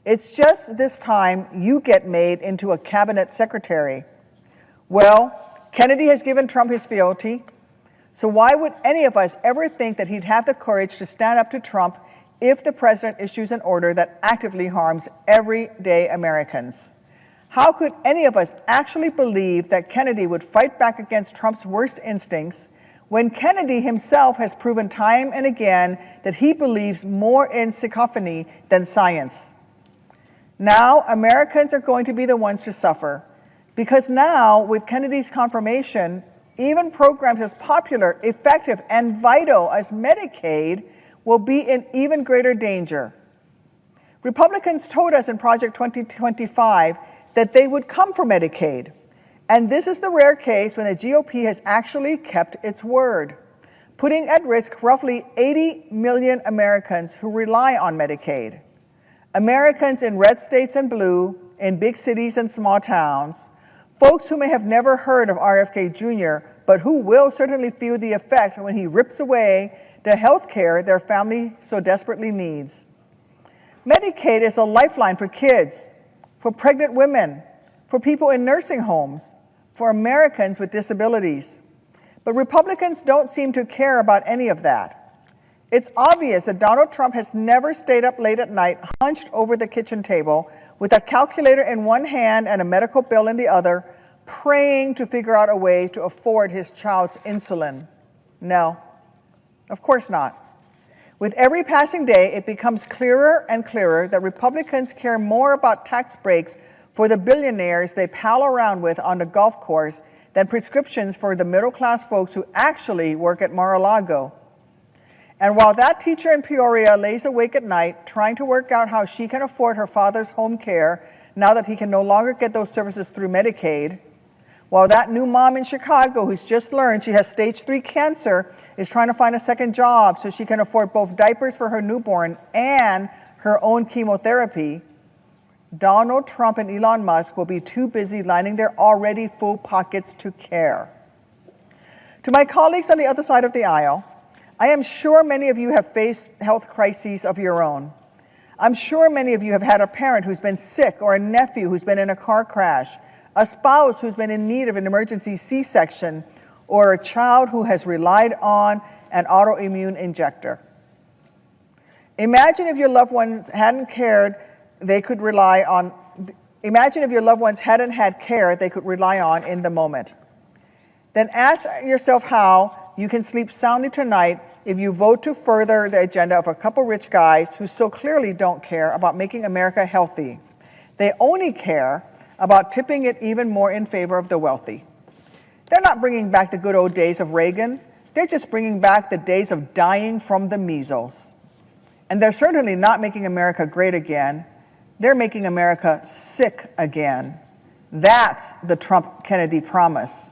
It's just this time you get made into a cabinet secretary. Well, Kennedy has given Trump his fealty, so why would any of us ever think that he'd have the courage to stand up to Trump if the president issues an order that actively harms everyday Americans? How could any of us actually believe that Kennedy would fight back against Trump's worst instincts when Kennedy himself has proven time and again that he believes more in cacophony than science? Now, Americans are going to be the ones to suffer, because now, with Kennedy's confirmation, even programs as popular, effective, and vital as Medicaid will be in even greater danger. Republicans told us in Project 2025 that they would come for Medicaid. And this is the rare case when the GOP has actually kept its word, putting at risk roughly 80 million Americans who rely on Medicaid. Americans in red states and blue, in big cities and small towns, folks who may have never heard of RFK Jr., but who will certainly feel the effect when he rips away the health care their family so desperately needs. Medicaid is a lifeline for kids, for pregnant women, for people in nursing homes, for Americans with disabilities. But Republicans don't seem to care about any of that. It's obvious that Donald Trump has never stayed up late at night, hunched over the kitchen table with a calculator in one hand and a medical bill in the other, praying to figure out a way to afford his child's insulin. No, of course not. With every passing day, it becomes clearer and clearer that Republicans care more about tax breaks for the billionaires they pal around with on the golf course than prescriptions for the middle-class folks who actually work at Mar-a-Lago. And while that teacher in Peoria lays awake at night trying to work out how she can afford her father's home care now that he can no longer get those services through Medicaid, while that new mom in Chicago who's just learned she has stage 3 cancer is trying to find a second job so she can afford both diapers for her newborn and her own chemotherapy, Donald Trump and Elon Musk will be too busy lining their already full pockets to care. To my colleagues on the other side of the aisle, I am sure many of you have faced health crises of your own. I'm sure many of you have had a parent who's been sick or a nephew who's been in a car crash, a spouse who's been in need of an emergency C-section, or a child who has relied on an autoimmune injector. Imagine if your loved ones hadn't cared they could rely on, imagine if your loved ones hadn't had care they could rely on in the moment. Then ask yourself how you can sleep soundly tonight if you vote to further the agenda of a couple rich guys who so clearly don't care about making America healthy. They only care about tipping it even more in favor of the wealthy. They're not bringing back the good old days of Reagan. They're just bringing back the days of dying from the measles. And they're certainly not making America great again. They're making America sick again. That's the Trump-Kennedy promise.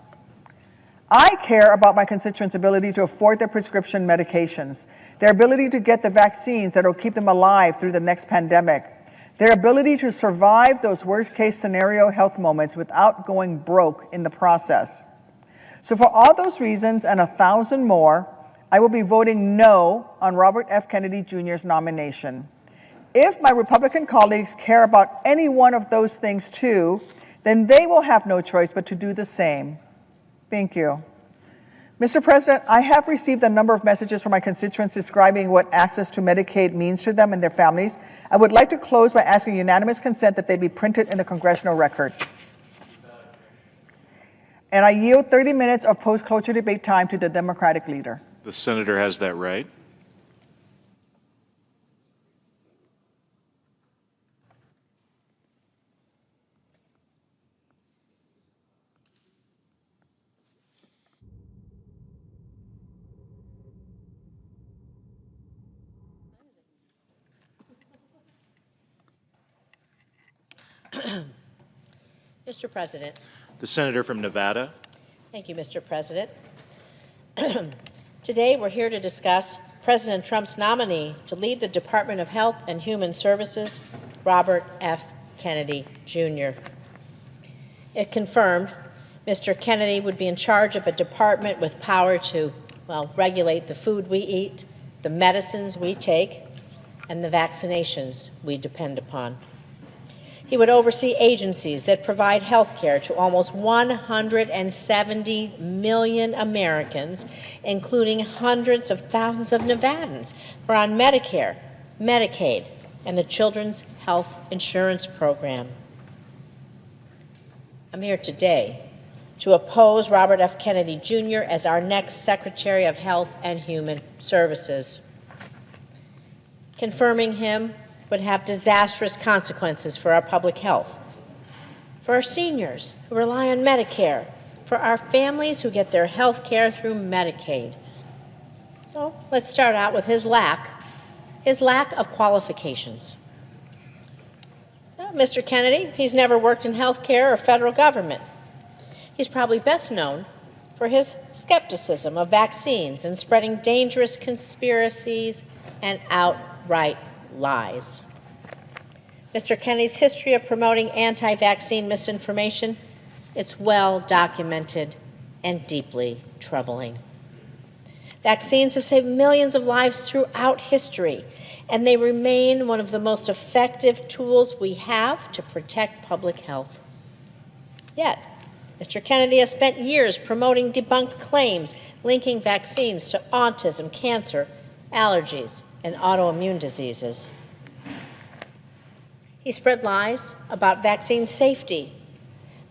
I care about my constituents' ability to afford their prescription medications, their ability to get the vaccines that will keep them alive through the next pandemic, their ability to survive those worst-case scenario health moments without going broke in the process. So for all those reasons and 1,000 more, I will be voting no on Robert F. Kennedy Jr.'s nomination. If my Republican colleagues care about any one of those things too, then they will have no choice but to do the same. Thank you. Mr. President, I have received a number of messages from my constituents describing what access to Medicaid means to them and their families. I would like to close by asking unanimous consent that they be printed in the congressional record. And I yield 30 minutes of post-cloture debate time to the Democratic leader. The senator has that right. Mr. President. The senator from Nevada. Thank you, Mr. President. Today, we're here to discuss President Trump's nominee to lead the Department of Health and Human Services, Robert F. Kennedy, Jr. If confirmed, Mr. Kennedy would be in charge of a department with power to, well, regulate the food we eat, the medicines we take, and the vaccinations we depend upon. He would oversee agencies that provide health care to almost 170 million Americans, including hundreds of thousands of Nevadans who are on Medicare, Medicaid, and the Children's Health Insurance Program. I'm here today to oppose Robert F. Kennedy Jr. as our next Secretary of Health and Human Services. Confirming him would have disastrous consequences for our public health, for our seniors who rely on Medicare, for our families who get their health care through Medicaid? Well, let's start out with his lack of qualifications. Well, Mr. Kennedy, he's never worked in health care or federal government. He's probably best known for his skepticism of vaccines and spreading dangerous conspiracies and outright lies. Mr. Kennedy's history of promoting anti-vaccine misinformation, it's well documented and deeply troubling. Vaccines have saved millions of lives throughout history, and they remain one of the most effective tools we have to protect public health. Yet, Mr. Kennedy has spent years promoting debunked claims linking vaccines to autism, cancer, allergies, and autoimmune diseases. He spread lies about vaccine safety,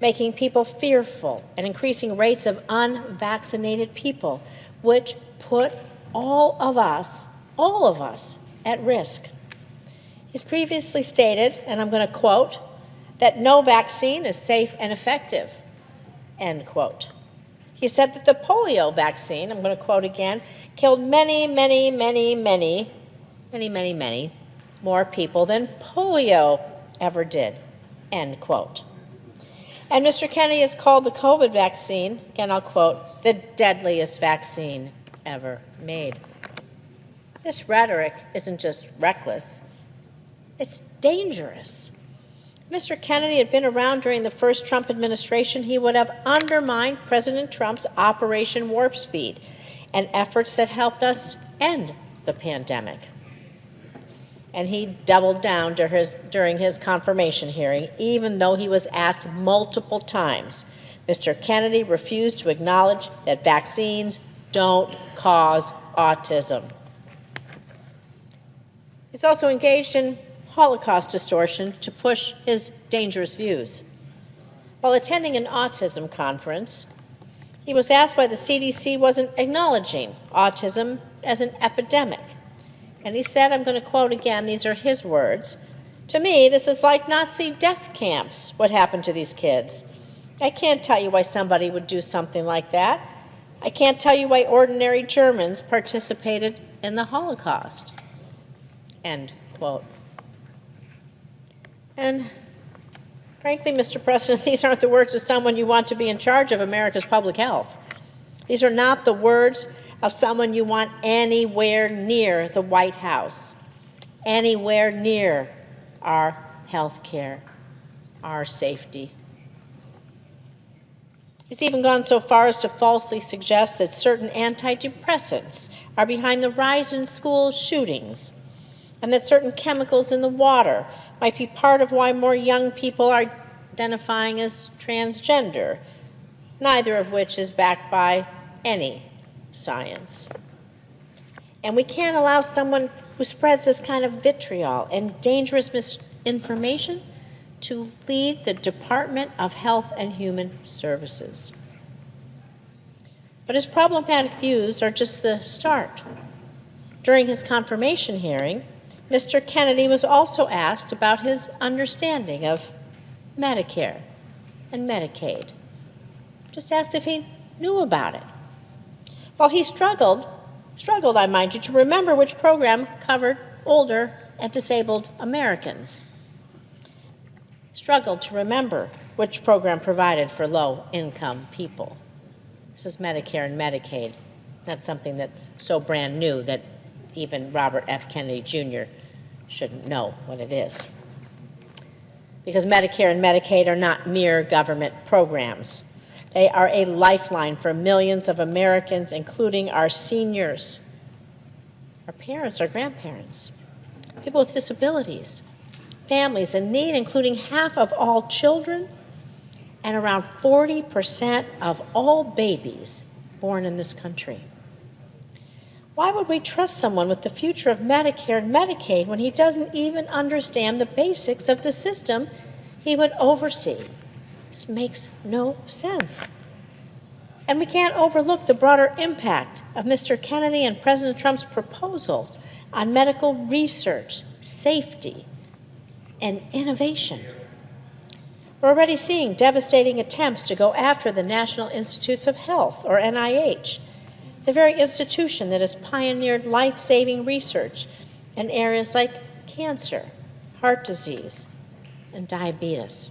making people fearful and increasing rates of unvaccinated people, which put all of us at risk. He's previously stated, and I'm going to quote, that no vaccine is safe and effective, end quote. He said that the polio vaccine, I'm going to quote again, killed many more people than polio ever did, end quote. And Mr. Kennedy has called the COVID vaccine, again I'll quote, the deadliest vaccine ever made. This rhetoric isn't just reckless, it's dangerous. If Mr. Kennedy had been around during the first Trump administration, he would have undermined President Trump's Operation Warp Speed and efforts that helped us end the pandemic. And he doubled down during his confirmation hearing, even though he was asked multiple times. Mr. Kennedy refused to acknowledge that vaccines don't cause autism. He's also engaged in Holocaust distortion to push his dangerous views. While attending an autism conference, he was asked why the CDC wasn't acknowledging autism as an epidemic. And he said, I'm going to quote again, these are his words, "To me, this is like Nazi death camps, what happened to these kids. I can't tell you why somebody would do something like that. I can't tell you why ordinary Germans participated in the Holocaust," end quote. And frankly, Mr. President, these aren't the words of someone you want to be in charge of America's public health. These are not the words of someone you want anywhere near the White House, anywhere near our health care, our safety. He's even gone so far as to falsely suggest that certain antidepressants are behind the rise in school shootings, and that certain chemicals in the water might be part of why more young people are identifying as transgender, neither of which is backed by any science. And we can't allow someone who spreads this kind of vitriol and dangerous misinformation to lead the Department of Health and Human Services. But his problematic views are just the start. During his confirmation hearing, Mr. Kennedy was also asked about his understanding of Medicare and Medicaid. Just asked if he knew about it. Well, he struggled, I mind you, to remember which program covered older and disabled Americans. Struggled to remember which program provided for low-income people. This is Medicare and Medicaid. That's something that's so brand new that even Robert F. Kennedy Jr. shouldn't know what it is. Because Medicare and Medicaid are not mere government programs. They are a lifeline for millions of Americans, including our seniors, our parents, our grandparents, people with disabilities, families in need, including half of all children and around 40% of all babies born in this country. Why would we trust someone with the future of Medicare and Medicaid when he doesn't even understand the basics of the system he would oversee? This makes no sense. And we can't overlook the broader impact of Mr. Kennedy and President Trump's proposals on medical research, safety, and innovation. We're already seeing devastating attempts to go after the National Institutes of Health, or NIH, the very institution that has pioneered life-saving research in areas like cancer, heart disease, and diabetes.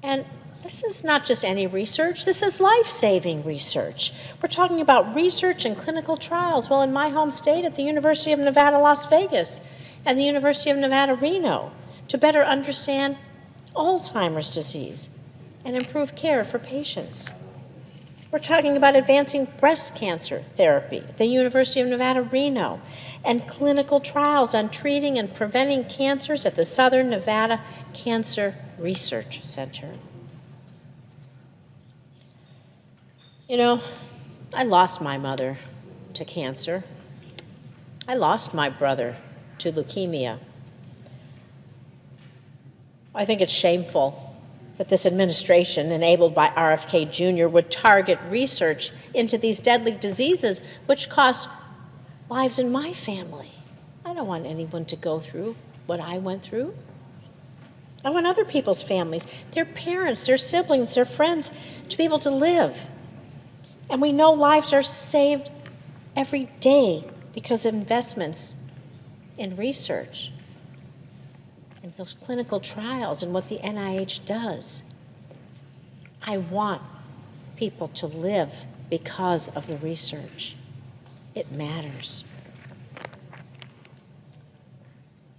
And this is not just any research, this is life-saving research. We're talking about research and clinical trials. Well, in my home state at the University of Nevada, Las Vegas, and the University of Nevada, Reno, to better understand Alzheimer's disease and improve care for patients. We're talking about advancing breast cancer therapy at the University of Nevada, Reno, and clinical trials on treating and preventing cancers at the Southern Nevada Cancer Research Center. You know, I lost my mother to cancer. I lost my brother to leukemia. I think it's shameful that this administration, enabled by RFK Jr., would target research into these deadly diseases, which cost lives in my family. I don't want anyone to go through what I went through. I want other people's families, their parents, their siblings, their friends, to be able to live. And we know lives are saved every day because of investments in research and those clinical trials and what the NIH does. I want people to live because of the research. It matters.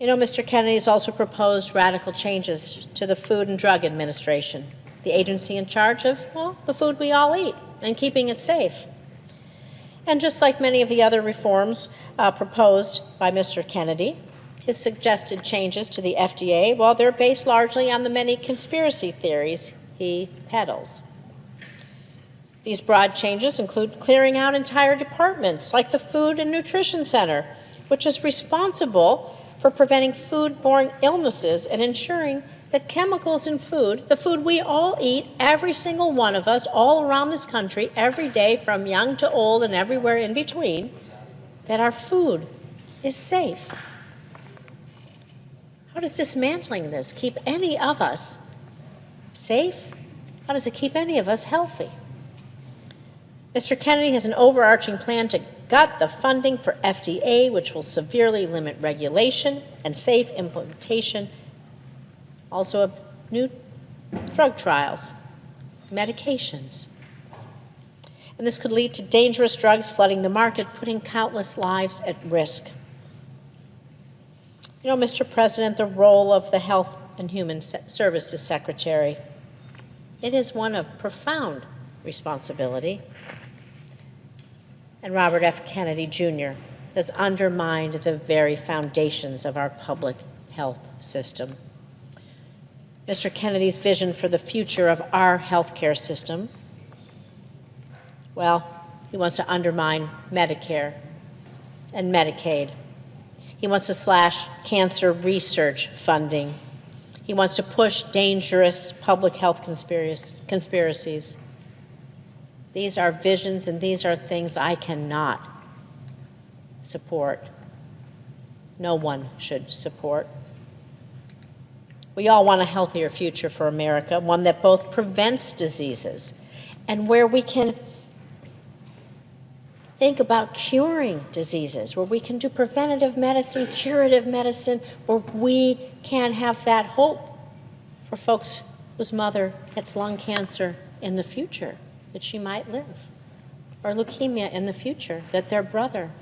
You know, Mr. Kennedy has also proposed radical changes to the Food and Drug Administration, the agency in charge of, well, the food we all eat and keeping it safe. And just like many of the other reforms proposed by Mr. Kennedy, his suggested changes to the FDA, well, they're based largely on the many conspiracy theories he peddles. These broad changes include clearing out entire departments like the Food and Nutrition Center, which is responsible for preventing foodborne illnesses and ensuring that chemicals in food, the food we all eat, every single one of us, all around this country, every day, from young to old and everywhere in between, that our food is safe. How does dismantling this keep any of us safe? How does it keep any of us healthy? Mr. Kennedy has an overarching plan to gut the funding for FDA, which will severely limit regulation and safe implementation, also of new drug trials, medications. And this could lead to dangerous drugs flooding the market, putting countless lives at risk. You know, Mr. President, the role of the Health and Human Services Secretary, it is one of profound responsibility. And Robert F. Kennedy, Jr. has undermined the very foundations of our public health system. Mr. Kennedy's vision for the future of our healthcare system, well, he wants to undermine Medicare and Medicaid. He wants to slash cancer research funding. He wants to push dangerous public health conspiracies. These are visions and these are things I cannot support. No one should support. We all want a healthier future for America, one that both prevents diseases and where we can think about curing diseases, where we can do preventative medicine, curative medicine, where we can have that hope for folks whose mother gets lung cancer in the future, that she might live, or leukemia in the future, that their brother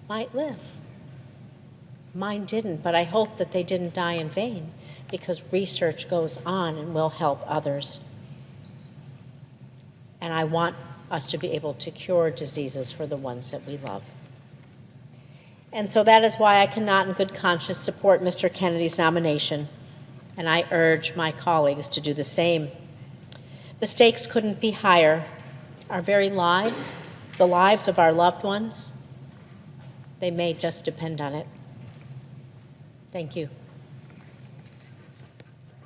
might live. Mine didn't, but I hope that they didn't die in vain, because research goes on and will help others. And I want us to be able to cure diseases for the ones that we love. And so that is why I cannot in good conscience support Mr. Kennedy's nomination, and I urge my colleagues to do the same. The stakes couldn't be higher. Our very lives, the lives of our loved ones, they may just depend on it. Thank you.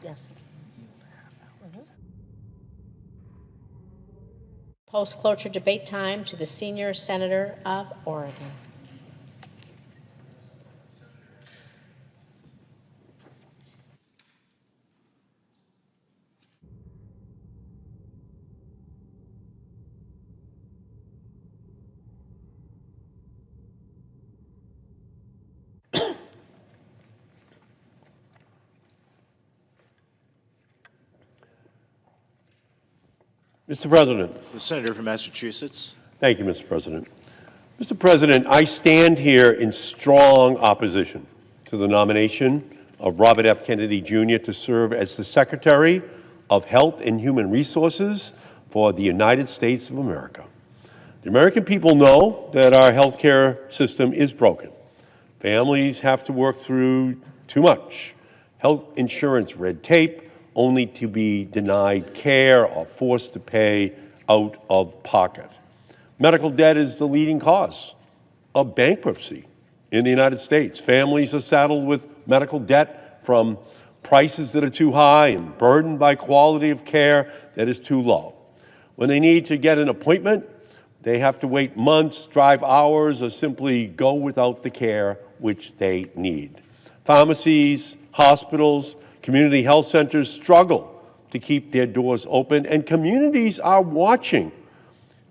Yes. Post-cloture debate time to the senior senator of Oregon. Mr. President. The senator from Massachusetts. Thank you, Mr. President. Mr. President, I stand here in strong opposition to the nomination of Robert F. Kennedy, Jr. to serve as the Secretary of Health and Human Resources for the United States of America. The American people know that our health care system is broken. Families have to work through too much health insurance red tape only to be denied care or forced to pay out of pocket. Medical debt is the leading cause of bankruptcy in the United States. Families are saddled with medical debt from prices that are too high and burdened by quality of care that is too low. When they need to get an appointment, they have to wait months, drive hours, or simply go without the care which they need. Pharmacies, hospitals, community health centers struggle to keep their doors open, and communities are watching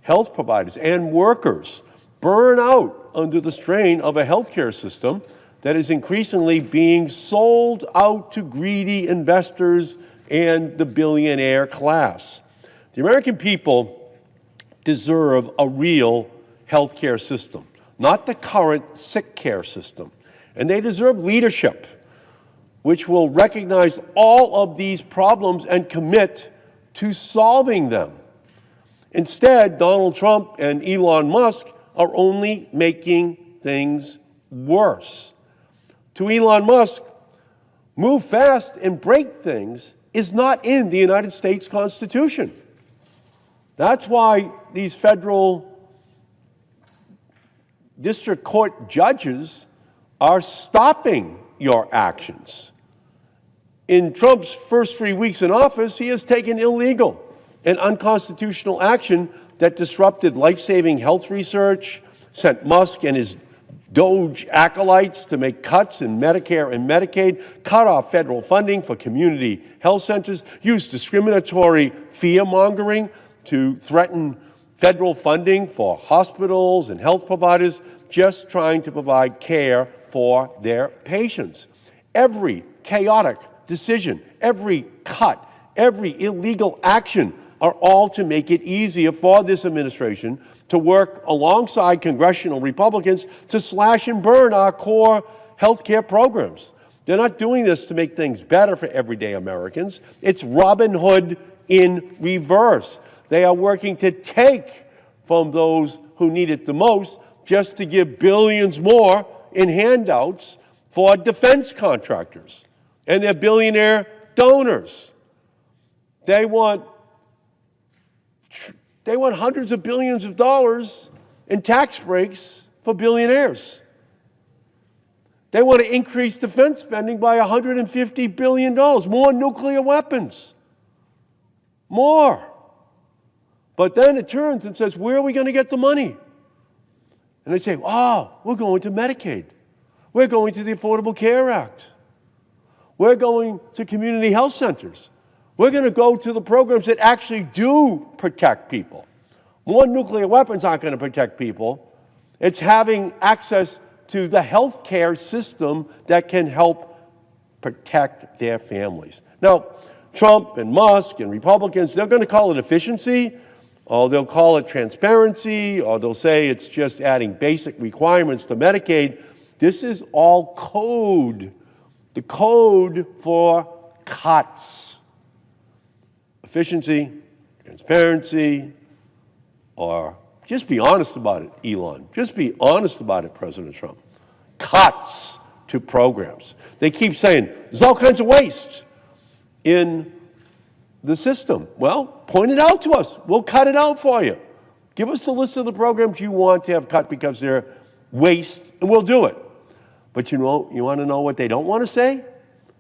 health providers and workers burn out under the strain of a healthcare system that is increasingly being sold out to greedy investors and the billionaire class. The American people deserve a real healthcare system, not the current sick care system. And they deserve leadership which will recognize all of these problems and commit to solving them. Instead, Donald Trump and Elon Musk are only making things worse. To Elon Musk, move fast and break things is not in the United States Constitution. That's why these federal district court judges are stopping your actions. In Trump's first 3 weeks in office, he has taken illegal and unconstitutional action that disrupted life-saving health research, sent Musk and his Doge acolytes to make cuts in Medicare and Medicaid, cut off federal funding for community health centers, used discriminatory fear-mongering to threaten federal funding for hospitals and health providers just trying to provide care for their patients. Every chaotic decision, every cut, every illegal action are all to make it easier for this administration to work alongside congressional Republicans to slash and burn our core health care programs. They're not doing this to make things better for everyday Americans. It's Robin Hood in reverse. They are working to take from those who need it the most just to give billions more in handouts for defense contractors and their billionaire donors. They want hundreds of billions of dollars in tax breaks for billionaires. They want to increase defense spending by $150 billion, more nuclear weapons, more. But then it turns and says, where are we going to get the money? And they say, oh, we're going to Medicaid. We're going to the Affordable Care Act. We're going to community health centers. We're going to go to the programs that actually do protect people. More nuclear weapons aren't going to protect people. It's having access to the health care system that can help protect their families. Now, Trump and Musk and Republicans, they're going to call it efficiency, or they'll call it transparency, or they'll say it's just adding basic requirements to Medicaid. This is all code, the code for cuts. Efficiency, transparency, or just be honest about it, Elon. Just be honest about it, President Trump. Cuts to programs. They keep saying there's all kinds of waste in the system. Well, point it out to us. We'll cut it out for you. Give us the list of the programs you want to have cut because they're waste, and we'll do it. But you want to know what they don't want to say?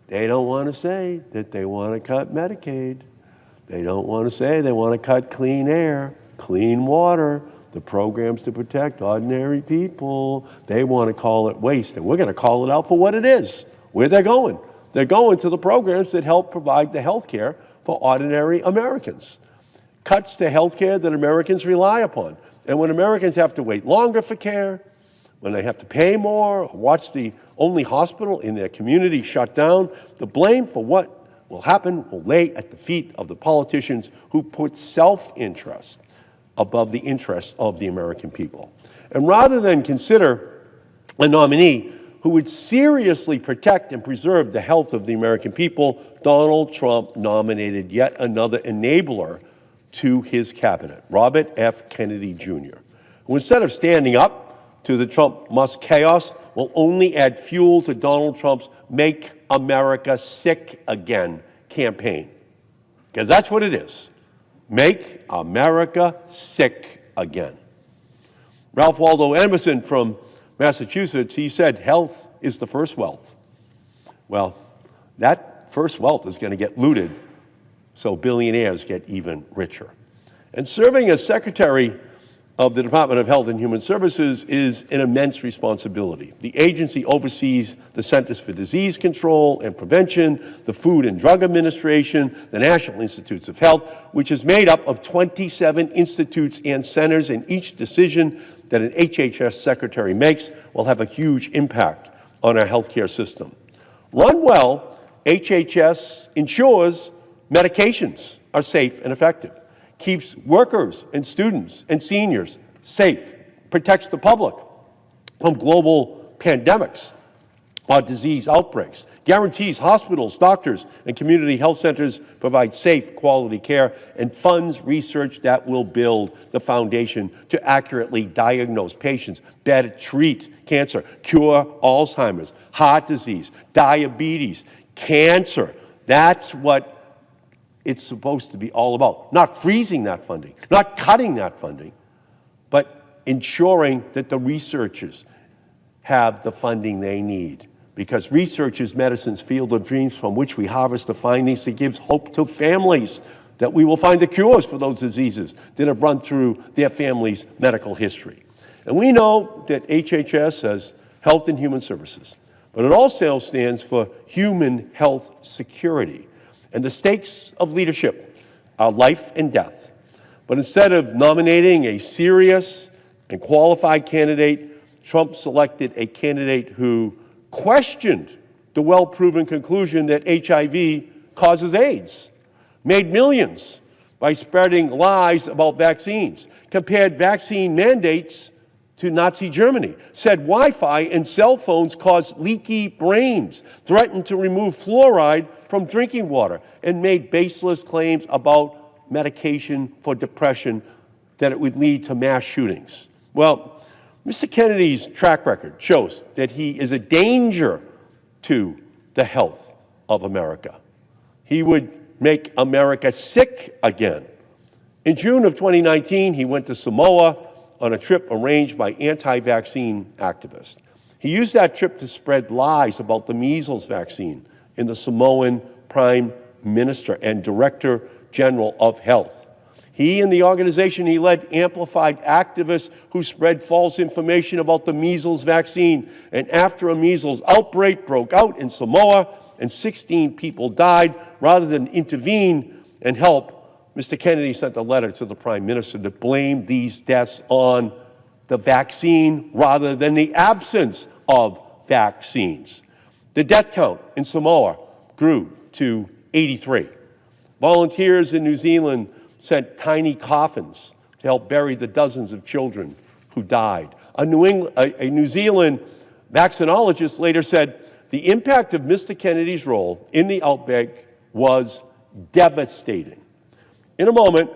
They don't want to say that they want to cut Medicaid. They don't want to say they want to cut clean air, clean water, the programs to protect ordinary people. They want to call it waste, and we're going to call it out for what it is, where they're going. They're going to the programs that help provide the health care for ordinary Americans. Cuts to health care that Americans rely upon. And when Americans have to wait longer for care, when they have to pay more, or watch the only hospital in their community shut down, the blame for what will happen will lay at the feet of the politicians who put self-interest above the interests of the American people. And rather than consider a nominee who would seriously protect and preserve the health of the American people, Donald Trump nominated yet another enabler to his cabinet, Robert F. Kennedy Jr., who instead of standing up to the Trump-Musk chaos, will only add fuel to Donald Trump's Make America Sick Again campaign. Because that's what it is. Make America sick again. Ralph Waldo Emerson from Massachusetts, he said, health is the first wealth. Well, that first wealth is going to get looted, so billionaires get even richer. And serving as Secretary of the Department of Health and Human Services is an immense responsibility. The agency oversees the Centers for Disease Control and Prevention, the Food and Drug Administration, the National Institutes of Health, which is made up of 27 institutes and centers, and each decision that an HHS secretary makes will have a huge impact on our healthcare system. Run well, HHS ensures medications are safe and effective, keeps workers and students and seniors safe, protects the public from global pandemics or disease outbreaks, guarantees hospitals, doctors, and community health centers provide safe, quality care, and funds research that will build the foundation to accurately diagnose patients, better treat cancer, cure Alzheimer's, heart disease, diabetes, cancer. That's what it's supposed to be all about. Not freezing that funding, not cutting that funding, but ensuring that the researchers have the funding they need. Because research is medicine's field of dreams from which we harvest the findings that gives hope to families that we will find the cures for those diseases that have run through their family's medical history. And we know that HHS has Health and Human Services, but it also stands for Human Health Security. And the stakes of leadership are life and death. But instead of nominating a serious and qualified candidate, Trump selected a candidate who questioned the well-proven conclusion that HIV causes AIDS, made millions by spreading lies about vaccines, compared vaccine mandates to Nazi Germany, said Wi-Fi and cell phones cause leaky brains, threatened to remove fluoride from drinking water, and made baseless claims about medication for depression that it would lead to mass shootings. Well, Mr. Kennedy's track record shows that he is a danger to the health of America. He would make America sick again. In June of 2019, he went to Samoa on a trip arranged by anti-vaccine activists. He used that trip to spread lies about the measles vaccine in the Samoan Prime Minister and Director General of Health. He and the organization he led amplified activists who spread false information about the measles vaccine. And after a measles outbreak broke out in Samoa and 16 people died, rather than intervene and help, Mr. Kennedy sent a letter to the Prime Minister to blame these deaths on the vaccine rather than the absence of vaccines. The death count in Samoa grew to 83. Volunteers in New Zealand sent tiny coffins to help bury the dozens of children who died. A New Zealand vaccinologist later said the impact of Mr. Kennedy's role in the outbreak was devastating. In a moment,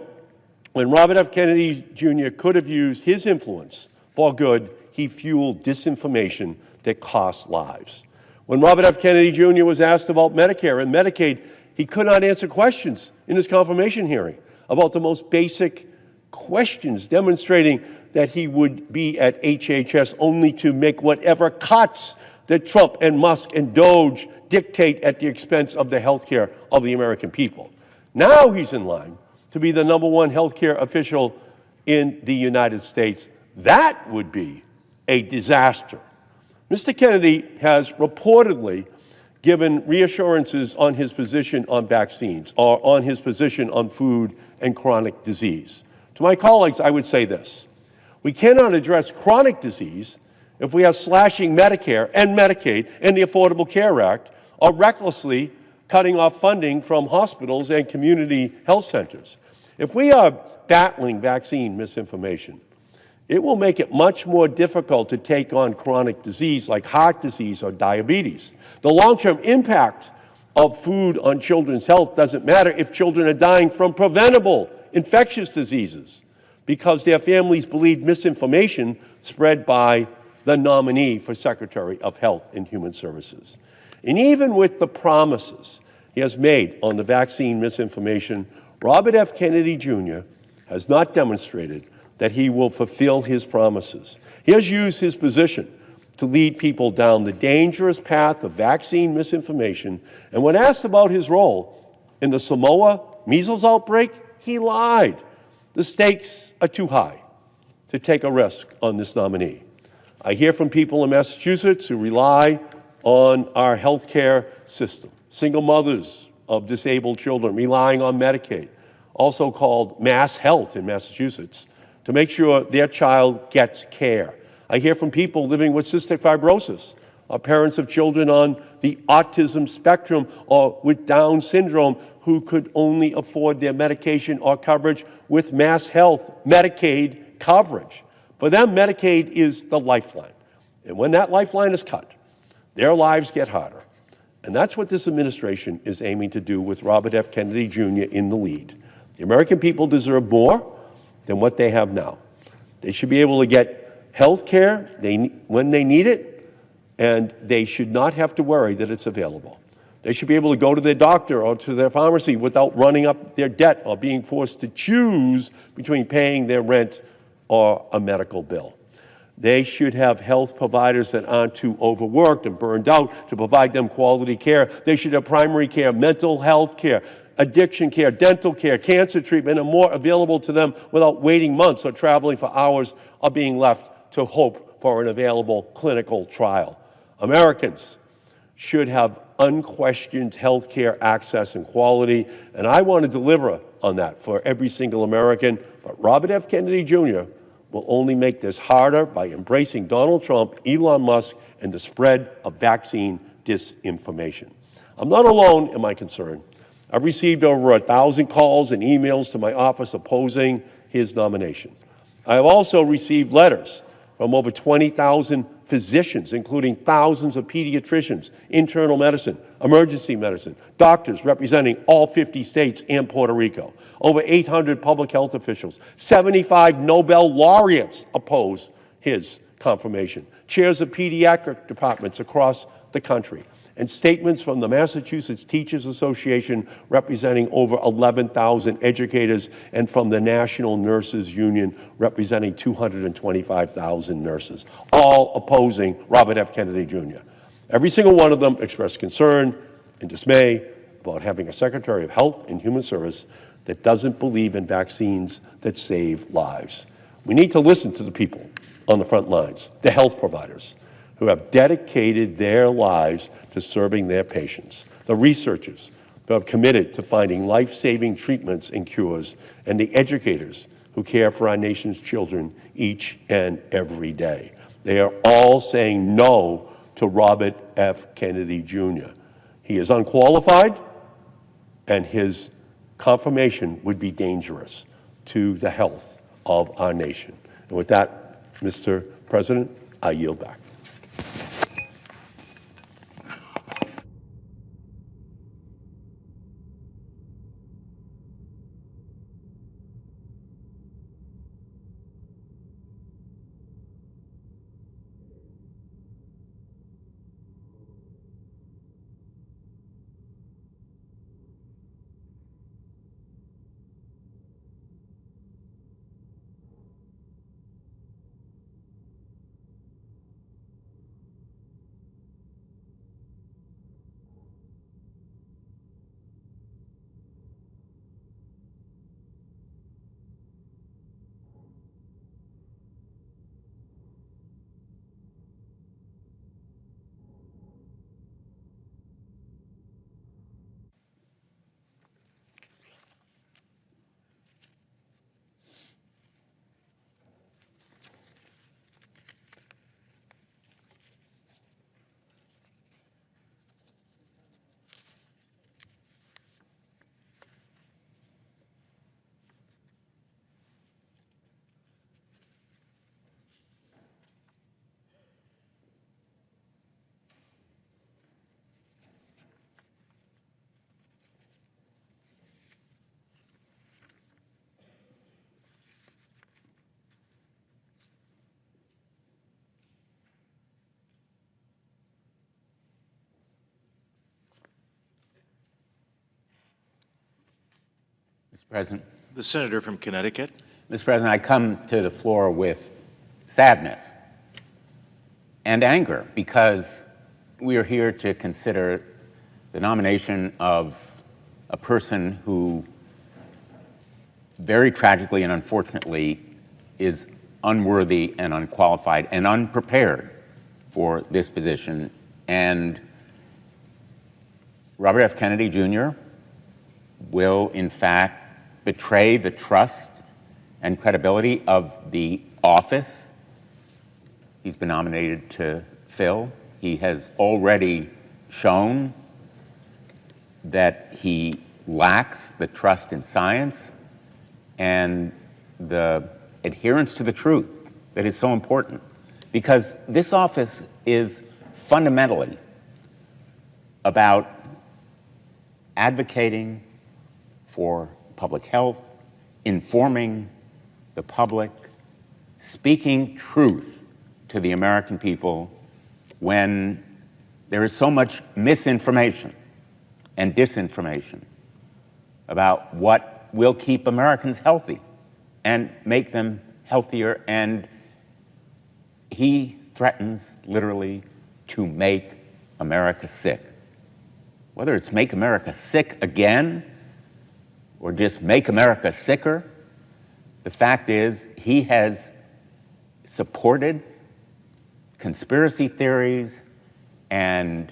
when Robert F. Kennedy Jr. could have used his influence for good, he fueled disinformation that cost lives. When Robert F. Kennedy Jr. was asked about Medicare and Medicaid, he could not answer questions in his confirmation hearing about the most basic questions, demonstrating that he would be at HHS only to make whatever cuts that Trump and Musk and Doge dictate at the expense of the health care of the American people. Now he's in line to be the #1 healthcare official in the United States. That would be a disaster. Mr. Kennedy has reportedly given reassurances on his position on vaccines or on his position on food and chronic disease. To my colleagues, I would say this: we cannot address chronic disease if we are slashing Medicare and Medicaid and the Affordable Care Act, or recklessly cutting off funding from hospitals and community health centers. If we are battling vaccine misinformation, it will make it much more difficult to take on chronic disease like heart disease or diabetes. The long-term impact of food on children's health doesn't matter if children are dying from preventable infectious diseases because their families believe misinformation spread by the nominee for Secretary of Health and Human Services. And even with the promises he has made on the vaccine misinformation, Robert F. Kennedy Jr. has not demonstrated that he will fulfill his promises. He has used his position to lead people down the dangerous path of vaccine misinformation, and when asked about his role in the Samoa measles outbreak, he lied. The stakes are too high to take a risk on this nominee. I hear from people in Massachusetts who rely on our health care system, single mothers of disabled children relying on Medicaid, also called Mass Health in Massachusetts, to make sure their child gets care. I hear from people living with cystic fibrosis, or parents of children on the autism spectrum or with Down syndrome who could only afford their medication or coverage with Mass Health Medicaid coverage. For them, Medicaid is the lifeline. And when that lifeline is cut, their lives get harder. And that's what this administration is aiming to do with Robert F. Kennedy Jr. in the lead. The American people deserve more than what they have now. They should be able to get health care when they need it, and they should not have to worry that it's available. They should be able to go to their doctor or to their pharmacy without running up their debt or being forced to choose between paying their rent or a medical bill. They should have health providers that aren't too overworked and burned out to provide them quality care. They should have primary care, mental health care, addiction care, dental care, cancer treatment, and more available to them without waiting months or traveling for hours or being left to hope for an available clinical trial. Americans should have unquestioned health care access and quality, and I want to deliver on that for every single American. But Robert F. Kennedy Jr. will only make this harder by embracing Donald Trump, Elon Musk, and the spread of vaccine disinformation. I'm not alone in my concern. I've received over 1,000 calls and emails to my office opposing his nomination. I have also received letters from over 20,000 physicians, including thousands of pediatricians, internal medicine, emergency medicine, doctors representing all 50 states and Puerto Rico, over 800 public health officials, 75 Nobel laureates oppose his confirmation, chairs of pediatric departments across the country, and statements from the Massachusetts Teachers Association representing over 11,000 educators, and from the National Nurses Union representing 225,000 nurses, all opposing Robert F. Kennedy Jr. Every single one of them expressed concern and dismay about having a Secretary of Health and Human Service that doesn't believe in vaccines that save lives. We need to listen to the people on the front lines, the health providers, who have dedicated their lives to serving their patients, the researchers who have committed to finding life-saving treatments and cures, and the educators who care for our nation's children each and every day. They are all saying no to Robert F. Kennedy Jr. He is unqualified, and his confirmation would be dangerous to the health of our nation. And with that, Mr. President, I yield back. Mr. President. The senator from Connecticut. Mr. President, I come to the floor with sadness and anger because we are here to consider the nomination of a person who very tragically and unfortunately is unworthy and unqualified and unprepared for this position. And Robert F. Kennedy Jr. will, in fact, betray the trust and credibility of the office he's been nominated to fill. He has already shown that he lacks the trust in science and the adherence to the truth that is so important, because this office is fundamentally about advocating for public health, informing the public, speaking truth to the American people when there is so much misinformation and disinformation about what will keep Americans healthy and make them healthier. And he threatens literally to make America sick. Whether it's make America sick again or just make America sicker, the fact is he has supported conspiracy theories and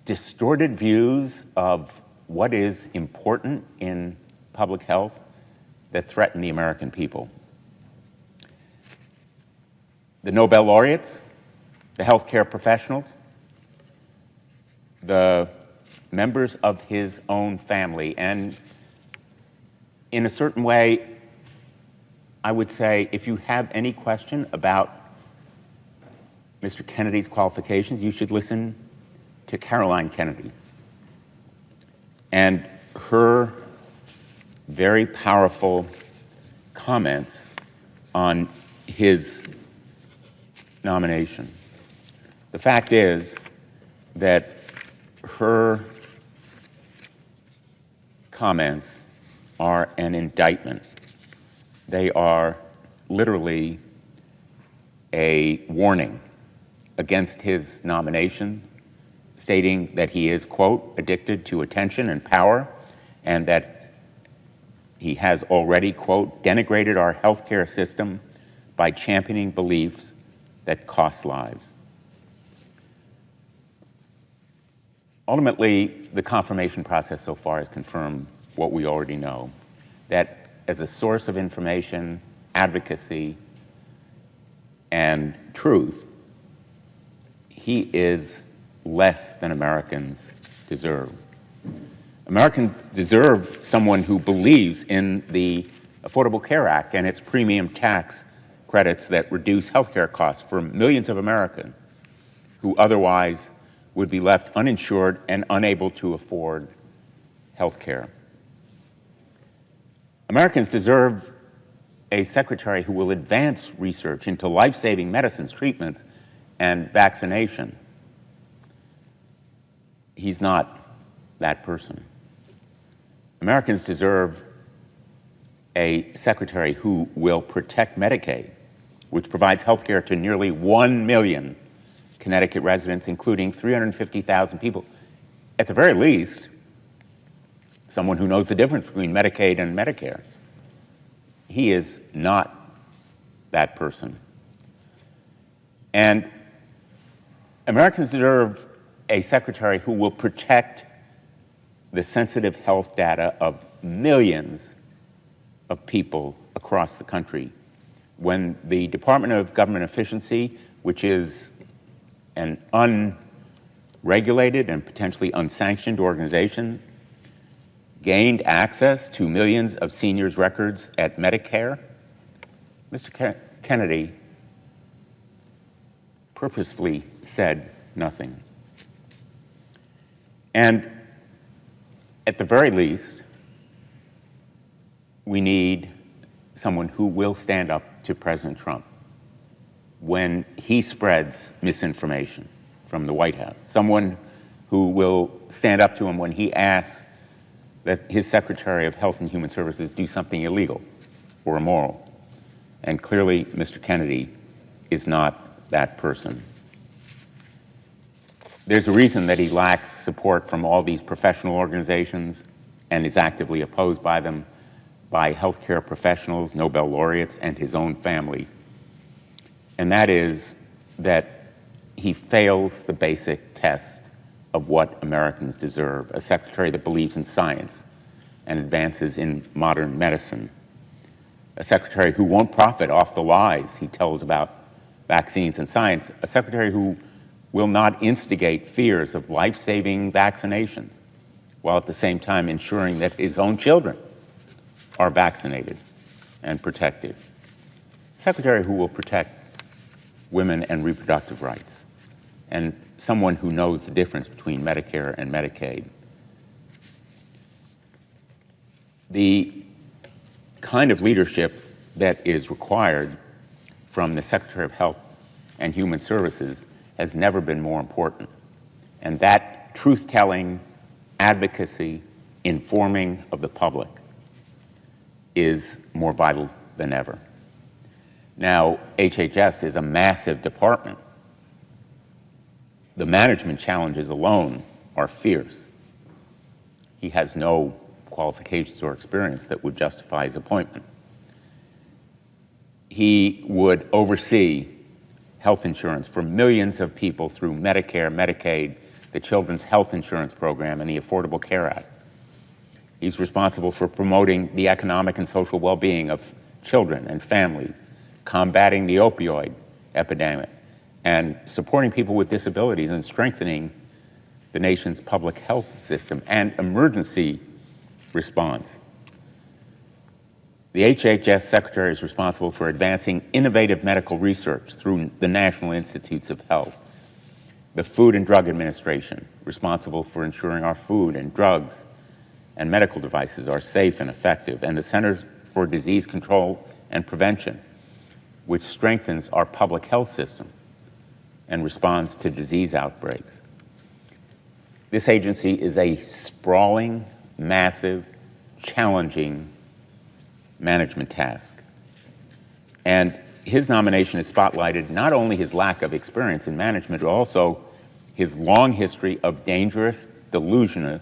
distorted views of what is important in public health that threaten the American people. The Nobel laureates, the healthcare professionals, the members of his own family, and in a certain way, I would say if you have any question about Mr. Kennedy's qualifications, you should listen to Caroline Kennedy and her very powerful comments on his nomination. The fact is that her comments are an indictment. They are literally a warning against his nomination, stating that he is, quote, addicted to attention and power, and that he has already, quote, denigrated our healthcare system by championing beliefs that cost lives. Ultimately, the confirmation process so far has confirmed what we already know, that as a source of information, advocacy, and truth, he is less than Americans deserve. Americans deserve someone who believes in the Affordable Care Act and its premium tax credits that reduce healthcare costs for millions of Americans who otherwise would be left uninsured and unable to afford health care. Americans deserve a secretary who will advance research into life-saving medicines, treatments, and vaccination. He's not that person. Americans deserve a secretary who will protect Medicaid, which provides health care to nearly 1 million Connecticut residents, including 350,000 people. At the very least, someone who knows the difference between Medicaid and Medicare. He is not that person. And Americans deserve a secretary who will protect the sensitive health data of millions of people across the country. When the Department of Government Efficiency, which is an unregulated and potentially unsanctioned organization, gained access to millions of seniors' records at Medicare, Mr. Kennedy purposefully said nothing. And at the very least, we need someone who will stand up to President Trump when he spreads misinformation from the White House, someone who will stand up to him when he asks that his Secretary of Health and Human Services do something illegal or immoral. And clearly, Mr. Kennedy is not that person. There's a reason that he lacks support from all these professional organizations and is actively opposed by them, by healthcare professionals, Nobel laureates, and his own family. And that is that he fails the basic test of what Americans deserve, a secretary that believes in science and advances in modern medicine, a secretary who won't profit off the lies he tells about vaccines and science, a secretary who will not instigate fears of life-saving vaccinations, while at the same time ensuring that his own children are vaccinated and protected. A secretary who will protect women and reproductive rights, and someone who knows the difference between Medicare and Medicaid. The kind of leadership that is required from the Secretary of Health and Human Services has never been more important. And that truth-telling, advocacy, informing of the public is more vital than ever. Now, HHS is a massive department. The management challenges alone are fierce. He has no qualifications or experience that would justify his appointment. He would oversee health insurance for millions of people through Medicare, Medicaid, the Children's Health Insurance Program, and the Affordable Care Act. He's responsible for promoting the economic and social well-being of children and families, combating the opioid epidemic, and supporting people with disabilities and strengthening the nation's public health system and emergency response. The HHS Secretary is responsible for advancing innovative medical research through the National Institutes of Health, the Food and Drug Administration, responsible for ensuring our food and drugs and medical devices are safe and effective, and the Center for Disease Control and Prevention, which strengthens our public health system and responds to disease outbreaks. This agency is a sprawling, massive, challenging management task. And his nomination has spotlighted not only his lack of experience in management, but also his long history of dangerous, delusional,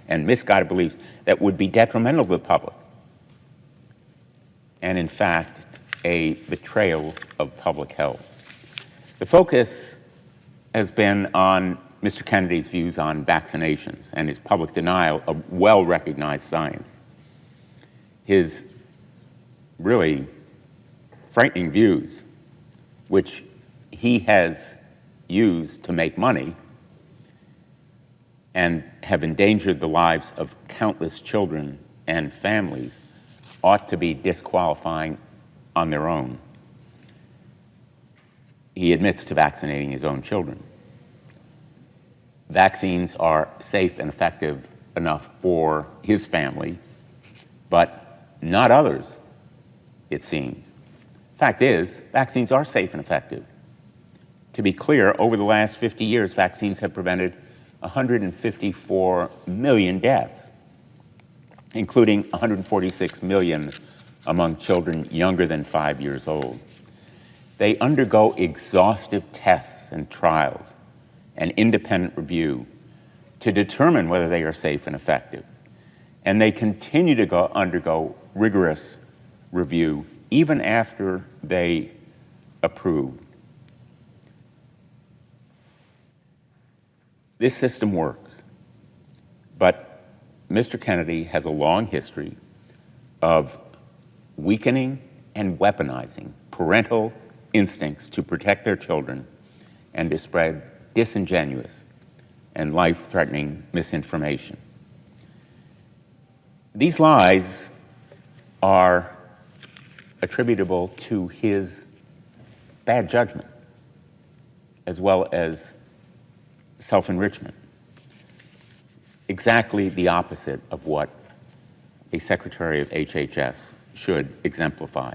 and misguided beliefs that would be detrimental to the public, and in fact, a betrayal of public health. The focus has been on Mr. Kennedy's views on vaccinations and his public denial of well-recognized science. His really frightening views, which he has used to make money and have endangered the lives of countless children and families, ought to be disqualifying on their own. He admits to vaccinating his own children. Vaccines are safe and effective enough for his family, but not others, it seems. Fact is, vaccines are safe and effective. To be clear, over the last 50 years, vaccines have prevented 154 million deaths, including 146 million among children younger than 5 years old. They undergo exhaustive tests and trials and independent review to determine whether they are safe and effective. And they continue to undergo rigorous review even after they approve. This system works, but Mr. Kennedy has a long history of weakening and weaponizing parental instincts to protect their children and to spread disingenuous and life-threatening misinformation. These lies are attributable to his bad judgment, as well as self-enrichment. Exactly the opposite of what a Secretary of HHS should exemplify.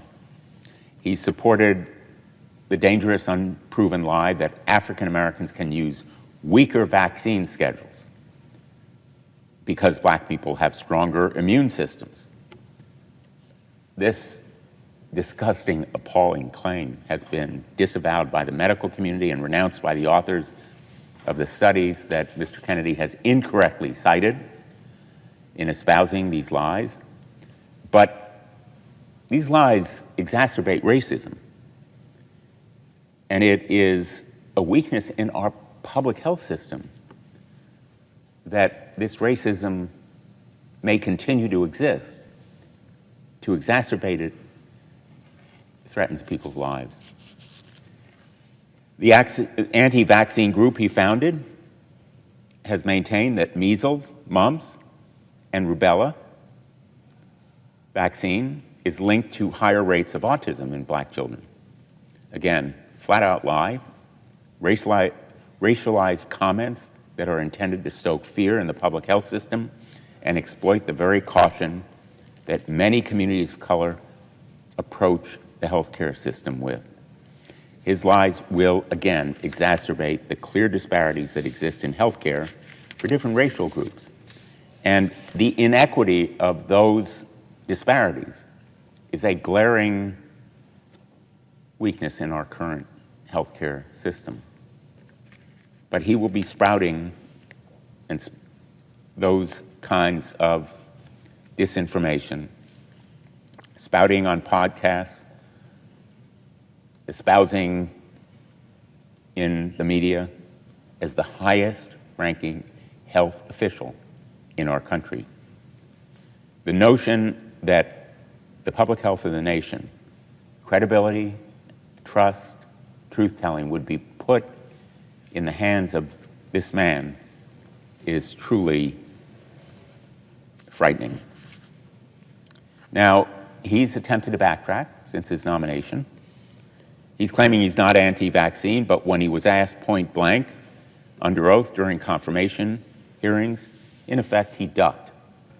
He supported the dangerous, unproven lie that African Americans can use weaker vaccine schedules because black people have stronger immune systems. This disgusting, appalling claim has been disavowed by the medical community and renounced by the authors of the studies that Mr. Kennedy has incorrectly cited in espousing these lies. But these lies exacerbate racism. And it is a weakness in our public health system that this racism may continue to exist. To exacerbate it threatens people's lives. The anti-vaccine group he founded has maintained that measles, mumps, and rubella vaccine is linked to higher rates of autism in black children. Again, flat-out lie, racialized comments that are intended to stoke fear in the public health system and exploit the very caution that many communities of color approach the healthcare system with. His lies will, again, exacerbate the clear disparities that exist in healthcare for different racial groups. And the inequity of those disparities is a glaring weakness in our current healthcare system. But he will be sprouting those kinds of disinformation, spouting on podcasts, espousing in the media as the highest ranking health official in our country. The notion that the public health of the nation, credibility, trust, truth-telling would be put in the hands of this man is truly frightening. Now, he's attempted to backtrack since his nomination. He's claiming he's not anti-vaccine, but when he was asked point blank, under oath during confirmation hearings, in effect, he ducked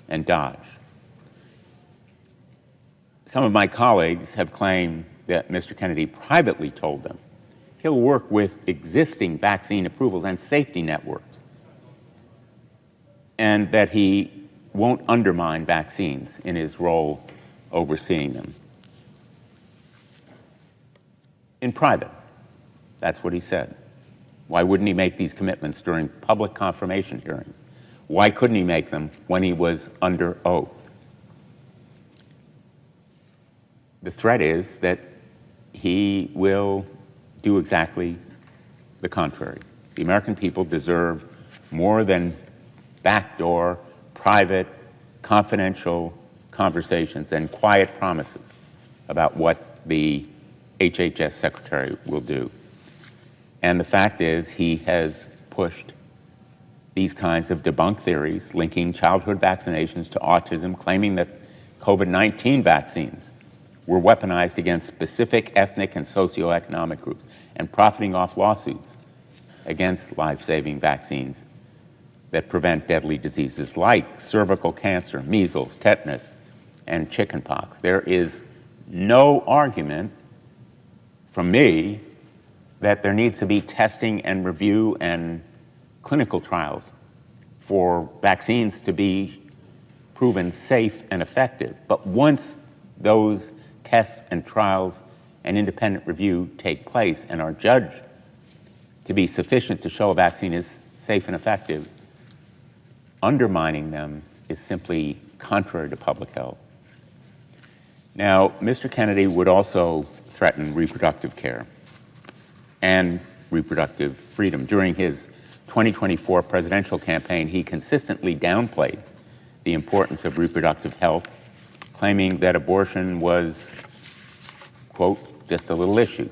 and dodged. Some of my colleagues have claimed that Mr. Kennedy privately told them he'll work with existing vaccine approvals and safety networks, and that he won't undermine vaccines in his role overseeing them. In private, that's what he said. Why wouldn't he make these commitments during public confirmation hearings? Why couldn't he make them when he was under oath? The threat is that he will do exactly the contrary. The American people deserve more than backdoor, private, confidential conversations and quiet promises about what the HHS secretary will do. And the fact is, he has pushed these kinds of debunked theories linking childhood vaccinations to autism, claiming that COVID-19 vaccines were weaponized against specific ethnic and socioeconomic groups, and profiting off lawsuits against life-saving vaccines that prevent deadly diseases like cervical cancer, measles, tetanus, and chickenpox. There is no argument from me that there needs to be testing and review and clinical trials for vaccines to be proven safe and effective. But once those tests and trials and independent review take place and are judged to be sufficient to show a vaccine is safe and effective, undermining them is simply contrary to public health. Now, Mr. Kennedy would also threaten reproductive care and reproductive freedom. During his 2024 presidential campaign, he consistently downplayed the importance of reproductive health, claiming that abortion was, quote, just a little issue,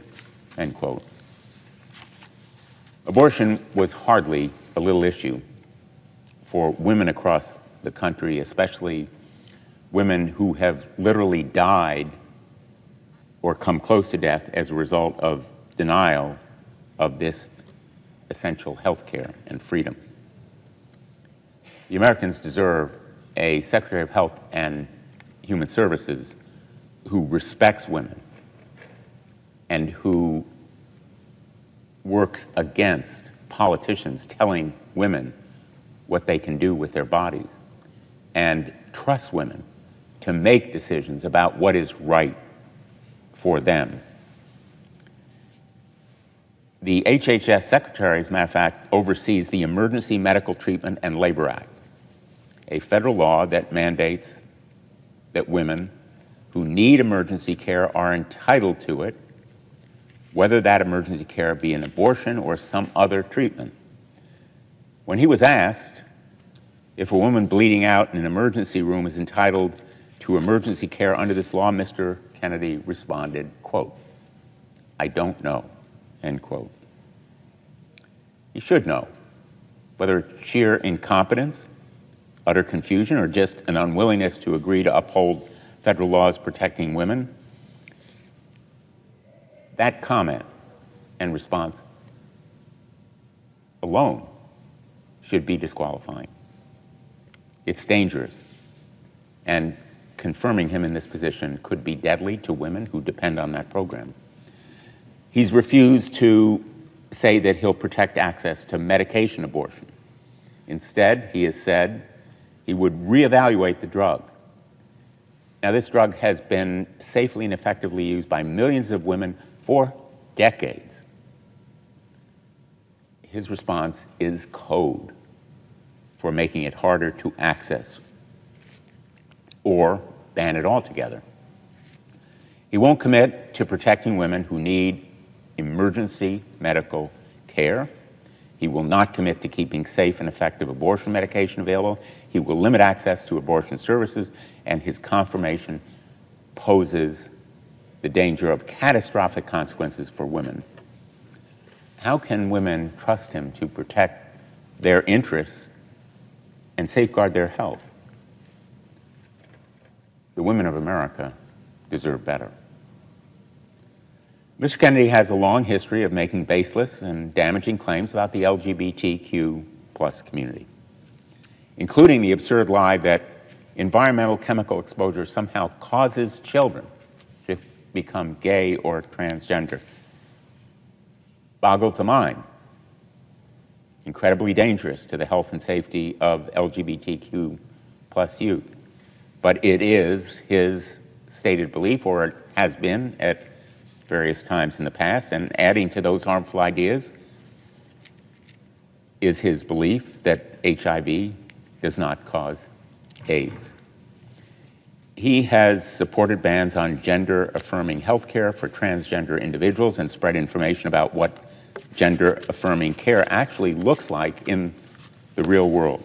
end quote. Abortion was hardly a little issue for women across the country, especially women who have literally died or come close to death as a result of denial of this essential health care and freedom. The Americans deserve a Secretary of Health and Human Services who respects women and who works against politicians telling women what they can do with their bodies. and trust women to make decisions about what is right for them. The HHS Secretary, as a matter of fact, oversees the Emergency Medical Treatment and Labor Act, a federal law that mandates that women who need emergency care are entitled to it, whether that emergency care be an abortion or some other treatment. When he was asked if a woman bleeding out in an emergency room is entitled to emergency care under this law, Mr. Kennedy responded, quote, "I don't know," end quote. You should know, whether sheer incompetence, utter confusion, or just an unwillingness to agree to uphold federal laws protecting women. That comment and response alone should be disqualifying. It's dangerous, and confirming him in this position could be deadly to women who depend on that program. He's refused to say that he'll protect access to medication abortion. Instead, he has said he would reevaluate the drug. Now, this drug has been safely and effectively used by millions of women for decades. His response is code for making it harder to access or ban it altogether. He won't commit to protecting women who need emergency medical care. He will not commit to keeping safe and effective abortion medication available. He will limit access to abortion services, and his confirmation poses the danger of catastrophic consequences for women. How can women trust him to protect their interests and safeguard their health? The women of America deserve better. Mr. Kennedy has a long history of making baseless and damaging claims about the LGBTQ+ community, including the absurd lie that environmental chemical exposure somehow causes children to become gay or transgender. Boggles the mind. Incredibly dangerous to the health and safety of LGBTQ+ youth. But it is his stated belief, or it has been at various times in the past, and adding to those harmful ideas is his belief that HIV does not cause AIDS. He has supported bans on gender-affirming health care for transgender individuals and spread information about what gender-affirming care actually looks like in the real world.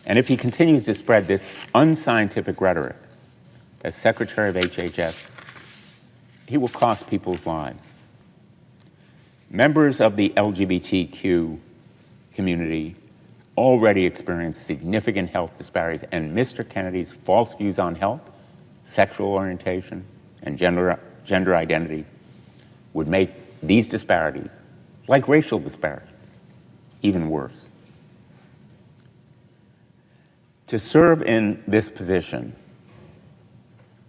And if he continues to spread this unscientific rhetoric as Secretary of HHS, he will cost people's lives. Members of the LGBTQ community already experience significant health disparities, and Mr. Kennedy's false views on health, sexual orientation, and gender identity would make these disparities, like racial disparities, even worse. To serve in this position,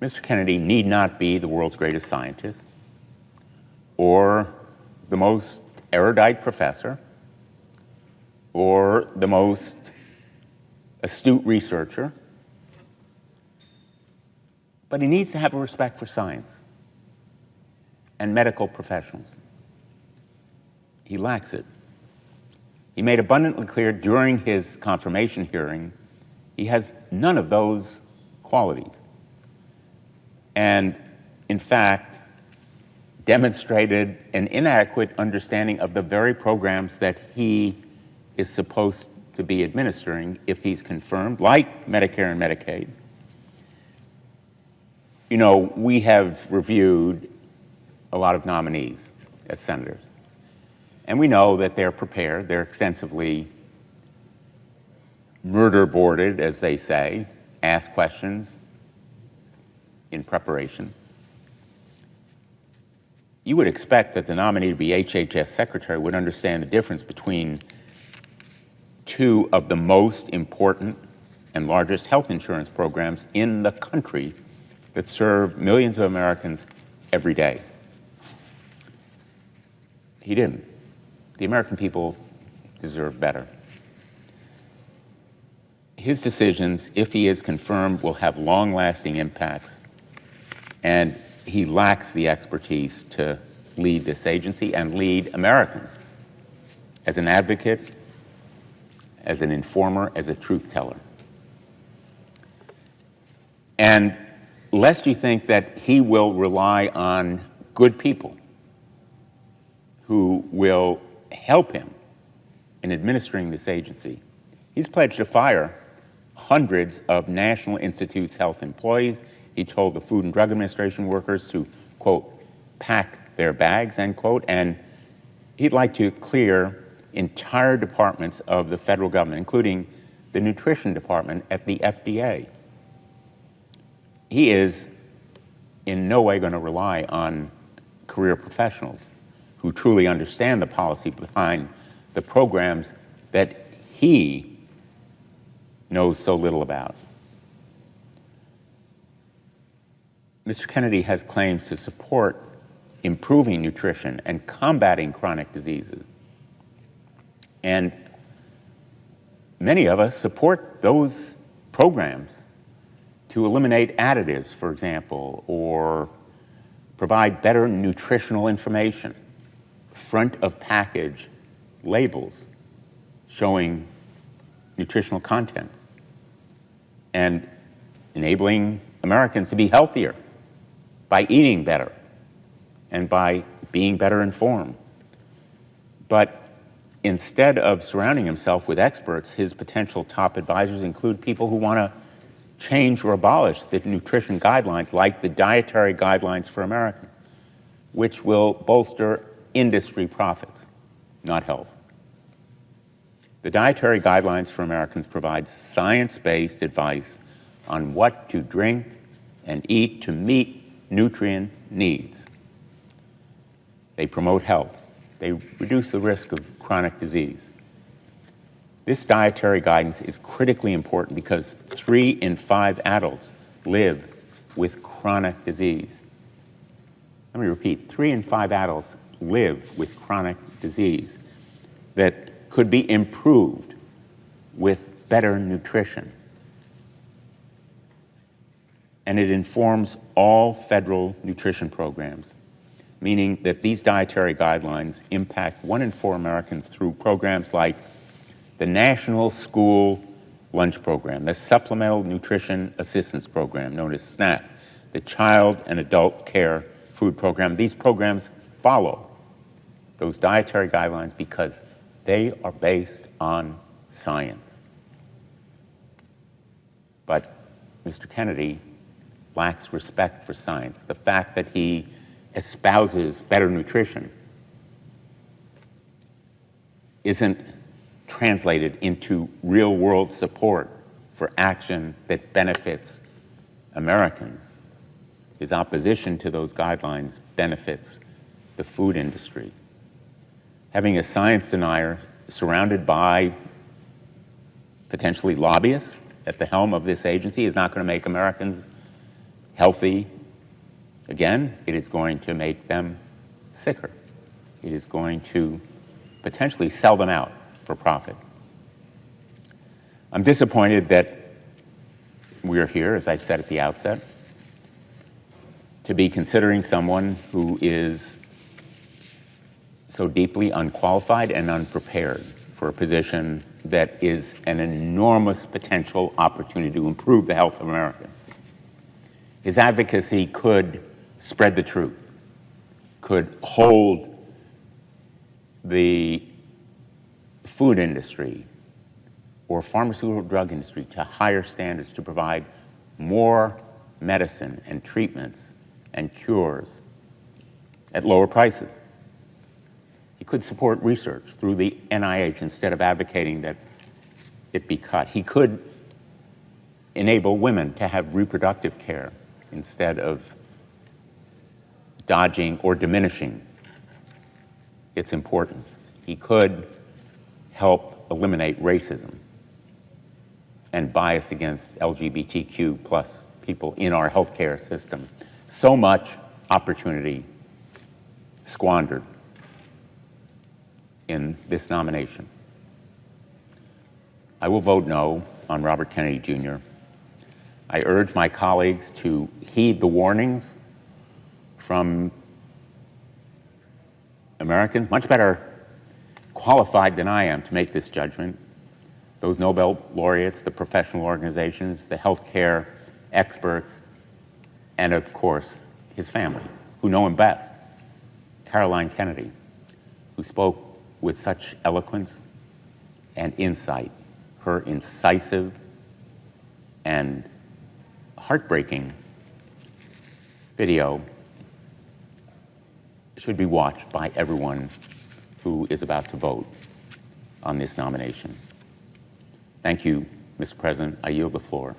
Mr. Kennedy need not be the world's greatest scientist or the most erudite professor or the most astute researcher, but he needs to have a respect for science and medical professionals. He lacks it. He made abundantly clear during his confirmation hearing he has none of those qualities. And in fact, demonstrated an inadequate understanding of the very programs that he is supposed to be administering if he's confirmed, like Medicare and Medicaid. You know, we have reviewed a lot of nominees as senators, and we know that they're prepared, they're extensively murder boarded, as they say, ask questions in preparation. You would expect that the nominee to be HHS Secretary would understand the difference between two of the most important and largest health insurance programs in the country that serve millions of Americans every day. He didn't. The American people deserve better. his decisions, if he is confirmed, will have long-lasting impacts, and he lacks the expertise to lead this agency and lead Americans as an advocate, as an informer, as a truth teller. And lest you think that he will rely on good people who will help him in administering this agency, he's pledged to fire hundreds of National Institutes Health employees. He told the Food and Drug Administration workers to, quote, pack their bags, end quote, and he'd like to clear entire departments of the federal government, including the nutrition department at the FDA. He is in no way going to rely on career professionals who truly understand the policy behind the programs that he knows so little about. Mr. Kennedy has claims to support improving nutrition and combating chronic diseases. And many of us support those programs to eliminate additives, for example, or provide better nutritional information, front of package labels showing nutritional content, and enabling Americans to be healthier by eating better and by being better informed. But instead of surrounding himself with experts, his potential top advisors include people who want to change or abolish the nutrition guidelines, like the Dietary Guidelines for Americans, which will bolster industry profits, not health. The Dietary Guidelines for Americans provide science-based advice on what to drink and eat to meet nutrient needs. They promote health. They reduce the risk of chronic disease. This dietary guidance is critically important because 3 in 5 adults live with chronic disease. Let me repeat, 3 in 5 adults live with chronic disease that could be improved with better nutrition. And it informs all federal nutrition programs, meaning that these dietary guidelines impact 1 in 4 Americans through programs like the National School Lunch Program, the Supplemental Nutrition Assistance Program, known as SNAP, the Child and Adult Care Food Program. These programs follow those dietary guidelines because they are based on science. But Mr. Kennedy lacks respect for science. The fact that he espouses better nutrition isn't translated into real-world support for action that benefits Americans. His opposition to those guidelines benefits the food industry. Having a science denier surrounded by potentially lobbyists at the helm of this agency is not going to make Americans healthy. Again, it is going to make them sicker. It is going to potentially sell them out for profit. I'm disappointed that we're here, as I said at the outset, to be considering someone who is so deeply unqualified and unprepared for a position that is an enormous potential opportunity to improve the health of America. His advocacy could spread the truth, could hold the food industry or pharmaceutical drug industry to higher standards to provide more medicine and treatments and cures at lower prices. He could support research through the NIH instead of advocating that it be cut. He could enable women to have reproductive care instead of dodging or diminishing its importance. He could help eliminate racism and bias against LGBTQ plus people in our healthcare system. So much opportunity squandered in this nomination. I will vote no on Robert Kennedy Jr. I urge my colleagues to heed the warnings from Americans, much better qualified than I am to make this judgment, those Nobel laureates, the professional organizations, the healthcare experts, and of course, his family, who know him best. Caroline Kennedy, who spoke with such eloquence and insight, her incisive and heartbreaking video should be watched by everyone who is about to vote on this nomination. Thank you, Mr. President. I yield the floor.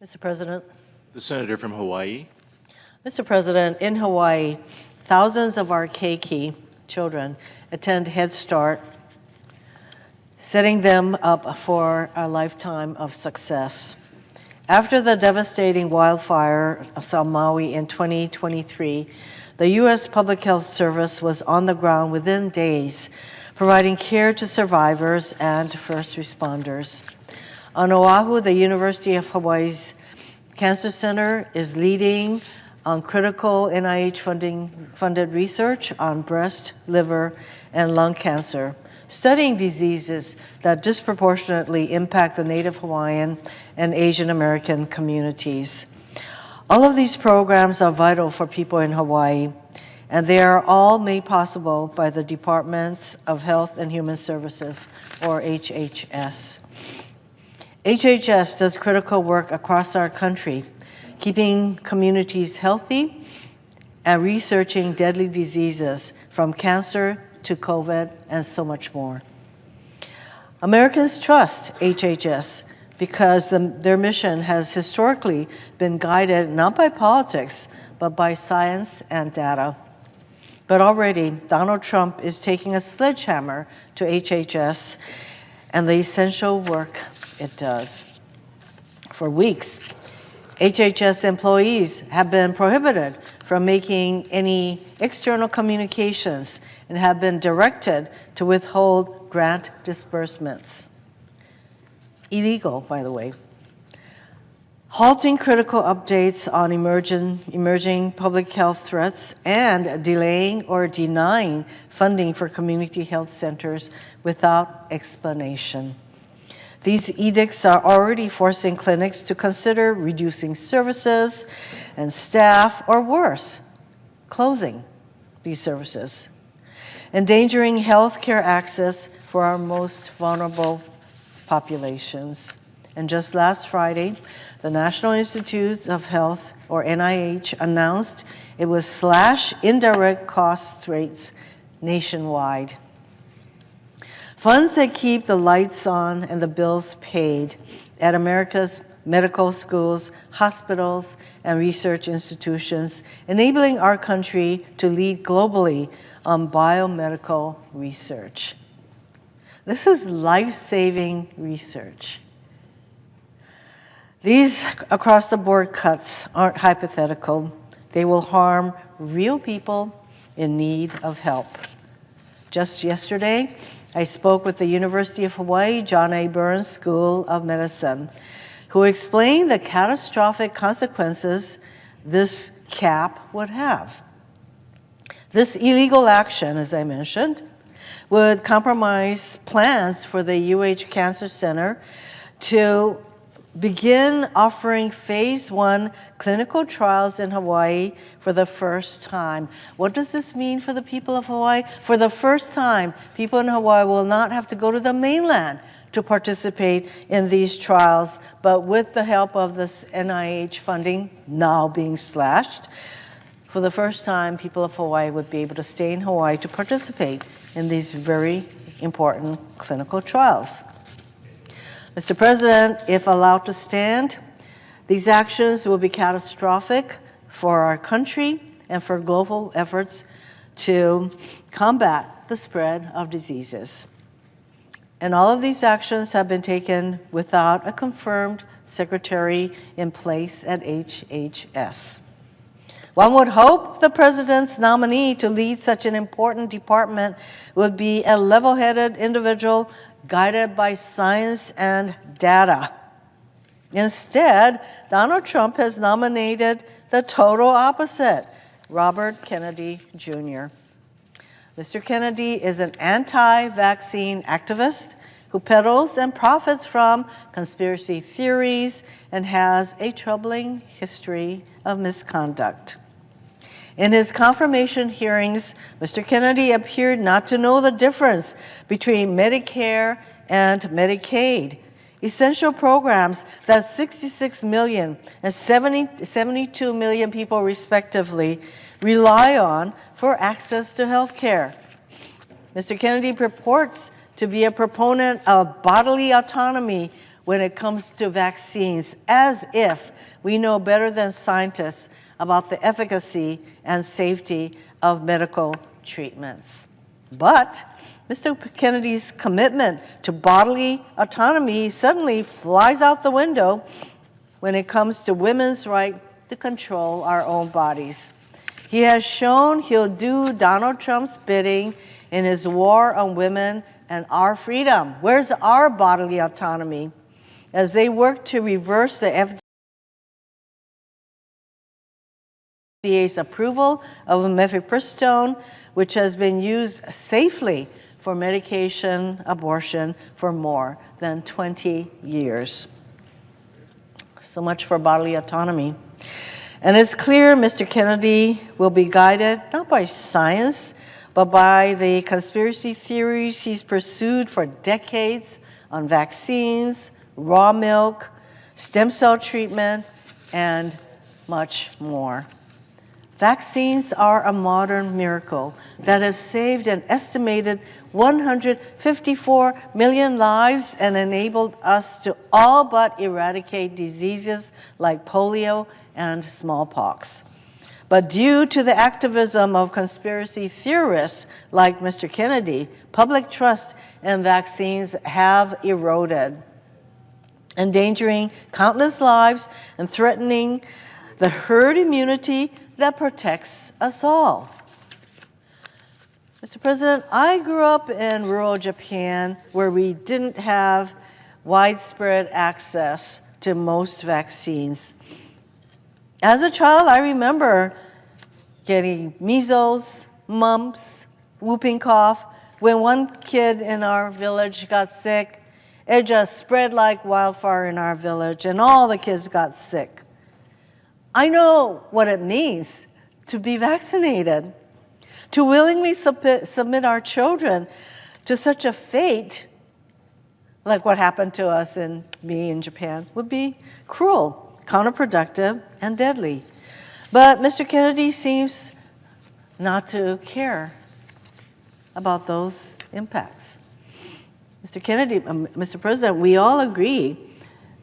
Mr. President. The senator from Hawaii. Mr. President, in Hawaii, thousands of our keiki children attend Head Start, setting them up for a lifetime of success. After the devastating wildfire of Maui in 2023, the U.S. Public Health Service was on the ground within days, providing care to survivors and first responders. On Oahu, the University of Hawaii's Cancer Center is leading on critical NIH-funded research on breast, liver, and lung cancer, studying diseases that disproportionately impact the Native Hawaiian and Asian American communities. All of these programs are vital for people in Hawaii, and they are all made possible by the Departments of Health and Human Services, or HHS. HHS does critical work across our country, keeping communities healthy and researching deadly diseases from cancer to COVID and so much more. Americans trust HHS because their mission has historically been guided not by politics, but by science and data. But already, Donald Trump is taking a sledgehammer to HHS and the essential work it does. For weeks, HHS employees have been prohibited from making any external communications and have been directed to withhold grant disbursements. Illegal, by the way. Halting critical updates on emerging public health threats and delaying or denying funding for community health centers without explanation. These edicts are already forcing clinics to consider reducing services and staff, or worse, closing these services, endangering healthcare access for our most vulnerable populations. And just last Friday, the National Institutes of Health, or NIH, announced it would slash indirect cost rates nationwide. Funds that keep the lights on and the bills paid at America's medical schools, hospitals, and research institutions, enabling our country to lead globally on biomedical research. This is life-saving research. These across-the-board cuts aren't hypothetical. They will harm real people in need of help. Just yesterday, I spoke with the University of Hawaii John A. Burns School of Medicine, who explained the catastrophic consequences this cap would have. This illegal action, as I mentioned, would compromise plans for the UH Cancer Center to begin offering phase 1 clinical trials in Hawaii for the first time. What does this mean for the people of Hawaii? For the first time, people in Hawaii will not have to go to the mainland to participate in these trials, but with the help of this NIH funding now being slashed, for the first time, people of Hawaii would be able to stay in Hawaii to participate in these very important clinical trials. Mr. President, if allowed to stand, these actions will be catastrophic for our country and for global efforts to combat the spread of diseases. And all of these actions have been taken without a confirmed secretary in place at HHS. One would hope the president's nominee to lead such an important department would be a level-headed individual guided by science and data. Instead, Donald Trump has nominated the total opposite, Robert Kennedy Jr. Mr. Kennedy is an anti-vaccine activist who peddles and profits from conspiracy theories and has a troubling history of misconduct. In his confirmation hearings, Mr. Kennedy appeared not to know the difference between Medicare and Medicaid, essential programs that 66 million and 72 million people respectively rely on for access to health care. Mr. Kennedy purports to be a proponent of bodily autonomy when it comes to vaccines, as if we know better than scientists about the efficacy and safety of medical treatments. But Mr. Kennedy's commitment to bodily autonomy suddenly flies out the window when it comes to women's right to control our own bodies. He has shown he'll do Donald Trump's bidding in his war on women and our freedom. Where's our bodily autonomy? As they work to reverse the FDA's approval of mifepristone, which has been used safely for medication abortion for more than 20 years. So much for bodily autonomy. And it's clear Mr. Kennedy will be guided not by science, but by the conspiracy theories he's pursued for decades on vaccines, raw milk, stem cell treatment, and much more. Vaccines are a modern miracle that have saved an estimated 154 million lives and enabled us to all but eradicate diseases like polio and smallpox. But due to the activism of conspiracy theorists like Mr. Kennedy, public trust in vaccines have eroded, endangering countless lives and threatening the herd immunity that protects us all. Mr. President, I grew up in rural Japan where we didn't have widespread access to most vaccines. As a child, I remember getting measles, mumps, whooping cough. When one kid in our village got sick, it just spread like wildfire in our village, and all the kids got sick. I know what it means to be vaccinated. To willingly submit our children to such a fate, like what happened to us and me in Japan, would be cruel, counterproductive, and deadly. But Mr. Kennedy seems not to care about those impacts. Mr. President, we all agree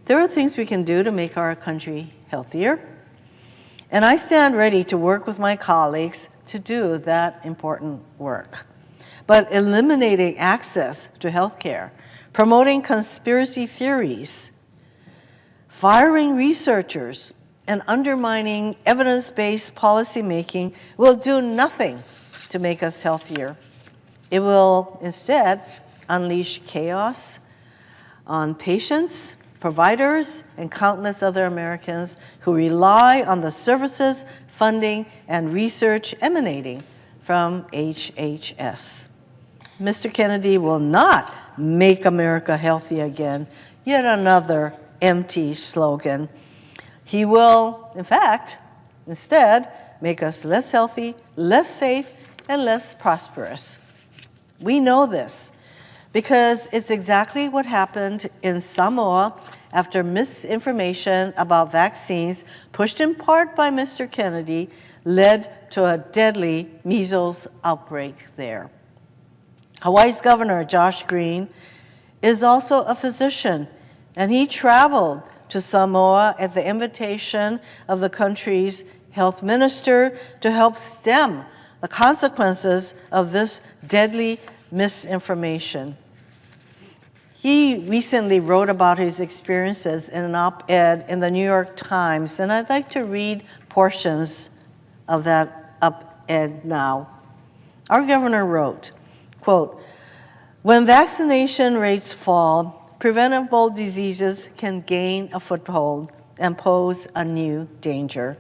there are things we can do to make our country healthier. And I stand ready to work with my colleagues to do that important work. But eliminating access to health care, promoting conspiracy theories, firing researchers, and undermining evidence-based policymaking will do nothing to make us healthier. It will instead unleash chaos on patients, providers, and countless other Americans who rely on the services, funding, and research emanating from HHS. Mr. Kennedy will not make America healthy again, yet another empty slogan. He will, in fact, instead, make us less healthy, less safe, and less prosperous. We know this because it's exactly what happened in Samoa after misinformation about vaccines, pushed in part by Mr. Kennedy, led to a deadly measles outbreak there. Hawaii's Governor, Josh Green, is also a physician, and he traveled to Samoa at the invitation of the country's health minister to help stem the consequences of this deadly misinformation. He recently wrote about his experiences in an op-ed in the New York Times, and I'd like to read portions of that op-ed now. Our governor wrote, quote, "When vaccination rates fall, preventable diseases can gain a foothold and pose a new danger.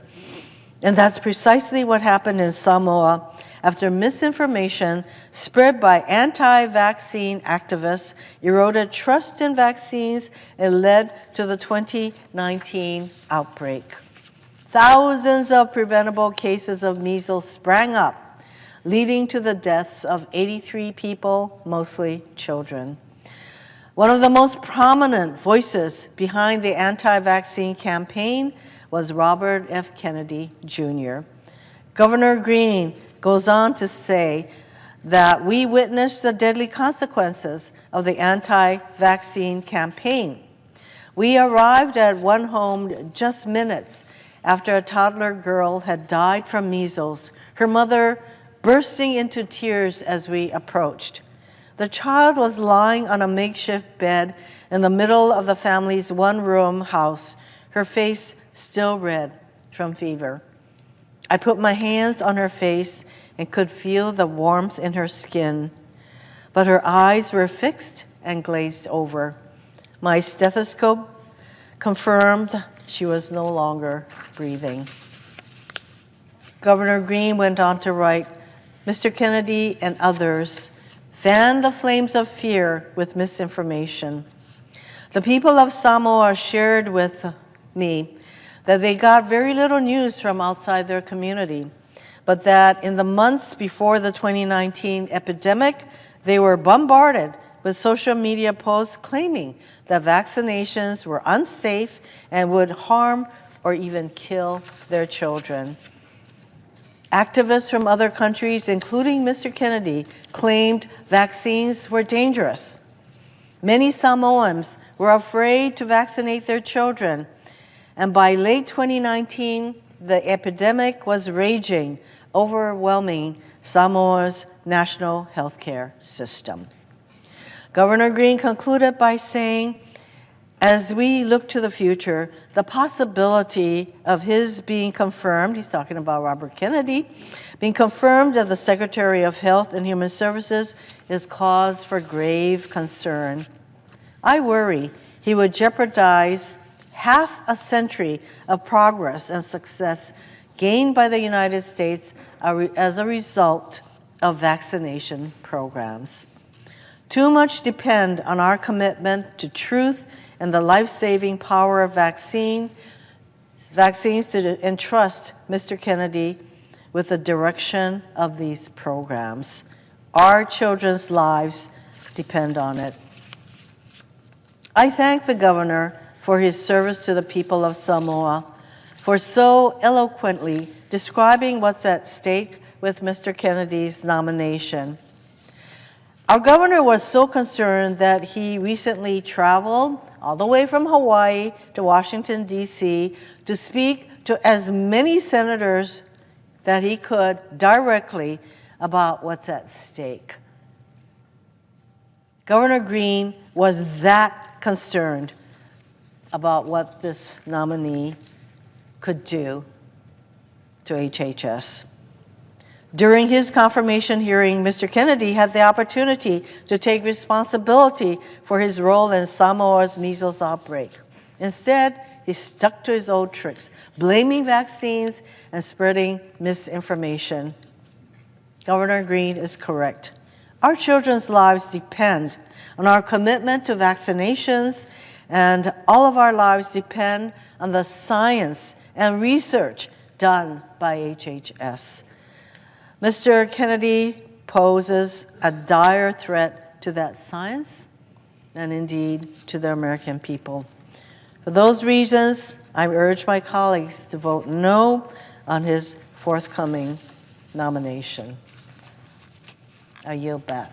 And that's precisely what happened in Samoa after misinformation spread by anti-vaccine activists eroded trust in vaccines and led to the 2019 outbreak. Thousands of preventable cases of measles sprang up, leading to the deaths of 83 people, mostly children. One of the most prominent voices behind the anti-vaccine campaign was Robert F. Kennedy, Jr. Governor Green goes on to say that we witnessed the deadly consequences of the anti-vaccine campaign. We arrived at one home just minutes after a toddler girl had died from measles, her mother bursting into tears as we approached. The child was lying on a makeshift bed in the middle of the family's one-room house, her face still red from fever. I put my hands on her face and could feel the warmth in her skin, but her eyes were fixed and glazed over. My stethoscope confirmed she was no longer breathing." Governor Green went on to write, "Mr. Kennedy and others fanned the flames of fear with misinformation. The people of Samoa shared with me that they got very little news from outside their community, but that in the months before the 2019 epidemic, they were bombarded with social media posts claiming that vaccinations were unsafe and would harm or even kill their children. Activists from other countries, including Mr. Kennedy, claimed vaccines were dangerous. Many Samoans were afraid to vaccinate their children, and by late 2019, the epidemic was raging, overwhelming Samoa's national healthcare system." Governor Green concluded by saying, "As we look to the future, the possibility of his being confirmed," he's talking about Robert Kennedy, "being confirmed as the Secretary of Health and Human Services is cause for grave concern. I worry he would jeopardize half a century of progress and success gained by the United States as a result of vaccination programs. Too much depend on our commitment to truth and the life-saving power of vaccines to entrust Mr. Kennedy with the direction of these programs. Our children's lives depend on it." I thank the governor for his service to the people of Samoa, for so eloquently describing what's at stake with Mr. Kennedy's nomination. Our governor was so concerned that he recently traveled all the way from Hawaii to Washington, D.C. to speak to as many senators that he could directly about what's at stake. Governor Green was that concerned about what this nominee could do to HHS. During his confirmation hearing, Mr. Kennedy had the opportunity to take responsibility for his role in Samoa's measles outbreak. Instead, he stuck to his old tricks, blaming vaccines and spreading misinformation. Governor Green is correct. Our children's lives depend on our commitment to vaccinations, and all of our lives depend on the science and research done by HHS. Mr. Kennedy poses a dire threat to that science and indeed to the American people. For those reasons, I urge my colleagues to vote no on his forthcoming nomination. I yield back.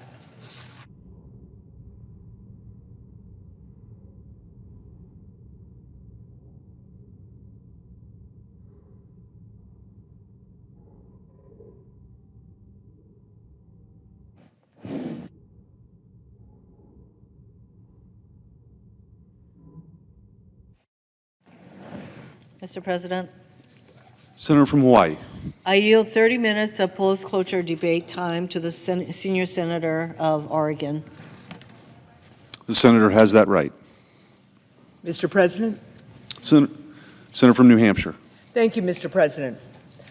Mr. President, Senator from Hawaii. I yield 30 minutes of post-cloture debate time to the senior senator of Oregon. The senator has that right. Mr. President. Senator from New Hampshire. Thank you, Mr. President.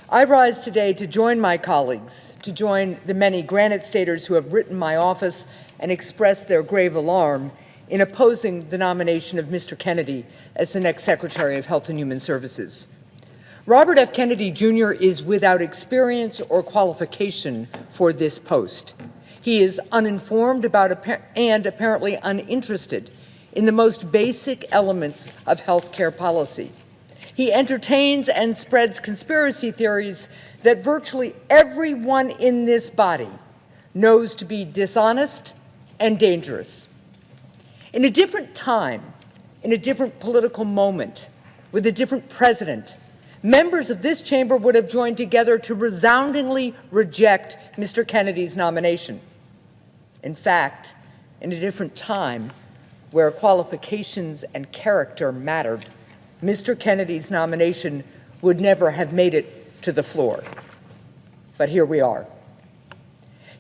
I rise today to join my colleagues, to join the many Granite Staters who have written my office and expressed their grave alarm in opposing the nomination of Mr. Kennedy as the next Secretary of Health and Human Services. Robert F. Kennedy Jr. is without experience or qualification for this post. He is uninformed about and apparently uninterested in the most basic elements of healthcare policy. He entertains and spreads conspiracy theories that virtually everyone in this body knows to be dishonest and dangerous. In a different time, in a different political moment, with a different president, members of this chamber would have joined together to resoundingly reject Mr. Kennedy's nomination. In fact, in a different time, where qualifications and character mattered, Mr. Kennedy's nomination would never have made it to the floor. But here we are.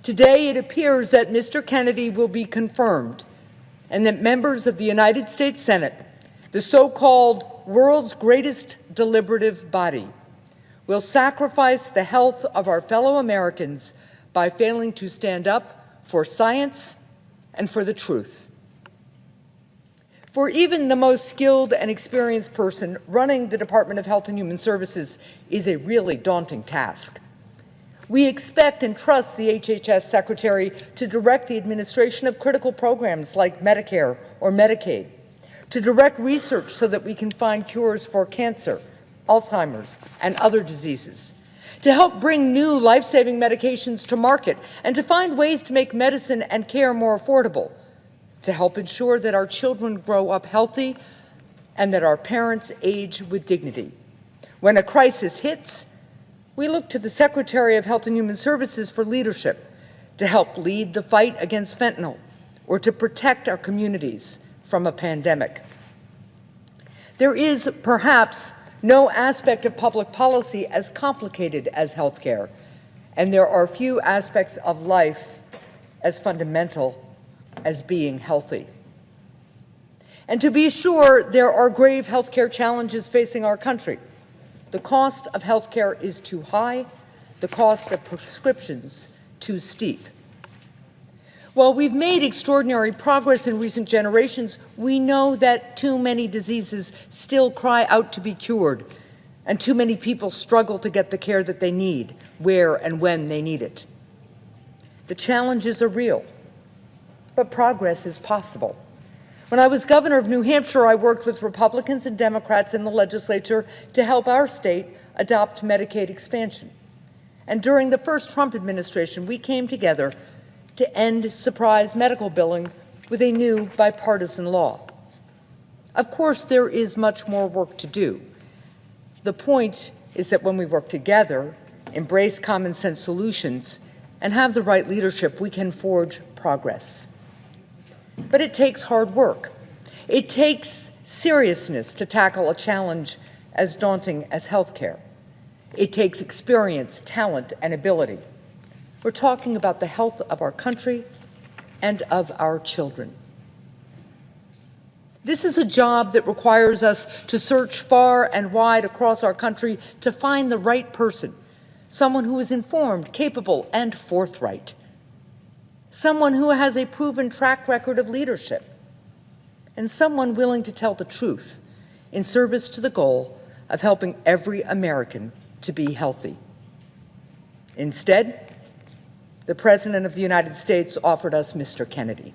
Today, it appears that Mr. Kennedy will be confirmed and that members of the United States Senate, the so-called world's greatest deliberative body, will sacrifice the health of our fellow Americans by failing to stand up for science and for the truth. For even the most skilled and experienced person, running the Department of Health and Human Services is a really daunting task. We expect and trust the HHS Secretary to direct the administration of critical programs like Medicare or Medicaid, to direct research so that we can find cures for cancer, Alzheimer's, and other diseases, to help bring new life-saving medications to market, and to find ways to make medicine and care more affordable, to help ensure that our children grow up healthy and that our parents age with dignity. When a crisis hits, we look to the Secretary of Health and Human Services for leadership to help lead the fight against fentanyl or to protect our communities from a pandemic. There is perhaps no aspect of public policy as complicated as healthcare, and there are few aspects of life as fundamental as being healthy. And to be sure, there are grave healthcare challenges facing our country. The cost of health care is too high, the cost of prescriptions too steep. While we've made extraordinary progress in recent generations, we know that too many diseases still cry out to be cured, and too many people struggle to get the care that they need, where and when they need it. The challenges are real, but progress is possible. When I was governor of New Hampshire, I worked with Republicans and Democrats in the legislature to help our state adopt Medicaid expansion. And during the first Trump administration, we came together to end surprise medical billing with a new bipartisan law. Of course, there is much more work to do. The point is that when we work together embrace common sense solutions, and have the right leadership, we can forge progress. But it takes hard work. It takes seriousness to tackle a challenge as daunting as healthcare. It takes experience, talent, and ability. We're talking about the health of our country and of our children. This is a job that requires us to search far and wide across our country to find the right person, someone who is informed, capable, and forthright, someone who has a proven track record of leadership, and someone willing to tell the truth in service to the goal of helping every American to be healthy. Instead, the President of the United States offered us Mr. Kennedy.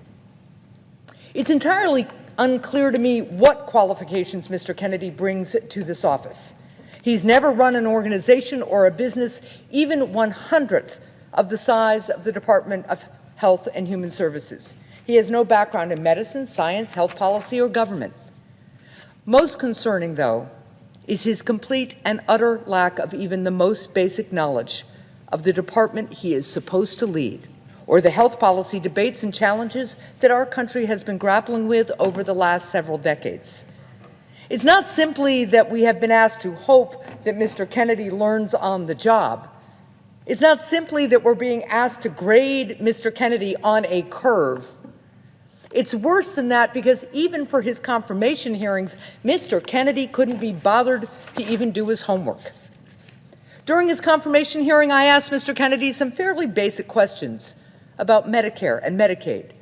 It's entirely unclear to me what qualifications Mr. Kennedy brings to this office. He's never run an organization or a business even 1/100th of the size of the Department of Health and Human Services. He has no background in medicine, science, health policy, or government. Most concerning, though, is his complete and utter lack of even the most basic knowledge of the department he is supposed to lead, or the health policy debates and challenges that our country has been grappling with over the last several decades. It's not simply that we have been asked to hope that Mr. Kennedy learns on the job. It's not simply that we're being asked to grade Mr. Kennedy on a curve. It's worse than that, because even for his confirmation hearings, Mr. Kennedy couldn't be bothered to even do his homework. During his confirmation hearing, I asked Mr. Kennedy some fairly basic questions about Medicare and Medicaid,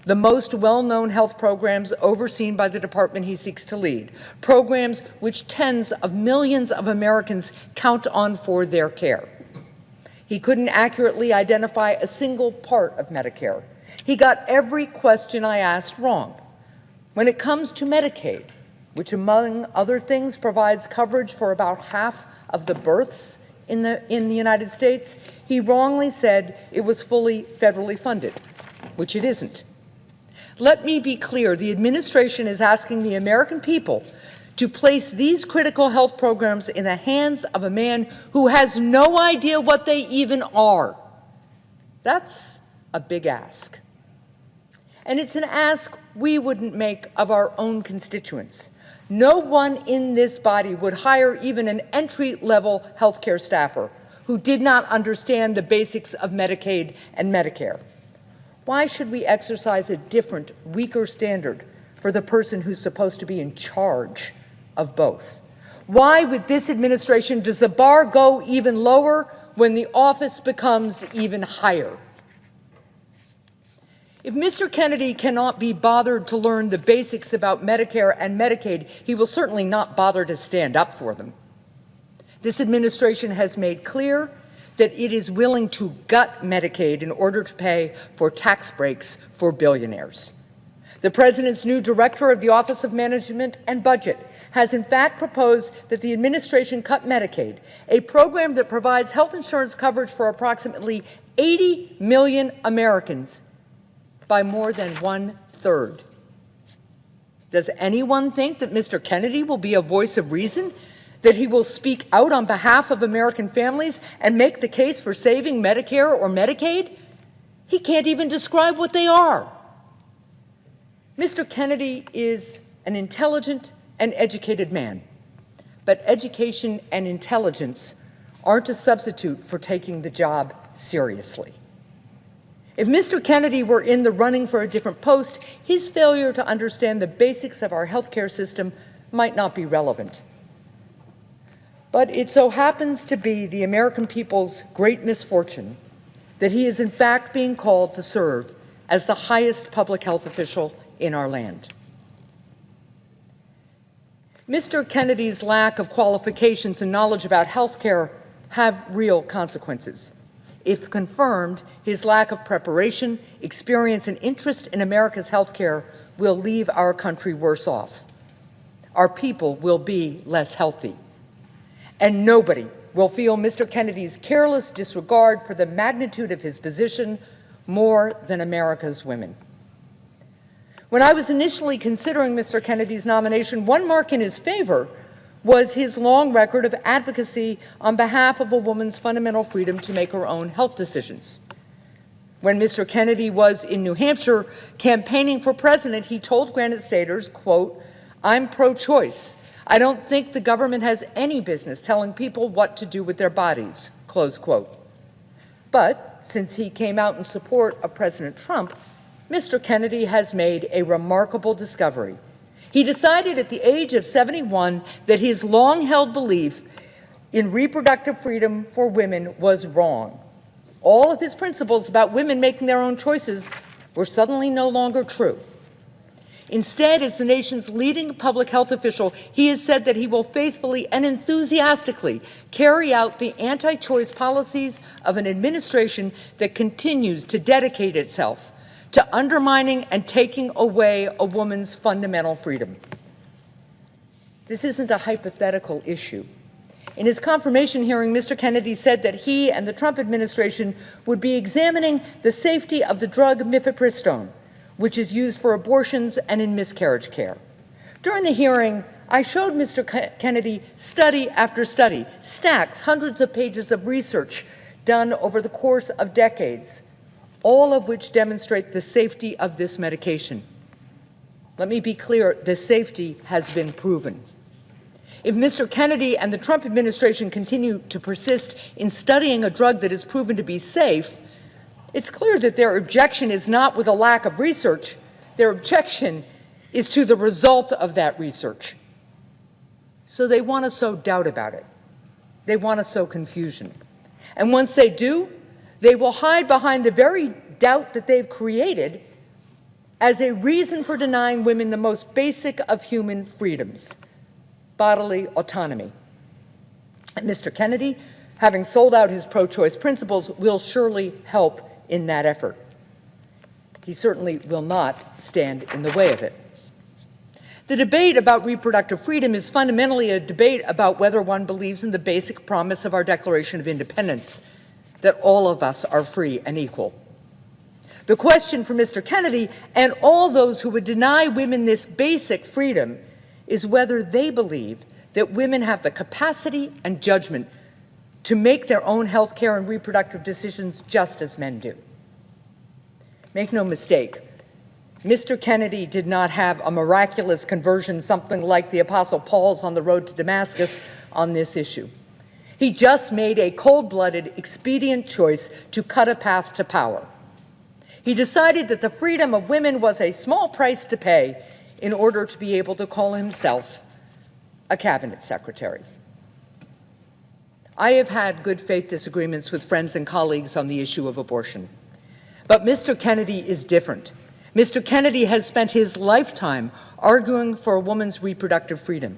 the most well-known health programs overseen by the department he seeks to lead, programs which tens of millions of Americans count on for their care. He couldn't accurately identify a single part of Medicare. He got every question I asked wrong. When it comes to Medicaid, which among other things provides coverage for about half of the births in the United States, he wrongly said it was fully federally funded, which it isn't. Let me be clear, the administration is asking the American people to place these critical health programs in the hands of a man who has no idea what they even are. That's a big ask. And it's an ask we wouldn't make of our own constituents. No one in this body would hire even an entry-level healthcare staffer who did not understand the basics of Medicaid and Medicare. Why should we exercise a different, weaker standard for the person who's supposed to be in charge of both? Why, with this administration, does the bar go even lower when the office becomes even higher? If Mr. Kennedy cannot be bothered to learn the basics about Medicare and Medicaid, he will certainly not bother to stand up for them. This administration has made clear that it is willing to gut Medicaid in order to pay for tax breaks for billionaires. The President's new director of the Office of Management and Budget has in fact proposed that the administration cut Medicaid, a program that provides health insurance coverage for approximately 80 million Americans, by more than 1/3. Does anyone think that Mr. Kennedy will be a voice of reason, that he will speak out on behalf of American families and make the case for saving Medicare or Medicaid? He can't even describe what they are. Mr. Kennedy is an intelligent and educated man, but education and intelligence aren't a substitute for taking the job seriously. If Mr. Kennedy were in the running for a different post, his failure to understand the basics of our healthcare system might not be relevant. But it so happens to be the American people's great misfortune that he is in fact being called to serve as the highest public health official in our land. Mr. Kennedy's lack of qualifications and knowledge about healthcare have real consequences. If confirmed, his lack of preparation, experience, and interest in America's healthcare will leave our country worse off. Our people will be less healthy. And nobody will feel Mr. Kennedy's careless disregard for the magnitude of his position more than America's women. When I was initially considering Mr. Kennedy's nomination, one mark in his favor was his long record of advocacy on behalf of a woman's fundamental freedom to make her own health decisions. When Mr. Kennedy was in New Hampshire campaigning for president, he told Granite Staters, quote, "I'm pro-choice. I don't think the government has any business telling people what to do with their bodies," close quote. But since he came out in support of President Trump, Mr. Kennedy has made a remarkable discovery. He decided at the age of 71 that his long-held belief in reproductive freedom for women was wrong. All of his principles about women making their own choices were suddenly no longer true. Instead, as the nation's leading public health official, he has said that he will faithfully and enthusiastically carry out the anti-choice policies of an administration that continues to dedicate itself to undermining and taking away a woman's fundamental freedom. This isn't a hypothetical issue. In his confirmation hearing, Mr. Kennedy said that he and the Trump administration would be examining the safety of the drug mifepristone, which is used for abortions and in miscarriage care. During the hearing, I showed Mr. Kennedy study after study, stacks, hundreds of pages of research done over the course of decades, all of which demonstrate the safety of this medication. Let me be clear, the safety has been proven. If Mr. Kennedy and the Trump administration continue to persist in studying a drug that is proven to be safe, it's clear that their objection is not with a lack of research. Their objection is to the result of that research. So they want to sow doubt about it. They want to sow confusion. And once they do, they will hide behind the very doubt that they've created as a reason for denying women the most basic of human freedoms, bodily autonomy. And Mr. Kennedy, having sold out his pro-choice principles, will surely help in that effort. He certainly will not stand in the way of it. The debate about reproductive freedom is fundamentally a debate about whether one believes in the basic promise of our Declaration of Independence, that all of us are free and equal. The question for Mr. Kennedy and all those who would deny women this basic freedom is whether they believe that women have the capacity and judgment to make their own health care and reproductive decisions just as men do. Make no mistake, Mr. Kennedy did not have a miraculous conversion, something like the Apostle Paul's on the road to Damascus, on this issue. He just made a cold-blooded, expedient choice to cut a path to power. He decided that the freedom of women was a small price to pay in order to be able to call himself a cabinet secretary. I have had good faith disagreements with friends and colleagues on the issue of abortion. But Mr. Kennedy is different. Mr. Kennedy has spent his lifetime arguing for a woman's reproductive freedom.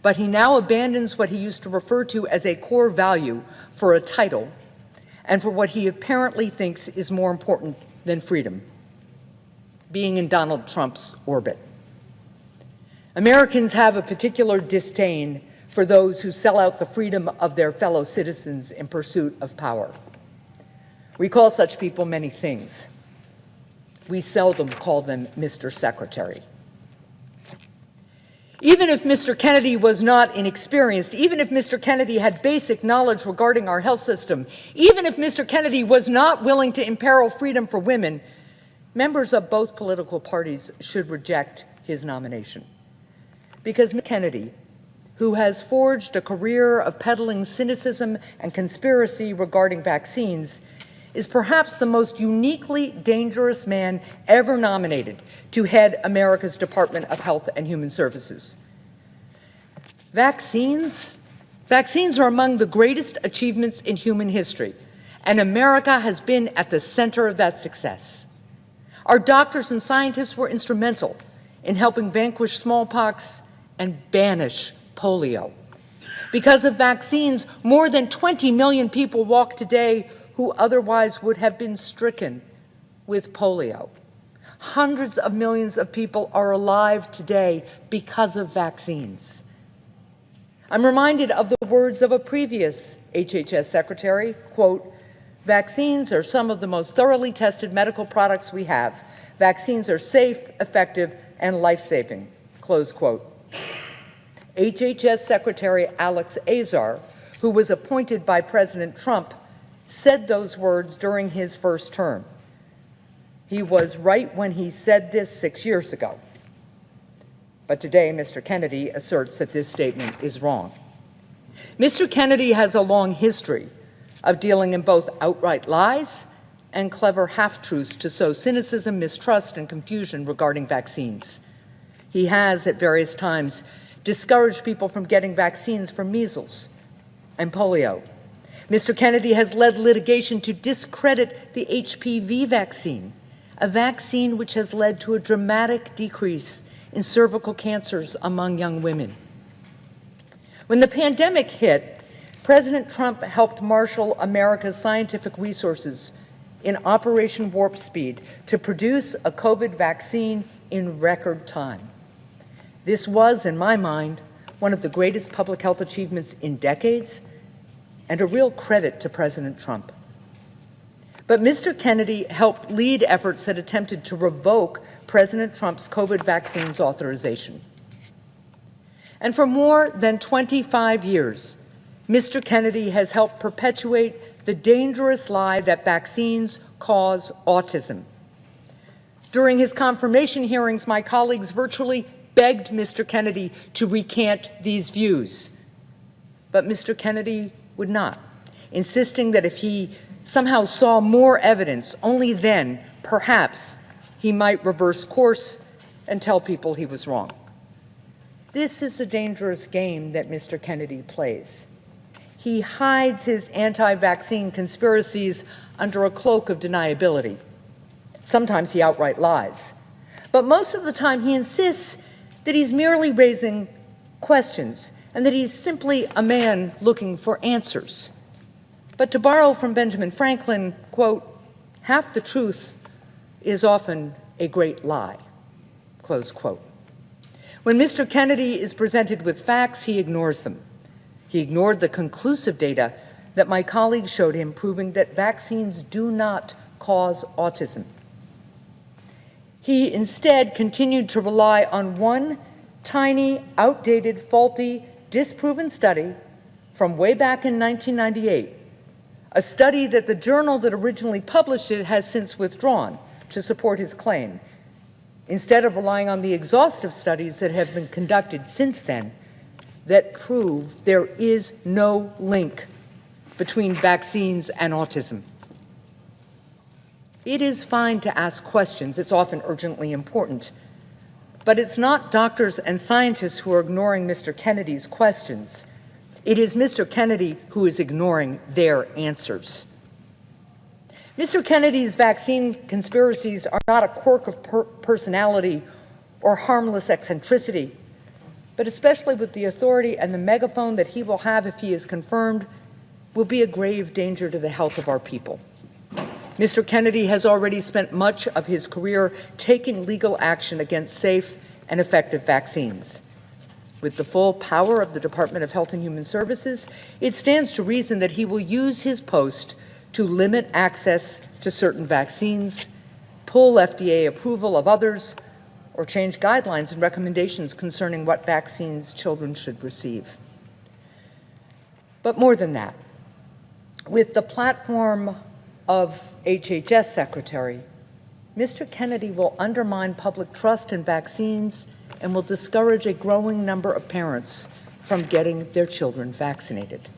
But he now abandons what he used to refer to as a core value for a title and for what he apparently thinks is more important than freedom, being in Donald Trump's orbit. Americans have a particular disdain for those who sell out the freedom of their fellow citizens in pursuit of power. We call such people many things. We seldom call them Mr. Secretary. Even if Mr. Kennedy was not inexperienced, even if Mr. Kennedy had basic knowledge regarding our health system, even if Mr. Kennedy was not willing to imperil freedom for women, members of both political parties should reject his nomination. Because Mr. Kennedy, who has forged a career of peddling cynicism and conspiracy regarding vaccines, is perhaps the most uniquely dangerous man ever nominated to head America's Department of Health and Human Services. Vaccines are among the greatest achievements in human history, and America has been at the center of that success. Our doctors and scientists were instrumental in helping vanquish smallpox and banish polio. Because of vaccines, more than 20 million people walk today who otherwise would have been stricken with polio. Hundreds of millions of people are alive today because of vaccines. I'm reminded of the words of a previous HHS secretary, quote, "Vaccines are some of the most thoroughly tested medical products we have. Vaccines are safe, effective, and life-saving," close quote. HHS Secretary Alex Azar, who was appointed by President Trump, said those words during his first term. He was right when he said this 6 years ago. But today, Mr. Kennedy asserts that this statement is wrong. Mr. Kennedy has a long history of dealing in both outright lies and clever half-truths to sow cynicism, mistrust, and confusion regarding vaccines. He has, at various times, discouraged people from getting vaccines for measles and polio. Mr. Kennedy has led litigation to discredit the HPV vaccine, a vaccine which has led to a dramatic decrease in cervical cancers among young women. When the pandemic hit, President Trump helped marshal America's scientific resources in Operation Warp Speed to produce a COVID vaccine in record time. This was, in my mind, one of the greatest public health achievements in decades and a real credit to President Trump. But Mr. Kennedy helped lead efforts that attempted to revoke President Trump's COVID vaccines authorization. And for more than 25 years, Mr. Kennedy has helped perpetuate the dangerous lie that vaccines cause autism. During his confirmation hearings, my colleagues virtually begged Mr. Kennedy to recant these views. But Mr. Kennedy would not, insisting that if he somehow saw more evidence, only then, perhaps, he might reverse course and tell people he was wrong. This is the dangerous game that Mr. Kennedy plays. He hides his anti-vaccine conspiracies under a cloak of deniability. Sometimes he outright lies. But most of the time he insists that he's merely raising questions and that he's simply a man looking for answers. But to borrow from Benjamin Franklin, quote, half the truth is often a great lie, close quote. When Mr. Kennedy is presented with facts, he ignores them. He ignored the conclusive data that my colleagues showed him, proving that vaccines do not cause autism. He instead continued to rely on one tiny, outdated, faulty, disproven study from way back in 1998, a study that the journal that originally published it has since withdrawn to support his claim, instead of relying on the exhaustive studies that have been conducted since then that prove there is no link between vaccines and autism. It is fine to ask questions. It's often urgently important. But it's not doctors and scientists who are ignoring Mr. Kennedy's questions. It is Mr. Kennedy who is ignoring their answers. Mr. Kennedy's vaccine conspiracies are not a quirk of personality or harmless eccentricity, but especially with the authority and the megaphone that he will have if he is confirmed, will be a grave danger to the health of our people. Mr. Kennedy has already spent much of his career taking legal action against safe and effective vaccines. With the full power of the Department of Health and Human Services, it stands to reason that he will use his post to limit access to certain vaccines, pull FDA approval of others, or change guidelines and recommendations concerning what vaccines children should receive. But more than that, with the platform of HHS Secretary, Mr. Kennedy will undermine public trust in vaccines and will discourage a growing number of parents from getting their children vaccinated.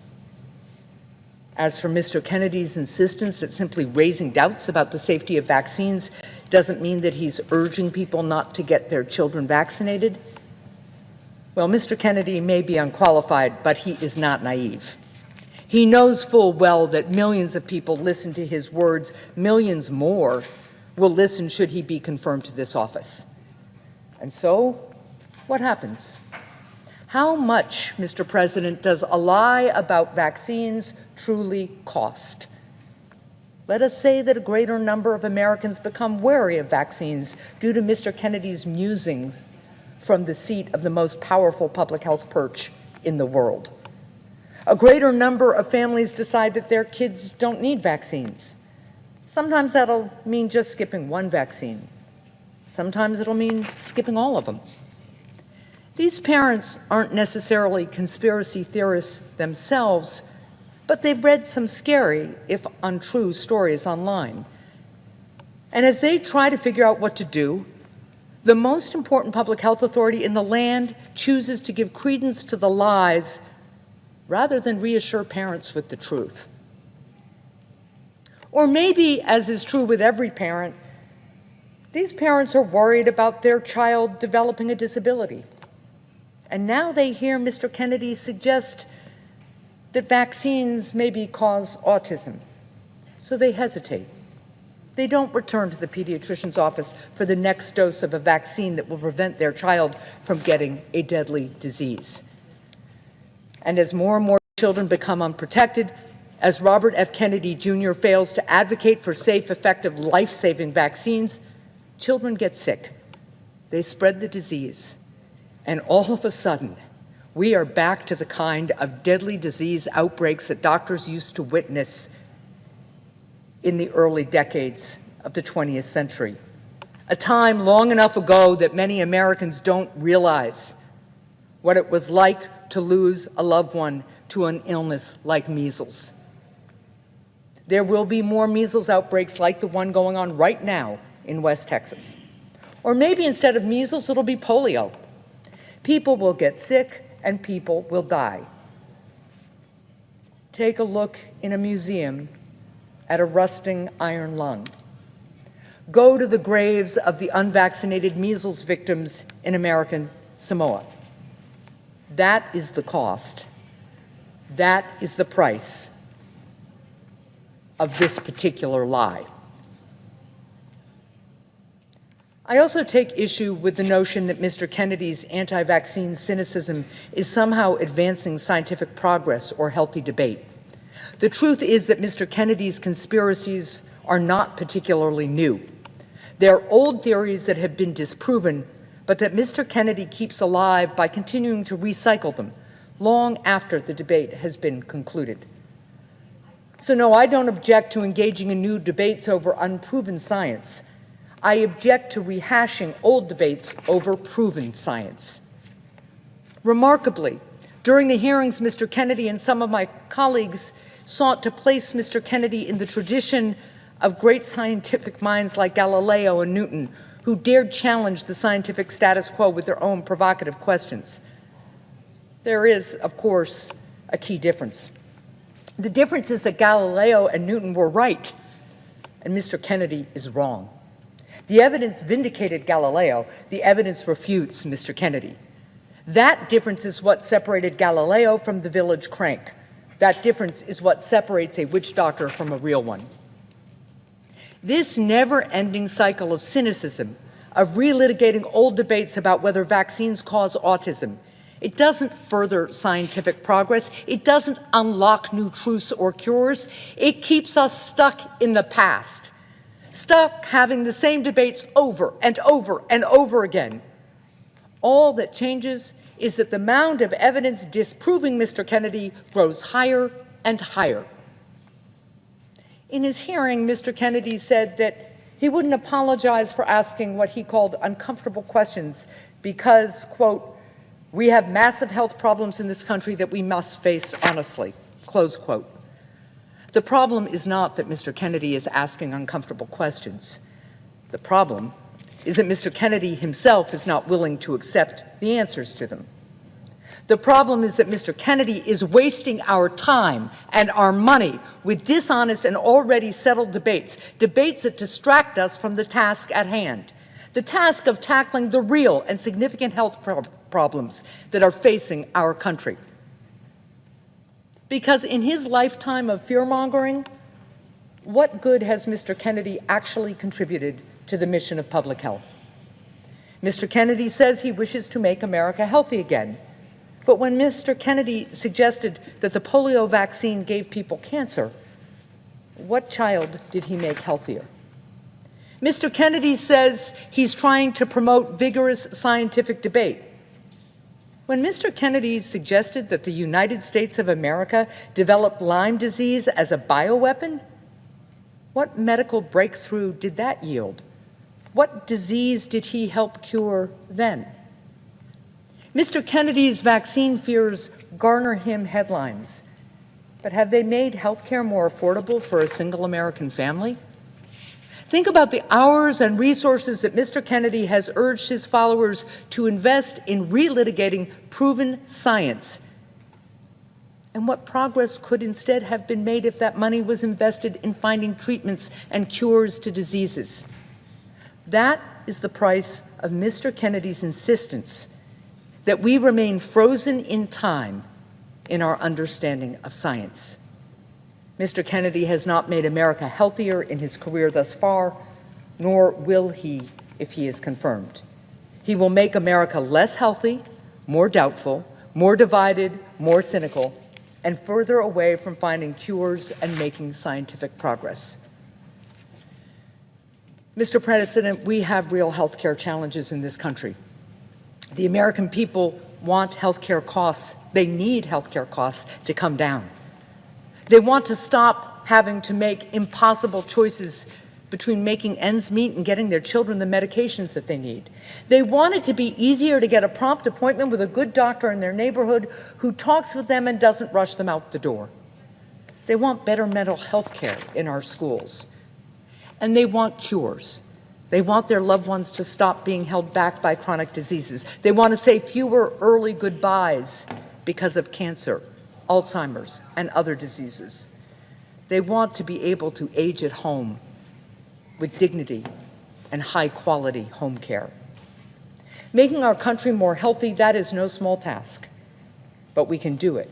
As for Mr. Kennedy's insistence that simply raising doubts about the safety of vaccines doesn't mean that he's urging people not to get their children vaccinated, well, Mr. Kennedy may be unqualified, but he is not naive. He knows full well that millions of people listen to his words. Millions more will listen should he be confirmed to this office. And so, what happens? How much, Mr. President, does a lie about vaccines truly cost? Let us say that a greater number of Americans become wary of vaccines due to Mr. Kennedy's musings from the seat of the most powerful public health perch in the world. A greater number of families decide that their kids don't need vaccines. Sometimes that'll mean just skipping one vaccine. Sometimes it'll mean skipping all of them. These parents aren't necessarily conspiracy theorists themselves, but they've read some scary, if untrue, stories online. And as they try to figure out what to do, the most important public health authority in the land chooses to give credence to the lies rather than reassure parents with the truth. Or maybe, as is true with every parent, these parents are worried about their child developing a disability. And now they hear Mr. Kennedy suggest that vaccines maybe cause autism, so they hesitate. They don't return to the pediatrician's office for the next dose of a vaccine that will prevent their child from getting a deadly disease. And as more and more children become unprotected, as Robert F. Kennedy Jr. fails to advocate for safe, effective, life-saving vaccines, children get sick. They spread the disease. And all of a sudden, we are back to the kind of deadly disease outbreaks that doctors used to witness in the early decades of the 20th century, a time long enough ago that many Americans don't realize what it was like to lose a loved one to an illness like measles. There will be more measles outbreaks like the one going on right now in West Texas. Or maybe instead of measles, it'll be polio. People will get sick and people will die. Take a look in a museum at a rusting iron lung. Go to the graves of the unvaccinated measles victims in American Samoa. That is the cost. That is the price of this particular lie. I also take issue with the notion that Mr. Kennedy's anti-vaccine cynicism is somehow advancing scientific progress or healthy debate. The truth is that Mr. Kennedy's conspiracies are not particularly new. They're old theories that have been disproven, but that Mr. Kennedy keeps alive by continuing to recycle them long after the debate has been concluded. So no, I don't object to engaging in new debates over unproven science. I object to rehashing old debates over proven science. Remarkably, during the hearings, Mr. Kennedy and some of my colleagues sought to place Mr. Kennedy in the tradition of great scientific minds like Galileo and Newton, who dared challenge the scientific status quo with their own provocative questions. There is, of course, a key difference. The difference is that Galileo and Newton were right, and Mr. Kennedy is wrong. The evidence vindicated Galileo. The evidence refutes Mr. Kennedy. That difference is what separated Galileo from the village crank. That difference is what separates a witch doctor from a real one. This never-ending cycle of cynicism, of relitigating old debates about whether vaccines cause autism, it doesn't further scientific progress. It doesn't unlock new truths or cures. It keeps us stuck in the past, stuck having the same debates over and over and over again. All that changes is that the mound of evidence disproving Mr. Kennedy grows higher and higher. In his hearing, Mr. Kennedy said that he wouldn't apologize for asking what he called uncomfortable questions because, quote, we have massive health problems in this country that we must face honestly, close quote. The problem is not that Mr. Kennedy is asking uncomfortable questions. The problem is that Mr. Kennedy himself is not willing to accept the answers to them. The problem is that Mr. Kennedy is wasting our time and our money with dishonest and already settled debates, debates that distract us from the task at hand, the task of tackling the real and significant health problems that are facing our country. Because in his lifetime of fear-mongering, what good has Mr. Kennedy actually contributed to the mission of public health? Mr. Kennedy says he wishes to make America healthy again. But when Mr. Kennedy suggested that the polio vaccine gave people cancer, what child did he make healthier? Mr. Kennedy says he's trying to promote vigorous scientific debate. When Mr. Kennedy suggested that the United States of America developed Lyme disease as a bioweapon, what medical breakthrough did that yield? What disease did he help cure then? Mr. Kennedy's vaccine fears garner him headlines, but have they made health care more affordable for a single American family? Think about the hours and resources that Mr. Kennedy has urged his followers to invest in relitigating proven science, and what progress could instead have been made if that money was invested in finding treatments and cures to diseases. That is the price of Mr. Kennedy's insistence that we remain frozen in time in our understanding of science. Mr. Kennedy has not made America healthier in his career thus far, nor will he if he is confirmed. He will make America less healthy, more doubtful, more divided, more cynical, and further away from finding cures and making scientific progress. Mr. President, we have real health care challenges in this country. The American people want health care costs. They need health care costs to come down. They want to stop having to make impossible choices between making ends meet and getting their children the medications that they need. They want it to be easier to get a prompt appointment with a good doctor in their neighborhood who talks with them and doesn't rush them out the door. They want better mental health care in our schools. And they want cures. They want their loved ones to stop being held back by chronic diseases. They want to say fewer early goodbyes because of cancer, Alzheimer's, and other diseases. They want to be able to age at home with dignity and high-quality home care. Making our country more healthy, that is no small task, but we can do it.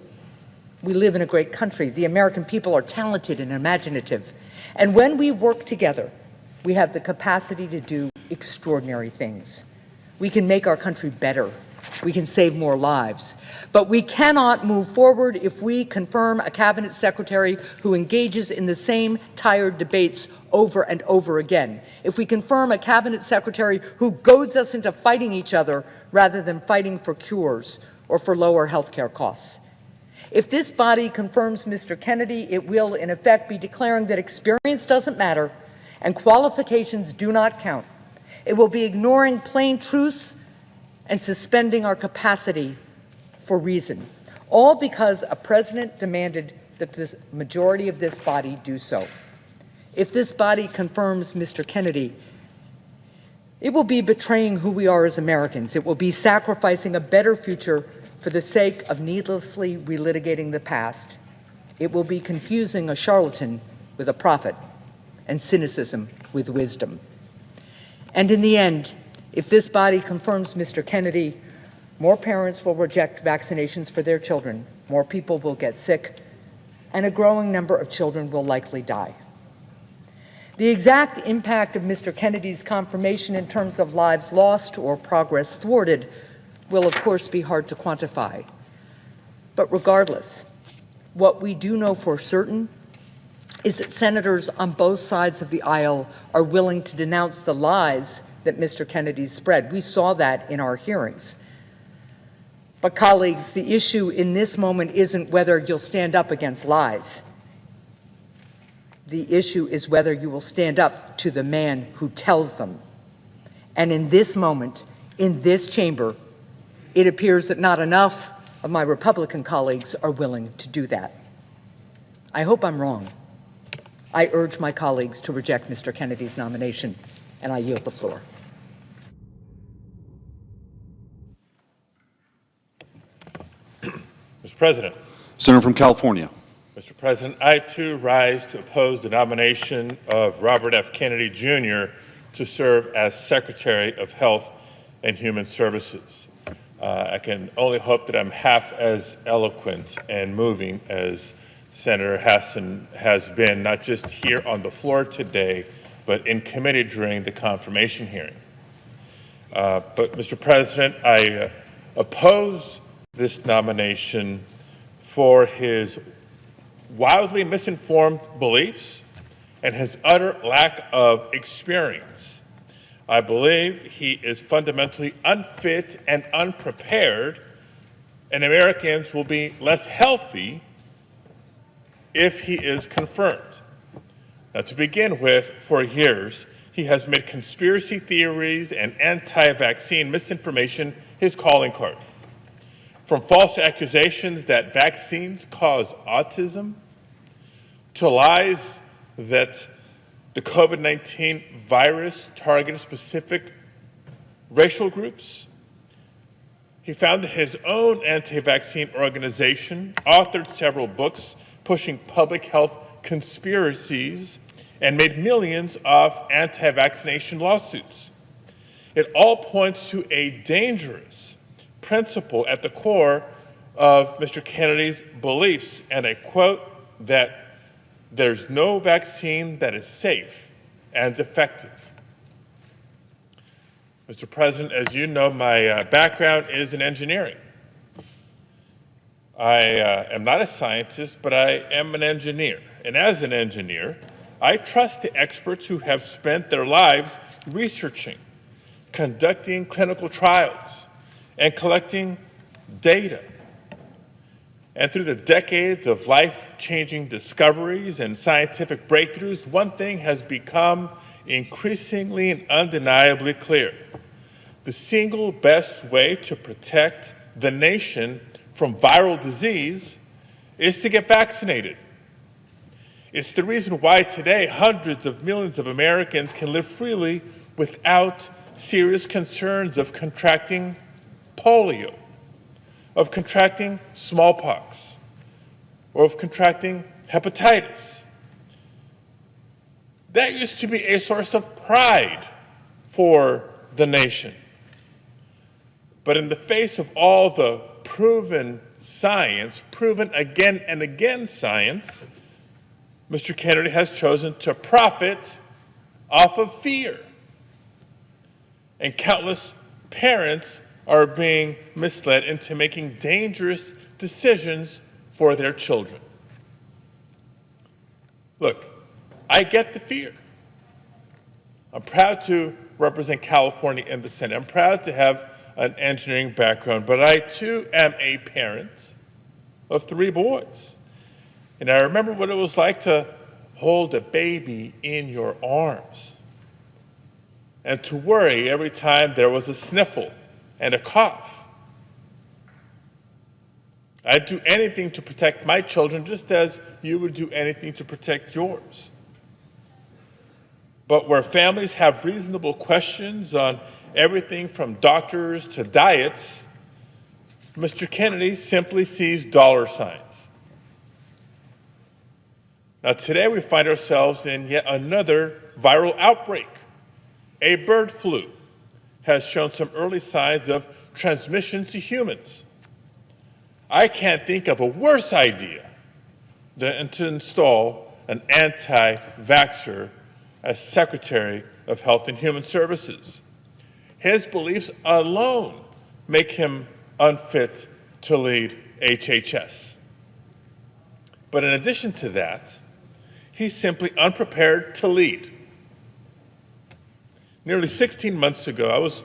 We live in a great country. The American people are talented and imaginative. And when we work together, we have the capacity to do extraordinary things. We can make our country better. We can save more lives. But we cannot move forward if we confirm a cabinet secretary who engages in the same tired debates over and over again. If we confirm a cabinet secretary who goads us into fighting each other rather than fighting for cures or for lower health care costs. If this body confirms Mr. Kennedy, it will in effect be declaring that experience doesn't matter and qualifications do not count. It will be ignoring plain truths and suspending our capacity for reason, all because a president demanded that the majority of this body do so. If this body confirms Mr. Kennedy, it will be betraying who we are as Americans. It will be sacrificing a better future for the sake of needlessly relitigating the past. It will be confusing a charlatan with a prophet and cynicism with wisdom. And in the end, if this body confirms Mr. Kennedy, more parents will reject vaccinations for their children, more people will get sick, and a growing number of children will likely die. The exact impact of Mr. Kennedy's confirmation in terms of lives lost or progress thwarted will, of course, be hard to quantify. But regardless, what we do know for certain is that senators on both sides of the aisle are willing to denounce the lies that Mr. Kennedy spread. We saw that in our hearings. But colleagues, the issue in this moment isn't whether you'll stand up against lies. The issue is whether you will stand up to the man who tells them. And in this moment, in this chamber, it appears that not enough of my Republican colleagues are willing to do that. I hope I'm wrong. I urge my colleagues to reject Mr. Kennedy's nomination, and I yield the floor. Mr. President. Senator from California. Mr. President, I too rise to oppose the nomination of Robert F. Kennedy Jr. to serve as Secretary of Health and Human Services. I can only hope that I'm half as eloquent and moving as Senator Hassan has been, not just here on the floor today, but in committee during the confirmation hearing. But, Mr. President, I oppose this nomination for his wildly misinformed beliefs and his utter lack of experience. I believe he is fundamentally unfit and unprepared, and Americans will be less healthy if he is confirmed. Now, to begin with, for years, he has made conspiracy theories and anti-vaccine misinformation his calling card. from false accusations that vaccines cause autism, to lies that the COVID-19 virus targeted specific racial groups. He founded his own anti-vaccine organization, authored several books pushing public health conspiracies, and made millions of anti-vaccination lawsuits. It all points to a dangerous principle at the core of Mr. Kennedy's beliefs, and I quote that there's no vaccine that is safe and effective. Mr. President, as you know, my background is in engineering. I am not a scientist, but I am an engineer. And as an engineer, I trust the experts who have spent their lives researching, conducting clinical trials, and collecting data. And through the decades of life-changing discoveries and scientific breakthroughs, one thing has become increasingly and undeniably clear. The single best way to protect the nation from viral disease is to get vaccinated. It's the reason why today hundreds of millions of Americans can live freely without serious concerns of contracting polio, of contracting smallpox, or of contracting hepatitis. That used to be a source of pride for the nation. But in the face of all the proven science, proven again and again science, Mr. Kennedy has chosen to profit off of fear. And countless parents are being misled into making dangerous decisions for their children. Look, I get the fear. I'm proud to represent California in the Senate. I'm proud to have an engineering background, but I too am a parent of 3 boys. And I remember what it was like to hold a baby in your arms and to worry every time there was a sniffle and a cough. I'd do anything to protect my children just as you would do anything to protect yours. But where families have reasonable questions on everything from doctors to diets, Mr. Kennedy simply sees dollar signs. Now today we find ourselves in yet another viral outbreak. A bird flu has shown some early signs of transmission to humans. I can't think of a worse idea than to install an anti-vaxxer as Secretary of Health and Human Services. His beliefs alone make him unfit to lead HHS. But in addition to that, he's simply unprepared to lead. Nearly 16 months ago, I was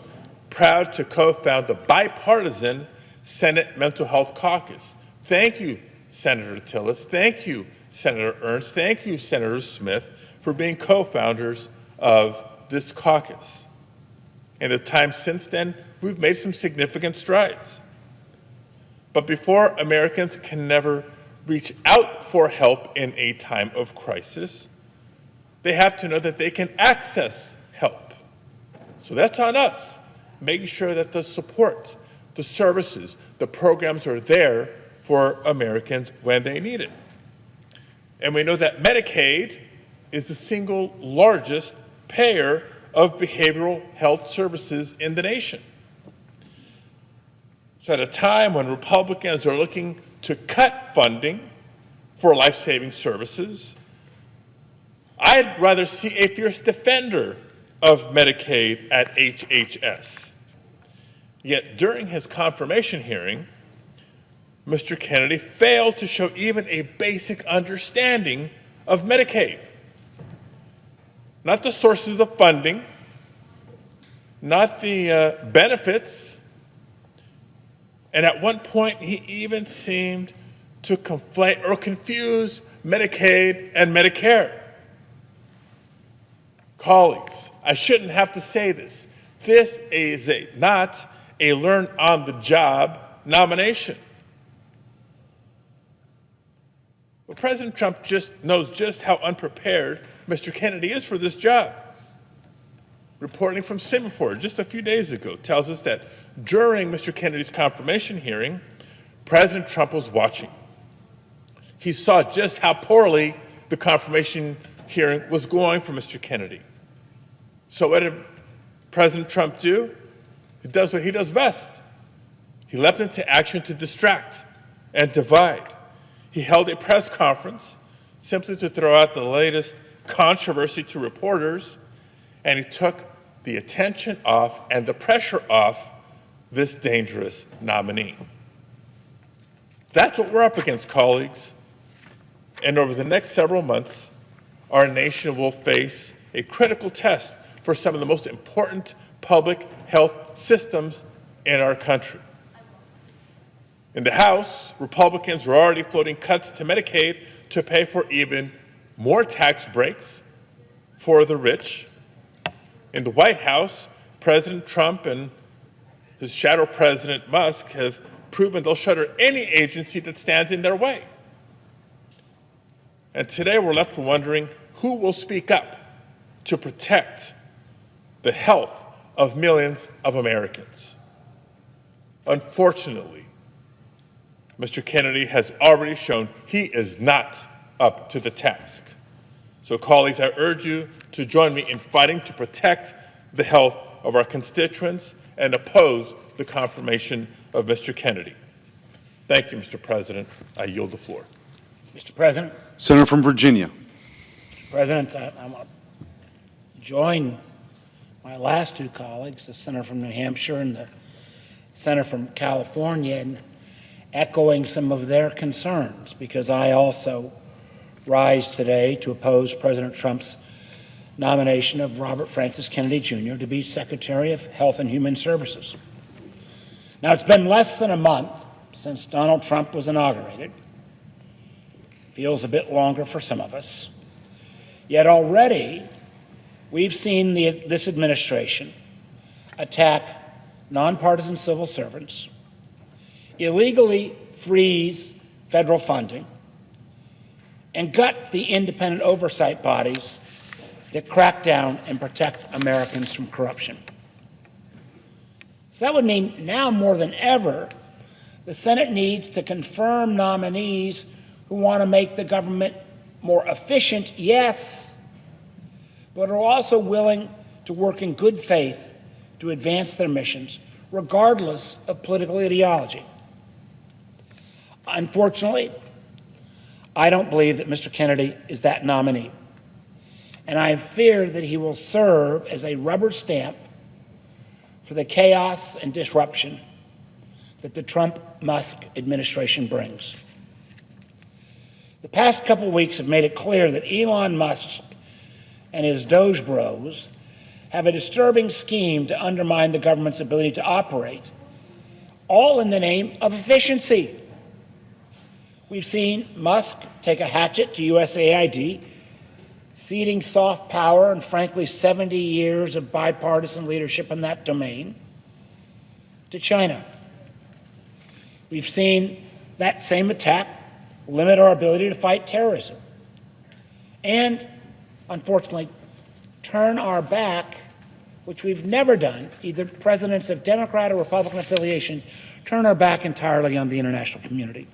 proud to co-found the bipartisan Senate Mental Health Caucus. Thank you, Senator Tillis. Thank you, Senator Ernst. Thank you, Senator Smith, for being co-founders of this caucus. In the time since then, we've made some significant strides. But before Americans can never reach out for help in a time of crisis, they have to know that they can access help. So that's on us, making sure that the support, the services, the programs are there for Americans when they need it. And we know that Medicaid is the single largest payer of behavioral health services in the nation. So at a time when Republicans are looking to cut funding for life-saving services, I'd rather see a fierce defender of Medicaid at HHS. Yet during his confirmation hearing, Mr. Kennedy failed to show even a basic understanding of Medicaid. Not the sources of funding, not the benefits, and at one point he even seemed to conflate or confuse Medicaid and Medicare. Colleagues, I shouldn't have to say this. This is not a learn-on-the-job nomination. But President Trump knows just how unprepared Mr. Kennedy is for this job. Reporting from Semaphore just a few days ago tells us that during Mr. Kennedy's confirmation hearing, President Trump was watching. He saw just how poorly the confirmation hearing was going for Mr. Kennedy. So what did President Trump do? He does what he does best. He leapt into action to distract and divide. He held a press conference simply to throw out the latest controversy to reporters, and he took the attention off and the pressure off this dangerous nominee. That's what we're up against, colleagues. And over the next several months, our nation will face a critical test for some of the most important public health systems in our country. In the House, Republicans are already floating cuts to Medicaid to pay for even more tax breaks for the rich. In the White House, President Trump and his shadow President Musk have proven they'll shutter any agency that stands in their way. And today we're left wondering who will speak up to protect the health of millions of Americans. Unfortunately, Mr. Kennedy has already shown he is not up to the task. So colleagues, I urge you to join me in fighting to protect the health of our constituents and oppose the confirmation of Mr. Kennedy. Thank you, Mr. President. I yield the floor. Mr. President. Senator from Virginia. Mr. President, I want to join my last two colleagues, the Senator from New Hampshire and the Senator from California, in echoing some of their concerns, because I also rise today to oppose President Trump's nomination of Robert Francis Kennedy Jr. to be Secretary of Health and Human Services. Now, it's been less than a month since Donald Trump was inaugurated. Feels a bit longer for some of us. Yet already, we've seen this administration attack nonpartisan civil servants, illegally freeze federal funding, and gut the independent oversight bodies that crack down and protect Americans from corruption. So that would mean now more than ever, the Senate needs to confirm nominees who want to make the government more efficient, yes, but are also willing to work in good faith to advance their missions, regardless of political ideology. Unfortunately, I don't believe that Mr. Kennedy is that nominee, and I fear that he will serve as a rubber stamp for the chaos and disruption that the Trump-Musk administration brings. The past couple of weeks have made it clear that Elon Musk and his Doge bros have a disturbing scheme to undermine the government's ability to operate, all in the name of efficiency. We've seen Musk take a hatchet to USAID, ceding soft power and, frankly, 70 years of bipartisan leadership in that domain to China. We've seen that same attack limit our ability to fight terrorism and, unfortunately, turn our back, which we've never done, either presidents of Democrat or Republican affiliation, turn our back entirely on the international community.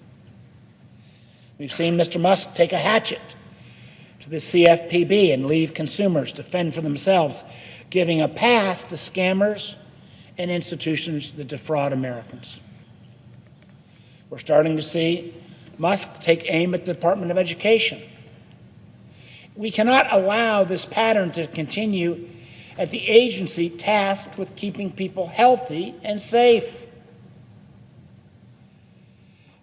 We've seen Mr. Musk take a hatchet to the CFPB and leave consumers to fend for themselves, giving a pass to scammers and institutions that defraud Americans. We're starting to see Musk take aim at the Department of Education. We cannot allow this pattern to continue at the agency tasked with keeping people healthy and safe.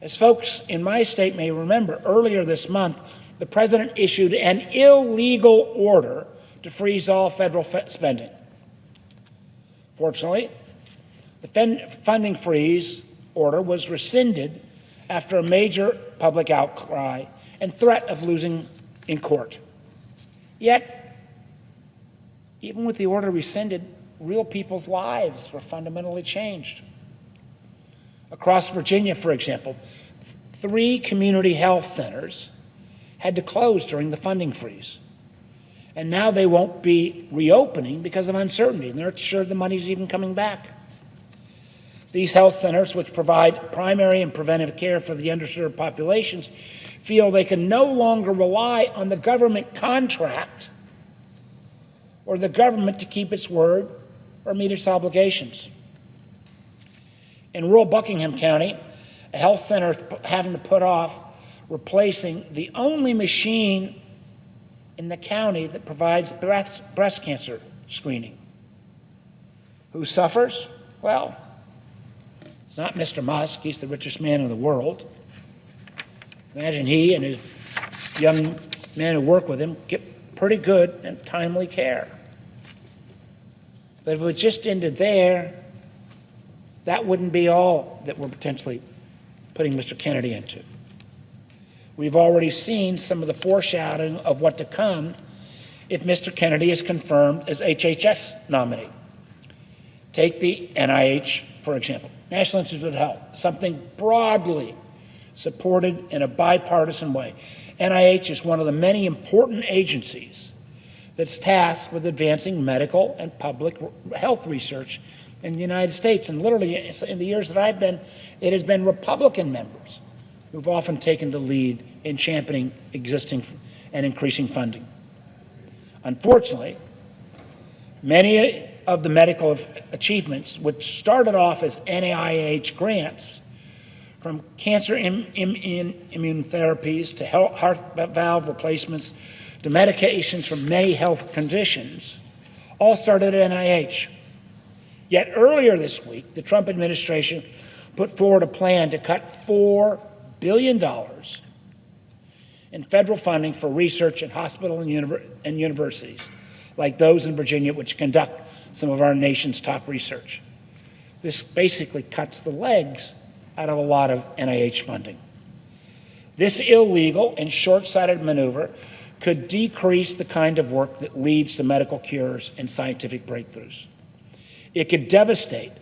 As folks in my state may remember, earlier this month, the president issued an illegal order to freeze all federal spending. Fortunately, the funding freeze order was rescinded after a major public outcry and threat of losing in court. Yet, even with the order rescinded, real people's lives were fundamentally changed. Across Virginia, for example, 3 community health centers had to close during the funding freeze. And now they won't be reopening because of uncertainty, and they're not sure the money's even coming back. These health centers, which provide primary and preventive care for the underserved populations, feel they can no longer rely on the government contract or the government to keep its word or meet its obligations. In rural Buckingham County, a health center is having to put off replacing the only machine in the county that provides breast cancer screening. Who suffers? Well, it's not Mr. Musk. He's the richest man in the world. Imagine he and his young men who work with him get pretty good and timely care. But if it just ended there, that wouldn't be all that we're potentially putting Mr. Kennedy into. We've already seen some of the foreshadowing of what to come if Mr. Kennedy is confirmed as HHS nominee. Take the NIH, for example, National Institute of Health, something broadly supported in a bipartisan way. NIH is one of the many important agencies that's tasked with advancing medical and public health research in the United States. And literally, in the years that I've been, it has been Republican members who've often taken the lead in championing existing and increasing funding. Unfortunately, many of the medical achievements, which started off as NIH grants, from cancer immune therapies to heart valve replacements to medications for many health conditions, all started at NIH. Yet earlier this week, the Trump administration put forward a plan to cut $4 billion in federal funding for research at hospitals and universities, like those in Virginia, which conduct some of our nation's top research. This basically cuts the legs out of a lot of NIH funding. This illegal and short-sighted maneuver could decrease the kind of work that leads to medical cures and scientific breakthroughs. It could devastate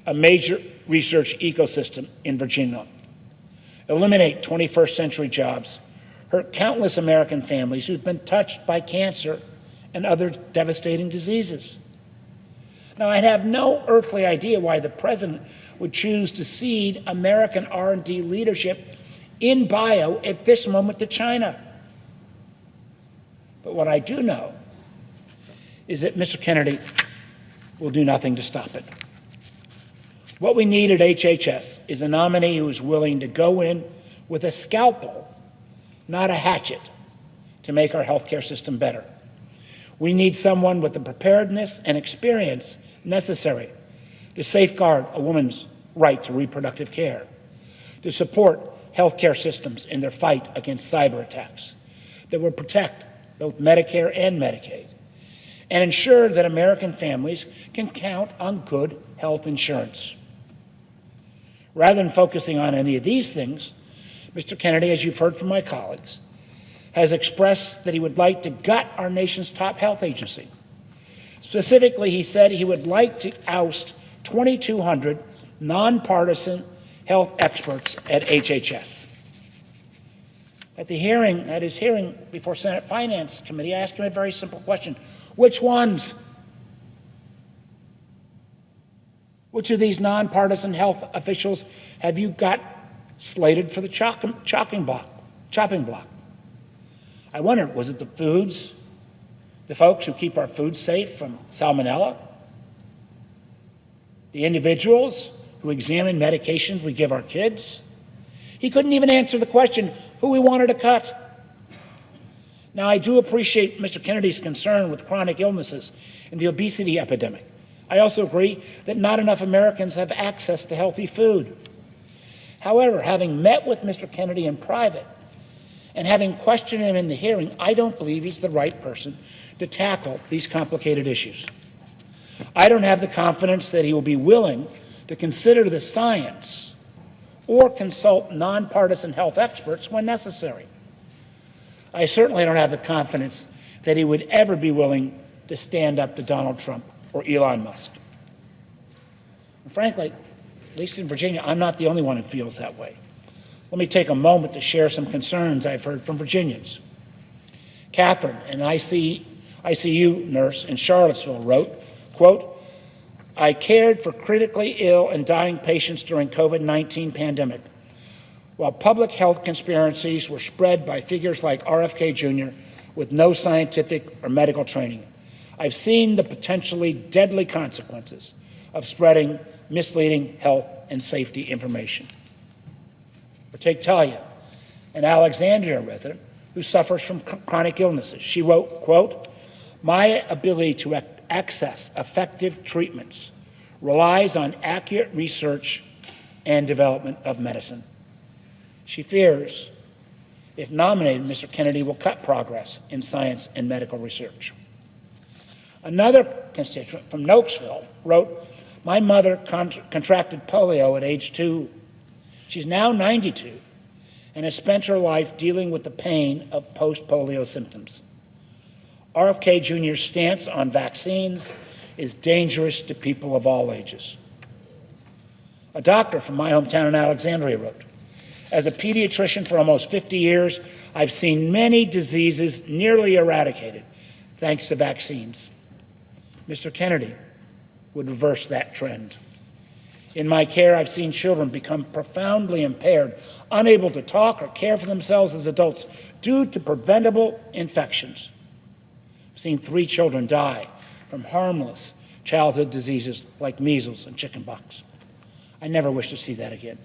a major research ecosystem in Virginia, eliminate 21st century jobs, hurt countless American families who've been touched by cancer and other devastating diseases. Now, I'd have no earthly idea why the president would choose to cede American R&D leadership in bio at this moment to China. But what I do know is that Mr. Kennedy will do nothing to stop it. What we need at HHS is a nominee who is willing to go in with a scalpel, not a hatchet, to make our healthcare system better. We need someone with the preparedness and experience necessary to safeguard a woman's right to reproductive care, to support healthcare systems in their fight against cyber attacks, that will protect both Medicare and Medicaid, and ensure that American families can count on good health insurance. Rather than focusing on any of these things, Mr. Kennedy, as you've heard from my colleagues, has expressed that he would like to gut our nation's top health agency. Specifically, he said he would like to oust 2,200 nonpartisan health experts at HHS. At his hearing before Senate Finance Committee, I asked him a very simple question. Which ones? Which of these nonpartisan health officials have you got slated for the chopping block? I wondered, was it the folks who keep our food safe from salmonella? The individuals who examine medications we give our kids? He couldn't even answer the question who he wanted to cut. Now, I do appreciate Mr. Kennedy's concern with chronic illnesses and the obesity epidemic. I also agree that not enough Americans have access to healthy food. However, having met with Mr. Kennedy in private and having questioned him in the hearing, I don't believe he's the right person to tackle these complicated issues. I don't have the confidence that he will be willing to consider the science or consult nonpartisan health experts when necessary. I certainly don't have the confidence that he would ever be willing to stand up to Donald Trump or Elon Musk. And frankly, at least in Virginia, I'm not the only one who feels that way. Let me take a moment to share some concerns I've heard from Virginians. Catherine, an ICU nurse in Charlottesville, wrote, quote, I cared for critically ill and dying patients during COVID-19 pandemic. While public health conspiracies were spread by figures like RFK Jr. with no scientific or medical training, I've seen the potentially deadly consequences of spreading misleading health and safety information. Or take Talia, an Alexandria resident who suffers from chronic illnesses. She wrote, quote, my ability to access effective treatments relies on accurate research and development of medicine. She fears, if nominated, Mr. Kennedy will cut progress in science and medical research. Another constituent from Nokesville wrote, my mother contracted polio at age 2. She's now 92 and has spent her life dealing with the pain of post-polio symptoms. RFK Jr.'s stance on vaccines is dangerous to people of all ages. A doctor from my hometown in Alexandria wrote, as a pediatrician for almost 50 years, I've seen many diseases nearly eradicated thanks to vaccines. Mr. Kennedy would reverse that trend. In my care, I've seen children become profoundly impaired, unable to talk or care for themselves as adults due to preventable infections. I've seen 3 children die from harmless childhood diseases like measles and chickenpox. I never wish to see that again.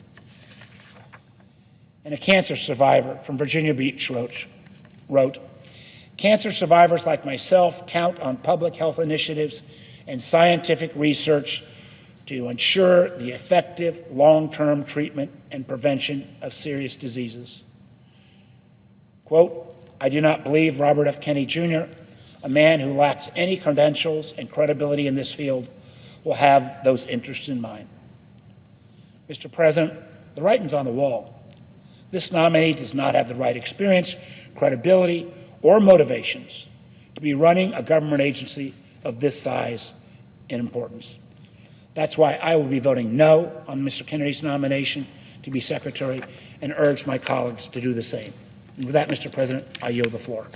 And a cancer survivor from Virginia Beach wrote, cancer survivors like myself count on public health initiatives and scientific research to ensure the effective long-term treatment and prevention of serious diseases. Quote, I do not believe Robert F. Kennedy Jr., a man who lacks any credentials and credibility in this field, will have those interests in mind. Mr. President, the writing's on the wall. This nominee does not have the right experience, credibility, or motivations to be running a government agency of this size and importance. That's why I will be voting no on Mr. Kennedy's nomination to be Secretary and urge my colleagues to do the same. And with that, Mr. President, I yield the floor.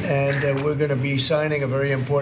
and we're going to be signing a very important